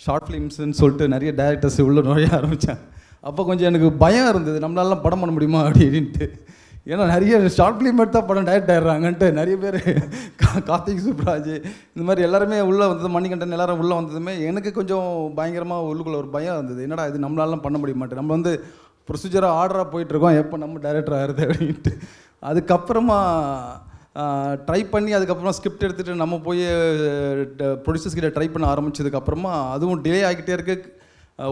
ஷார்ட் ஃபிலிம்ஸ்ன்னு சொல்லிட்டு நிறைய டேரக்டர்ஸ் உள்ளே நுழைய ஆரம்பித்தேன். அப்போ கொஞ்சம் எனக்கு பயம் இருந்தது, நம்மளாலாம் படம் பண்ண முடியுமா அப்படின்ட்டு. ஏன்னா நிறைய ஷார்ட் ஃபிலிம் எடுத்தால் படம் டைரக்ட் ஆகிடுறாங்கன்ட்டு நிறைய பேர், கார்த்திக் சுப்ராஜ் இந்த மாதிரி எல்லாருமே உள்ளே வந்தது, மணிகண்டன் எல்லாரும் உள்ளே வந்ததுமே எனக்கு கொஞ்சம் பயங்கரமாக உள்ளுக்குள்ளே ஒரு பயம் இருந்தது. என்னடா இது நம்மளாலாம் பண்ண முடிய மாட்டேன், நம்ம வந்து ப்ரொசீஜராக ஆர்டராக போயிட்டுருக்கோம், எப்போ நம்ம டைரக்டர் ஆகுது அப்படின்ட்டு. அதுக்கப்புறமா ட்ரை பண்ணி அதுக்கப்புறமா ஸ்கிரிப்ட் எடுத்துகிட்டு நம்ம போய் ப்ரொடியூசர்ஸ் கிட்ட ட்ரை பண்ண ஆரம்பித்ததுக்கப்புறமா அதுவும் டிலே ஆகிக்கிட்டே இருக்குது.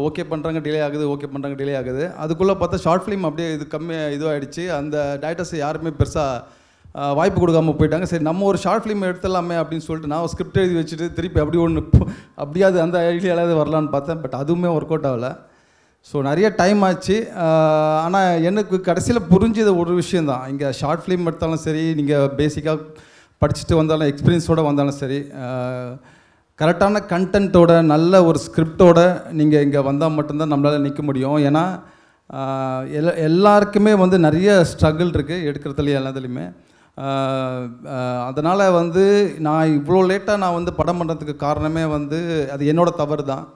ஓகே பண்ணுறாங்க, டிலே ஆகுது, ஓகே பண்ணுறாங்க, டிலே ஆகுது. அதுக்குள்ளே பார்த்தா ஷார்ட் ஃபிலிம் அப்படியே இது கம்மியாக இதுவாகிடுச்சு. அந்த டைரக்டர்ஸ் யாருமே பெருசாக வாய்ப்பு கொடுக்காமல் போயிட்டாங்க. சரி நம்ம ஒரு ஷார்ட் ஃபிலிம் எடுத்துடலாமே அப்படின்னு சொல்லிட்டு நான் ஸ்கிரிப்ட் எழுதி வச்சுட்டு திருப்பி அப்படி ஒன்று அப்படியாவது அந்த ஐடியாவது வரலான்னு பார்த்தேன். பட் அதுவுமே ஒர்க் அவுட் ஆகலை. ஸோ நிறைய டைம் ஆச்சு. ஆனால் எனக்கு கடைசியில் புரிஞ்சது ஒரு விஷயந்தான், இங்கே ஷார்ட் ஃபிலிம் எடுத்தாலும் சரி, நீங்கள் பேசிக்காக படிச்சுட்டு வந்தாலும், எக்ஸ்பீரியன்ஸோடு வந்தாலும் சரி, கரெக்டான கண்டென்ட்டோட நல்ல ஒரு ஸ்கிரிப்டோட நீங்கள் இங்கே வந்தால் மட்டும்தான் நம்மளால் நிற்க முடியும். ஏன்னா எல்லாருக்குமே வந்து நிறைய ஸ்ட்ரகிள் இருக்குது எடுக்கிறதுலையும் எல்லாத்துலேயுமே. அதனால் வந்து நான் இவ்வளோ லேட்டாக நான் வந்து படம் பண்ணுறதுக்கு காரணமே வந்து அது என்னோடய தவறு தான்.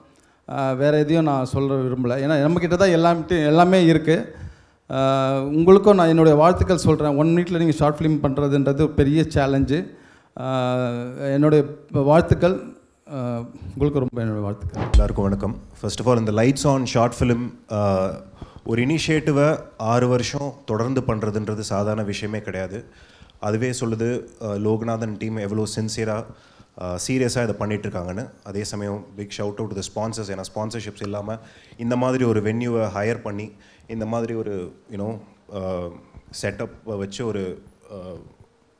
வேறு எதையும் நான் சொல்ல விரும்பலை. ஏன்னா நம்மக்கிட்ட தான் எல்லாமே இருக்குது. உங்களுக்கும் நான் என்னுடைய வாழ்த்துக்கள் சொல்கிறேன். 1 மினிட்டில் நீங்கள் ஷார்ட் ஃபிலிம் பண்ணுறதுன்றது பெரிய சேலஞ்சு. என்னுடைய வாழ்த்துக்கள் உங்களுக்கு, ரொம்ப என்னுடைய வாழ்த்துக்கள். எல்லாருக்கும் வணக்கம். ஃபர்ஸ்ட் ஆஃப் ஆல் இந்த லைட்ஸ் ஆன் ஷார்ட் ஃபிலிம் ஒரு இனிஷியேட்டிவை 6 வருஷம் தொடர்ந்து பண்ணுறதுன்றது சாதாரண விஷயமே கிடையாது. அதுவே சொல்லுது லோகநாதன் டீம் எவ்வளோ சின்சியராக சீரியஸாக இதை பண்ணிகிட்ருக்காங்கன்னு. அதே சமயம் big shout out to the sponsors. ஏன்னா ஸ்பான்சர்ஷிப்ஸ் இல்லாமல் இந்த மாதிரி ஒரு வென்யூவை ஹையர் பண்ணி இந்த மாதிரி ஒரு யூனோ செட்டப் வச்சு ஒரு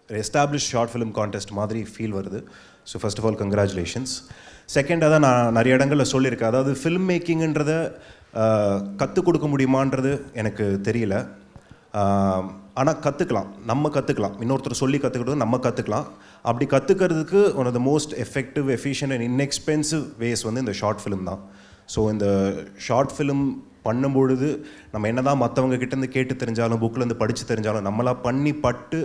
எஸ்டாப்ளிஷ் ஷார்ட் ஃபிலிம் கான்டெஸ்ட் மாதிரி ஃபீல் வருது. So first of all congratulations. செகண்டாக தான் நான் நிறைய இடங்களில் சொல்லியிருக்கேன், அதாவது ஃபில்ம் மேக்கிங்ன்றதை கற்றுக் கொடுக்க முடியுமான்றது எனக்கு தெரியல. ஆனால் கற்றுக்கலாம், நம்ம கற்றுக்கலாம். இன்னொருத்தர் சொல்லி கற்றுக்கிட்டது நம்ம கற்றுக்கலாம். அப்படி கற்றுக்கிறதுக்கு one of the most effective, efficient and inexpensive ways வந்து இந்த ஷார்ட் ஃபிலிம் தான். ஸோ இந்த ஷார்ட் ஃபிலிம் பண்ணும்பொழுது நம்ம என்ன தான் மற்றவங்க கிட்டேருந்து கேட்டு தெரிஞ்சாலும், புக்கிலேருந்து படித்து தெரிஞ்சாலும், நம்மளாக பண்ணி பட்டு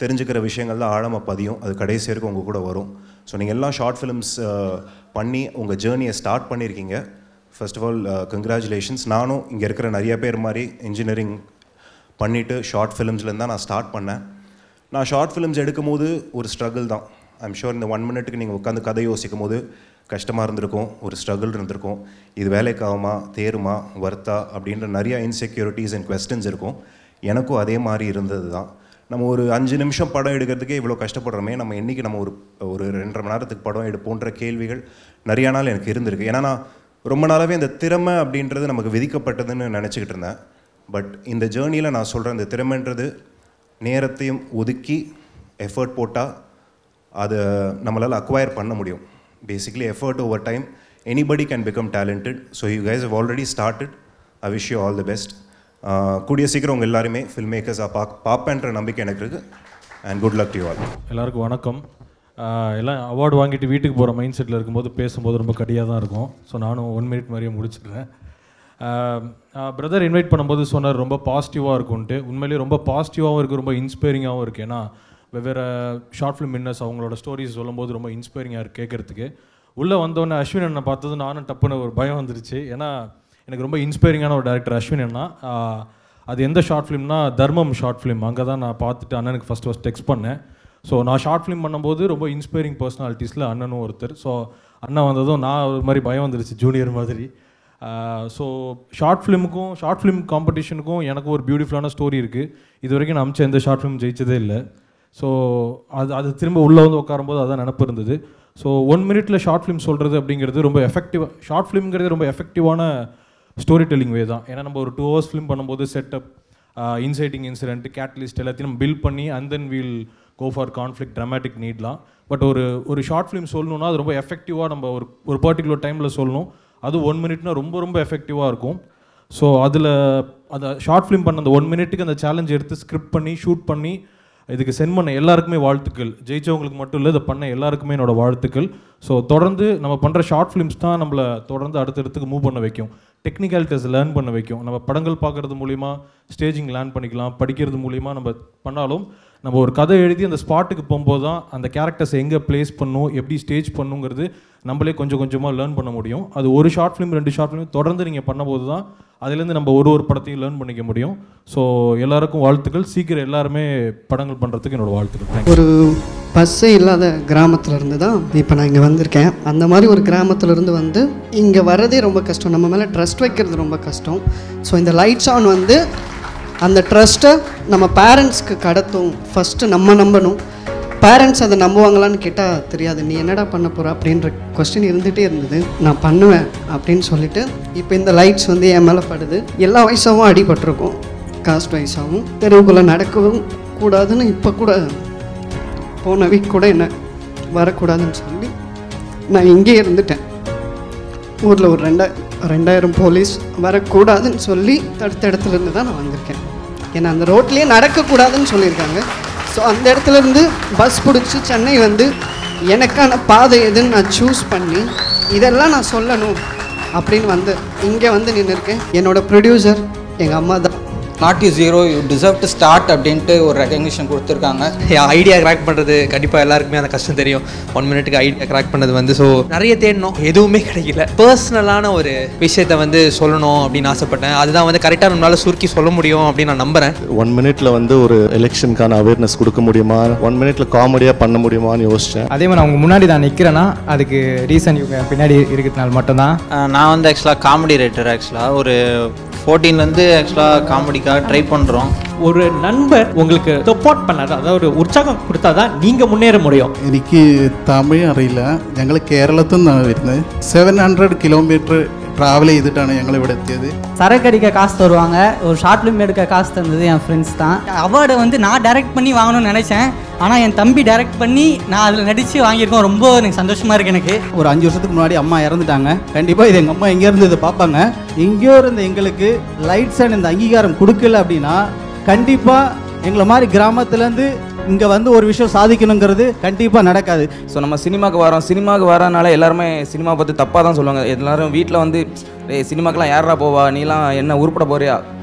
தெரிஞ்சுக்கிற விஷயங்கள் தான் ஆழமாக பதியும். அது கடைசி வரைக்கும் உங்கள் கூட வரும். ஸோ நீங்கள் எல்லாம் ஷார்ட் ஃபிலிம்ஸ் பண்ணி உங்கள் ஜேர்னியை ஸ்டார்ட் பண்ணியிருக்கீங்க. First of all congratulations. நானும் இங்கே இருக்கிற நிறைய பேர் மாதிரி இன்ஜினியரிங் பண்ணிவிட்டு ஷார்ட் ஃபிலிம்ஸ்லேருந்து தான் நான் ஸ்டார்ட் பண்ணேன். நான் ஷார்ட் ஃபிலிம்ஸ் எடுக்கும் போது ஒரு ஸ்ட்ரகிள் தான். ஐம் ஷூர் இந்த 1 மினிட்டுக்கு நீங்கள் உட்காந்து கதை யோசிக்கும் போது கஷ்டமாக இருந்திருக்கும், ஒரு ஸ்ட்ரகிள் இருந்திருக்கும். இது வேலைக்காகுமா, தேருமா, வர்த்தா அப்படின்ற நிறைய இன்செக்யூரிட்டிஸ் அண்ட் கொஸ்டின்ஸ் இருக்கும். எனக்கும் அதே மாதிரி இருந்தது தான். நம்ம ஒரு 5 நிமிஷம் படம் எடுக்கிறதுக்கே இவ்வளோ கஷ்டப்படுறோமே, நம்ம என்றைக்கு நம்ம ஒரு 2.5 மணி நேரத்துக்கு படம் எடுப்போன்ற கேள்விகள் நிறையா நாள் எனக்கு இருந்திருக்கு. ஏன்னா நான் ரொம்ப நாளாகவே இந்த திறமை அப்படின்றது நமக்கு விதிக்கப்பட்டதுன்னு நினச்சிக்கிட்டு இருந்தேன். பட் இந்த ஜேர்னியில் நான் சொல்கிறேன், இந்த திறமைன்றது நேரத்தையும் ஒதுக்கி எஃபர்ட் போட்டால் அதை நம்மளால் அக்வயர் பண்ண முடியும். Basically effort over time anybody can become talented. So you guys have already started. I wish you all the best. கூடிய சீக்கிரம் உங்கள் எல்லாருமே ஃபில்ம் மேக்கர்ஸாக பார்ப்பேன்ற நம்பிக்கை எனக்கு இருக்குது. And good luck to you all. எல்லாருக்கும் வணக்கம். எல்லாம் அவார்டு வாங்கிட்டு வீட்டுக்கு போகிற மைண்ட் செட்டில் இருக்கும்போது பேசும்போது ரொம்ப கடியாக தான் இருக்கும். ஸோ நானும் 1 மினிட் மாதிரியே முடிச்சிடுறேன். பிரதர் இன்வைட் பண்ணும்போது சொன்னார் ரொம்ப பாசிட்டிவாக இருக்கும்ன்ட்டு. உண்மையிலேயே ரொம்ப பாசிட்டிவாகவும் இருக்குது, ரொம்ப இன்ஸ்பைரிங்காகவும் இருக்குது. ஏன்னா வெவ்வேறு ஷார்ட் ஃபிலிம் வின்னர்ஸ் அவங்களோட ஸ்டோரிஸ் சொல்லும்போது ரொம்ப இன்ஸ்பைரிங்காக இருக்குது கேட்குறதுக்கு. உள்ளே வந்தோடனே அஸ்வின் அண்ணனை பார்த்தது நானும் டப்புன்னு ஒரு பயம் வந்துருச்சு. ஏன்னா எனக்கு ரொம்ப இன்ஸ்பைரிங்கான ஒரு டேரக்டர் அஸ்வின் அண்ணா. அது எந்த ஷார்ட் ஃபிலிம்னா தர்மம் ஷார்ட் ஃபிலிம். அங்கே தான் நான் பார்த்துட்டு அண்ணனுக்கு ஃபஸ்ட் டெக்ஸ்ட் பண்ணேன். ஸோ நான் ஷார்ட் ஃபிலிம் பண்ணும்போது ரொம்ப இன்ஸ்பைரிங் பர்சனாலிட்டிஸில் அண்ணனும் ஒருத்தர். ஸோ அண்ணன் வந்ததும் நான் ஒரு மாதிரி பயம் வந்துருச்சு, ஜூனியர் மாதிரி. ஸோ ஷார்ட் ஃபிலிம் காம்படிஷனுக்கும் எனக்கும் ஒரு பியூட்டிஃபுல்லான ஸ்டோரி இருக்குது. இது வரைக்கும் நான் அமிச்ச எந்த ஷார்ட் ஃபிலிம் ஜெயிச்சதே இல்லை. ஸோ அது திரும்ப உள்ளே வந்து உட்காரும்போது அதான் நினப்பு இருந்தது. ஸோ 1 மினிட்டில் ஷார்ட் ஃபிலிம் சொல்கிறது அப்படிங்கிறது ரொம்ப எஃபெக்டிவாக, ஷார்ட் ஃபிலிம்ங்கிறது ரொம்ப எஃபெக்டிவான ஸ்டோரி டெல்லிங் வே தான். ஏன்னா நம்ம ஒரு 2 ஹவர்ஸ் ஃபிலிம் பண்ணும்போது செட்டப், இன்சைட்டிங் இன்சிடென்ட் கேட்டலிஸ்ட் எல்லாத்தையும் நம்ம பில்ட் பண்ணி and then we'll go for conflict dramatic நீட்லாம். பட் ஒரு ஷார்ட் ஃபிலிம் சொல்லணும்னா அது ரொம்ப எஃபெக்டிவாக நம்ம ஒரு பர்டிகுலர் டைமில் சொல்லணும். அது 1 மினிட்னா ரொம்ப எஃபெக்டிவாக இருக்கும். ஸோ அதில் அந்த ஷார்ட் ஃபிலிம் பண்ண அந்த 1 மினிட்டுக்கு அந்த சேலஞ்ச் எடுத்து ஸ்கிரிப்ட் பண்ணி ஷூட் பண்ணி இதுக்கு சென்ட் பண்ண எல்லாருக்குமே வாழ்த்துக்கள். ஜெயிச்சவங்களுக்கு மட்டும் இல்லை, இதை பண்ண எல்லாருக்குமே என்னோட வாழ்த்துக்கள். ஸோ தொடர்ந்து நம்ம பண்ணுற ஷார்ட் ஃபிலிம்ஸ் தான் நம்மளை தொடர்ந்து அடுத்தடுத்துக்கு மூவ் பண்ண வைக்கும், டெக்னிக்காலிட்டிஸ் லேர்ன் பண்ண வைக்கும். நம்ம படங்கள் பார்க்குறது மூலிமா ஸ்டேஜிங் லேர்ன் பண்ணிக்கலாம், படிக்கிறது மூலிமா நம்ம பண்ணாலும் நம்ம ஒரு கதை எழுதி அந்த ஸ்பாட்டுக்கு போகும்போது தான் அந்த கேரக்டர்ஸ் எங்கே ப்ளேஸ் பண்ணும், எப்படி ஸ்டேஜ் பண்ணுங்கிறது நம்மளே கொஞ்சம் கொஞ்சமாக லேர்ன் பண்ண முடியும். அது ஒரு ஷார்ட் ஃபிலிம் 2 ஷார்ட் ஃபிலிம் தொடர்ந்து நீங்கள் பண்ணும்போது தான் அதுலேருந்து நம்ம ஒரு படத்தையும் லேர்ன் பண்ணிக்க முடியும். ஸோ எல்லாருக்கும் வாழ்த்துக்கள். சீக்கிரம் எல்லாருமே படங்கள் பண்ணுறதுக்கு என்னோடய வாழ்த்துக்கள். ஒரு பஸ்ஸே இல்லாத கிராமத்தில் இருந்து தான் இப்போ நான் இங்கே வந்திருக்கேன். அந்த மாதிரி ஒரு கிராமத்தில் இருந்து வந்து இங்கே வரதே ரொம்ப கஷ்டம், நம்ம மேலே ட்ரஸ்ட் வைக்கிறது ரொம்ப கஷ்டம். ஸோ இந்த லைட்ஸ் ஆன் வந்து அந்த ட்ரஸ்ட்டை நம்ம பேரண்ட்ஸ்க்கு கடத்தும். ஃபஸ்ட்டு நம்ம நம்பணும். பேரண்ட்ஸ் அதை நம்புவாங்களான்னு கேட்டால் தெரியாது. நீ என்னடா பண்ண போகிற அப்படின்ற கொஸ்டின் இருந்துகிட்டே இருந்தது. நான் பண்ணுவேன் அப்படின்னு சொல்லிட்டு இப்போ இந்த லைட்ஸ் வந்து என் மேலே படுது. எல்லா வயசாகவும் அடிபட்டிருக்கும், காஸ்ட் வயசாகவும். தெருவுக்குள்ளே நடக்கவும் கூடாதுன்னு இப்போ கூட போன வீக் கூட என்ன வரக்கூடாதுன்னு சொல்லி நான் இங்கே இருந்துட்டேன். ஊரில் ஒரு 2000 போலீஸ் வரக்கூடாதுன்னு சொல்லி தடுத்த இடத்துலேருந்து தான் நான் வந்திருக்கேன். ஏன்னா அந்த ரோட்லேயே நடக்கக்கூடாதுன்னு சொல்லியிருக்காங்க. ஸோ அந்த இடத்துலேருந்து பஸ் பிடிச்சி சென்னை வந்து எனக்கான பாதை எதுன்னு நான் சூஸ் பண்ணி இதெல்லாம் நான் சொல்லணும் அப்படின்னு வந்து இங்கே வந்து நின்றுருக்கேன். என்னோடய ப்ரொடியூசர் எங்கள் அம்மா தான். Not you zero, you deserve to start அப்படின்ட்டு ஒரு ரெகக்னிஷன் கொடுத்துருக்காங்க. ஐடியா கிராக் பண்ணுறது கண்டிப்பாக எல்லாருக்குமே அந்த கஷ்டம் தெரியும். 1 மினிட்டுக்கு ஐடியா கிராக் பண்ணது வந்து ஸோ நிறைய தேடணும், எதுவுமே கிடைக்கல. பர்சனலான ஒரு விஷயத்தை வந்து சொல்லணும் அப்படின்னு ஆசைப்பட்டேன். அதுதான் வந்து கரெக்டாக நம்மளால் சுருக்கி சொல்ல முடியும் அப்படின்னு நான் நம்புகிறேன். 1 மினிட்ல வந்து ஒரு எலெக்ஷனுக்கான அவேர்னஸ் கொடுக்க முடியுமா, 1 மினிட்ல காமெடியாக பண்ண முடியுமான்னு யோசித்தேன். அதே மாதிரி அவங்க முன்னாடி நான் நிற்கிறேன்னா அதுக்கு ரீசன் இவங்க பின்னாடி இருக்கிறதுனால மட்டும்தான். நான் வந்து ஆக்சுவலாக காமெடி ரைட்டர். ஆக்சுவலாக ஒரு 14லேருந்து ஆக்சுவலாக காமெடிக்காக ட்ரை பண்ணுறோம். ஒரு நண்பர் உங்களுக்கு சப்போர்ட் பண்ணாரு, அதாவது ഒരു ഉത്സാഹം കൊടുത്താதான் நீங்கள் முன்னேற முடியும். എനിക്ക് തമിഴ് അറിയില്ല. ഞങ്ങൾ കേരളത്തിൽ നിന്നാണ് വരുന്നത്. 700 കിലോമീറ്റർ ட்ராவல் ചെയ്തിട്ടാണ് ഞങ്ങൾ ഇവിടെ എത്തിയത്. சரக்கடிக்க காசு தருவாங்க, ஒரு ஷார்ட் ஃபிலிம் எடுக்க காசு தந்தது என் ஃப்ரெண்ட்ஸ் தான். அவார்டை வந்து நான் டைரக்ட் பண்ணி வாங்கணும்னு நினச்சேன், ஆனால் என் தம்பி டைரக்ட் பண்ணி நான் அதில் நடித்து வாங்கியிருக்கோம். ரொம்ப எனக்கு சந்தோஷமாக இருக்குது. எனக்கு ஒரு 5 வருஷத்துக்கு முன்னாடி அம்மா இறந்துட்டாங்க. கண்டிப்பாக இது எங்கள் அம்மா எங்கேருந்து இதை பார்ப்பாங்க. எங்கேயோ இருந்த எங்களுக்கு லைட்ஸ் அண்ட் இந்த அங்கீகாரம் கொடுக்கல அப்படின்னா கண்டிப்பாக எங்களை மாதிரி கிராமத்துலேருந்து இங்கே வந்து ஒரு விஷயம் சாதிக்கணுங்கிறது கண்டிப்பாக நடக்காது. ஸோ நம்ம சினிமாவுக்கு வரனால எல்லாருமே சினிமா பற்றி தப்பாக தான் சொல்லுவாங்க. எல்லாரும் வீட்டில் வந்து சினிமாக்கெலாம் யாரா போவா, நீலாம் என்ன உருப்பட போறியா,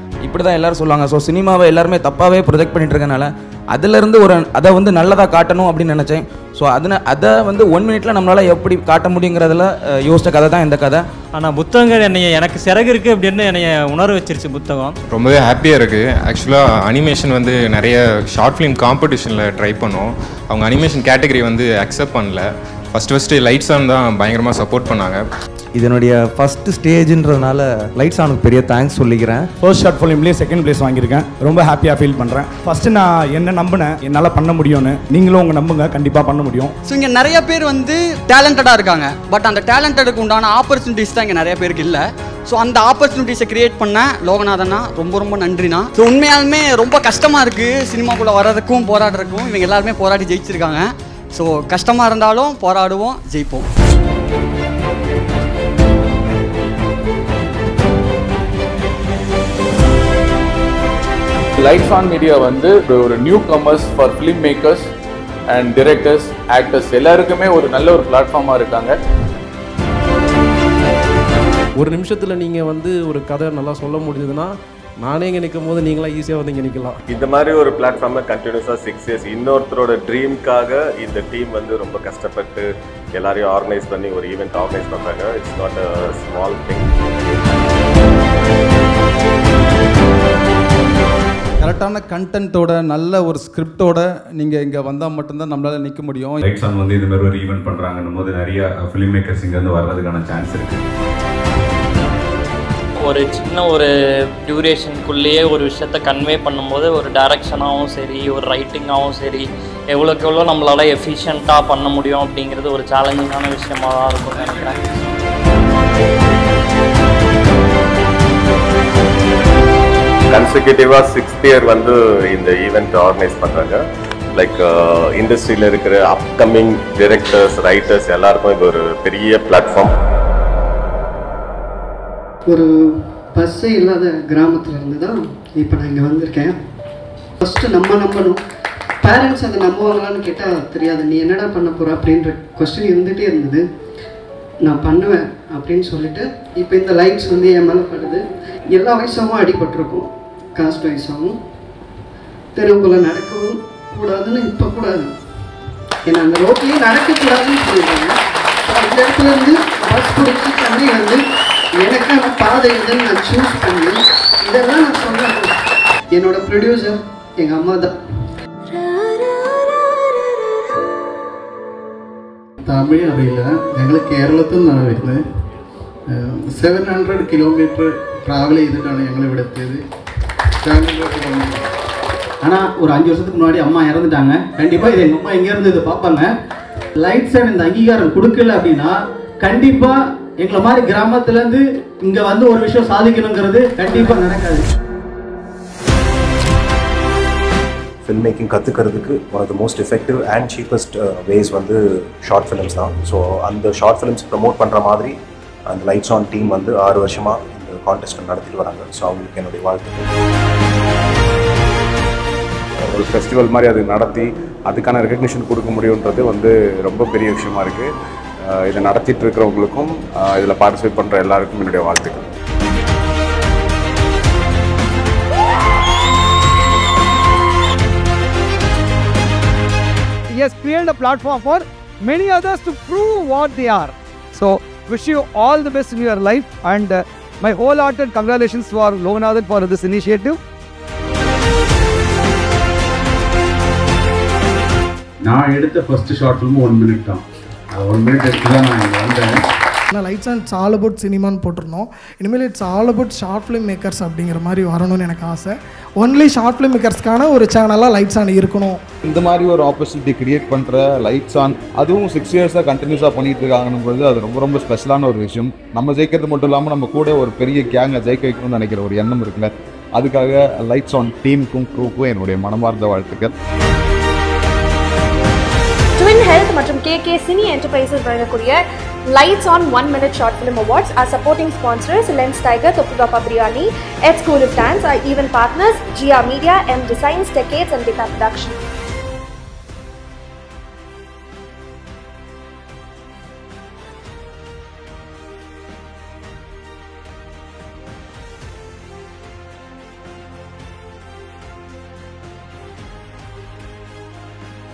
இப்படி தான் எல்லோரும் சொல்லுவாங்க. ஸோ சினிமாவை எல்லாருமே தப்பாகவே ப்ரொஜெக்ட் பண்ணிட்டு இருக்கனால அதிலேருந்து அதை வந்து நல்லதாக காட்டணும் அப்படின்னு நினச்சேன். ஸோ அதை வந்து 1 மினிட்ல நம்மளால் எப்படி காட்ட முடியுங்கிறதுல யோசிச்ச கதை தான் இந்த கதை. ஆனால் புத்தகங்கள் எனக்கு சிறகு இருக்குது அப்படின்னு என்னை உணர வச்சிருச்சு புத்தகம். ரொம்பவே ஹாப்பியாக இருக்குது. ஆக்சுவலாக அனிமேஷன் வந்து நிறைய ஷார்ட் ஃபிலிம் காம்படிஷனில் ட்ரை பண்ணோம். அவங்க அனிமேஷன் கேட்டகரி வந்து அக்செப்ட் பண்ணல. ஃபஸ்ட்டு லைட்ஸ் ஆன் தான் பயங்கரமாக சப்போர்ட் பண்ணாங்க. இதனுடைய ஃபஸ்ட்டு ஸ்டேஜ்ன்றதுனால லைட்ஸ் ஆனுக்கு பெரிய தேங்க்ஸ் சொல்லிக்கிறேன். ஃபர்ஸ்ட் ஷார்ட் ஃபிலிம்லேயே 2nd பிளேஸ் வாங்கியிருக்கேன். ரொம்ப ஹாப்பியாக ஃபீல் பண்ணுறேன். ஃபஸ்ட்டு நான் என்ன நம்பினேன், என்னால் பண்ண முடியும்னு. நீங்களும் உங்கள் நம்புங்க, கண்டிப்பாக பண்ண முடியும். ஸோ இங்கே நிறைய பேர் வந்து டேலண்டடாக இருக்காங்க, பட் அந்த டேலண்டடுக்கு உண்டான ஆப்பர்ச்சுனிட்டிஸ் தான் இங்கே நிறைய பேருக்கு இல்லை. ஸோ அந்த ஆப்பர்ச்சுனிட்டிஸை கிரியேட் பண்ண லோகநாதனா ரொம்ப நன்றிண்ணா. ஸோ உண்மையாலுமே ரொம்ப கஷ்டமாக இருக்குது சினிமாக்குள்ளே வர்றதுக்கும் போராடுறதுக்கும். இவங்க எல்லாருமே போராடி ஜெயிச்சிருக்காங்க. ஸோ கஷ்டமாக இருந்தாலும் போராடுவோம், ஜெயிப்போம். லைட்ஸ் ஆன் மீடியா வந்து ஒரு new commerce for film makers and directors, actors எல்லாருக்குமே ஒரு நல்ல ஒரு பிளாட்ஃபார்மாக இருக்காங்க. ஒரு நிமிஷத்தில் நீங்கள் வந்து ஒரு கதை நல்லா சொல்ல முடிஞ்சதுன்னா நானே இங்கே நிற்கும் போது நீங்களாம் ஈஸியாக வந்து இங்கே நிற்கலாம். இந்த மாதிரி ஒரு பிளாட்ஃபார்மை கண்டினியூஸாக 6 இயர்ஸ் இன்னொருத்தரோட ட்ரீம்காக இந்த டீம் வந்து ரொம்ப கஷ்டப்பட்டு எல்லாரையும் ஆர்கனைஸ் பண்ணி ஒரு ஈவெண்ட் ஆர்கனைஸ் பண்ணுறாங்க. It's not a small thing. கரெக்டான கண்டென்ட்டோட நல்ல ஒரு ஸ்கிரிப்டோட நீங்கள் இங்கே வந்தால் மட்டும்தான் நம்மளால் நிற்க முடியும். லைட்ஸ் ஆன் வந்து இது மாதிரி ஒரு ஈவெண்ட் பண்ணுறாங்கன்னும் போது நிறைய ஃபிலிம் மேக்கர்ஸ் இங்கேருந்து வர்றதுக்கான சான்ஸ் இருக்குது. ஒரு சின்ன ஒரு டியூரேஷனுக்குள்ளேயே ஒரு விஷயத்தை கன்வே பண்ணும்போது ஒரு டைரக்ஷனாகவும் சரி, ஒரு ரைட்டிங்காகவும் சரி, எவ்வளோக்கு எவ்வளோ நம்மளால் எஃபிஷியண்ட்டாக பண்ண முடியும் அப்படிங்கிறது ஒரு சேலஞ்சிங்கான விஷயமாக தான் இருக்கும்னு நினைக்கிறேன். கன்சிக்யூட்டிவாக 6th இயர் வந்து இந்த ஈவெண்ட் ஆர்கனைஸ் பண்ணுறாங்க. லைக் இண்டஸ்ட்ரியில் இருக்கிற அப்கமிங் டிரெக்டர்ஸ், ரைட்டர்ஸ் எல்லாருக்கும் இது ஒரு பெரிய பிளாட்ஃபார்ம். ஒரு பஸ்ஸே இல்லாத கிராமத்தில் இருந்து தான் இப்போ நான் இங்கே வந்திருக்கேன். ஃபஸ்ட்டு நம்பணும். பேரண்ட்ஸ் அதை நம்புவாங்களான்னு கேட்டால் தெரியாது. நீ என்னடா பண்ண போகிற அப்படின்ற கொஸ்டின் இருந்துகிட்டே இருந்தது. நான் பண்ணுவேன் அப்படின்னு சொல்லிட்டு இப்போ இந்த லைட்ஸ் வந்து என் மேலே படுது. எல்லா வயசாகவும் அடிபட்டிருக்கும், காஸ்ட் வயசாகவும். தெருவுக்குள்ளே நடக்கவும் கூடாதுன்னு இப்போ கூடாது, ஏன்னா அந்த ரோட்லேயே நடக்கக்கூடாதுன்னு சொல்லிடுறாங்க. அந்த இடத்துல இருந்து பஸ் பிடிச்சி தண்ணி வந்து எனக்கான பாதை எதுன்னு நான் சூஸ் பண்ணி இதெல்லாம் நான் சொல்கிறேன். என்னோட ப்ரொடியூசர் எங்கள் அம்மா தான். തമിഴ് അറിയില്ല. ഞങ്ങൾ കേരളത്തിൽ നിന്നാണ് വരുന്നത്. 700 കിലോമീറ്റർ ട്രാവൽ ചെയ്തിട്ടാണ് ഞങ്ങൾ ഇവിടെ എത്തിയത്. ஆனால் ஒரு 5 வருஷத்துக்கு முன்னாடி அம்மா இறந்துட்டாங்க. கண்டிப்பாக இது எங்கள் அம்மா எங்கேருந்து இதை பார்ப்பாங்க. லைட்ஸ் அண்ட் இந்த அங்கீகாரம் கொடுக்கல அப்படின்னா கண்டிப்பாக எங்களை மாதிரி கிராமத்துலேருந்து இங்கே வந்து ஒரு விஷயம் சாதிக்கணுங்கிறது கண்டிப்பாக நடக்காது. ஃபில்ம் மேக்கிங் கற்றுக்கிறதுக்கு one of the most effective and cheapest ways வந்து ஷார்ட் ஃபிலிம்ஸ் தான். ஸோ அந்த ஷார்ட் ஃபிலிம்ஸ் ப்ரமோட் பண்ணுற மாதிரி அந்த லைட்ஸ் ஆன் டீம் வந்து 6 வருஷமாக இந்த கான்டெஸ்ட் நடத்திட்டு வராங்க. ஸோ அவங்களுக்கு என்னுடைய வாழ்த்துக்கள். ஒரு ஃபெஸ்டிவல் மாதிரி அது நடத்தி அதுக்கான ரெகக்னிஷன் கொடுக்க முடியுன்றது வந்து ரொம்ப பெரிய விஷயமா இருக்குது. இதை நடத்திட்டு இருக்கிறவங்களுக்கும் இதில் பார்ட்டிசிபேட் பண்ணுற எல்லாருக்கும் என்னுடைய வாழ்த்துக்கள். He has created a platform for many others to prove what they are. So, wish you all the best in your life, and my wholehearted congratulations for Loganathan for this initiative. நான் எடுத்த first short film 1 minute தான். 1 minute எடுத்து தான் நான் இங்கே வந்தேன். Lights and it's all about சினிமான்னு போட்டிருந்தோம். இனிமேல் it's all about short film makers அப்படிங்கிற மாதிரி வரணும்னு எனக்கு ஆசை. ஒன்லி ஷார்ட் ஃபிலிம் மேக்கர்ஸ்க்கான ஒரு சேனலாக லைட்ஸ் ஆன் இருக்கணும். இந்த மாதிரி ஒரு ஆப்பர்ச்சுனிட்டி கிரியேட் பண்ணுற லைட்ஸ் ஆன், அதுவும் 6 இயர்ஸாக கண்டினியூஸாக பண்ணிட்டு இருக்காங்கன்னும்போது அது ரொம்ப ரொம்ப ஸ்பெஷலான ஒரு விஷயம். நம்ம ஜெயிக்கிறது மட்டும் இல்லாமல் நம்ம கூட ஒரு பெரிய கேங்கை ஜெயிக்க வைக்கணும்னு நினைக்கிற ஒரு எண்ணம் இருக்குல்ல, அதுக்காக லைட்ஸ் ஆன் டீமுக்கும் க்ரூக்கும் என்னுடைய மனமார்ந்த வாழ்த்துக்கள். ட்வின் ஹெல்த் மற்றும் KK சினி என்டர்பிரைசஸ் வழங்கக்கூடிய lights on 1 minute short film awards are supporting sponsors lens tiger, Thopputhappa biryani, Ed school of dance, are even partners GR media, M Designs, Decades and Data Production.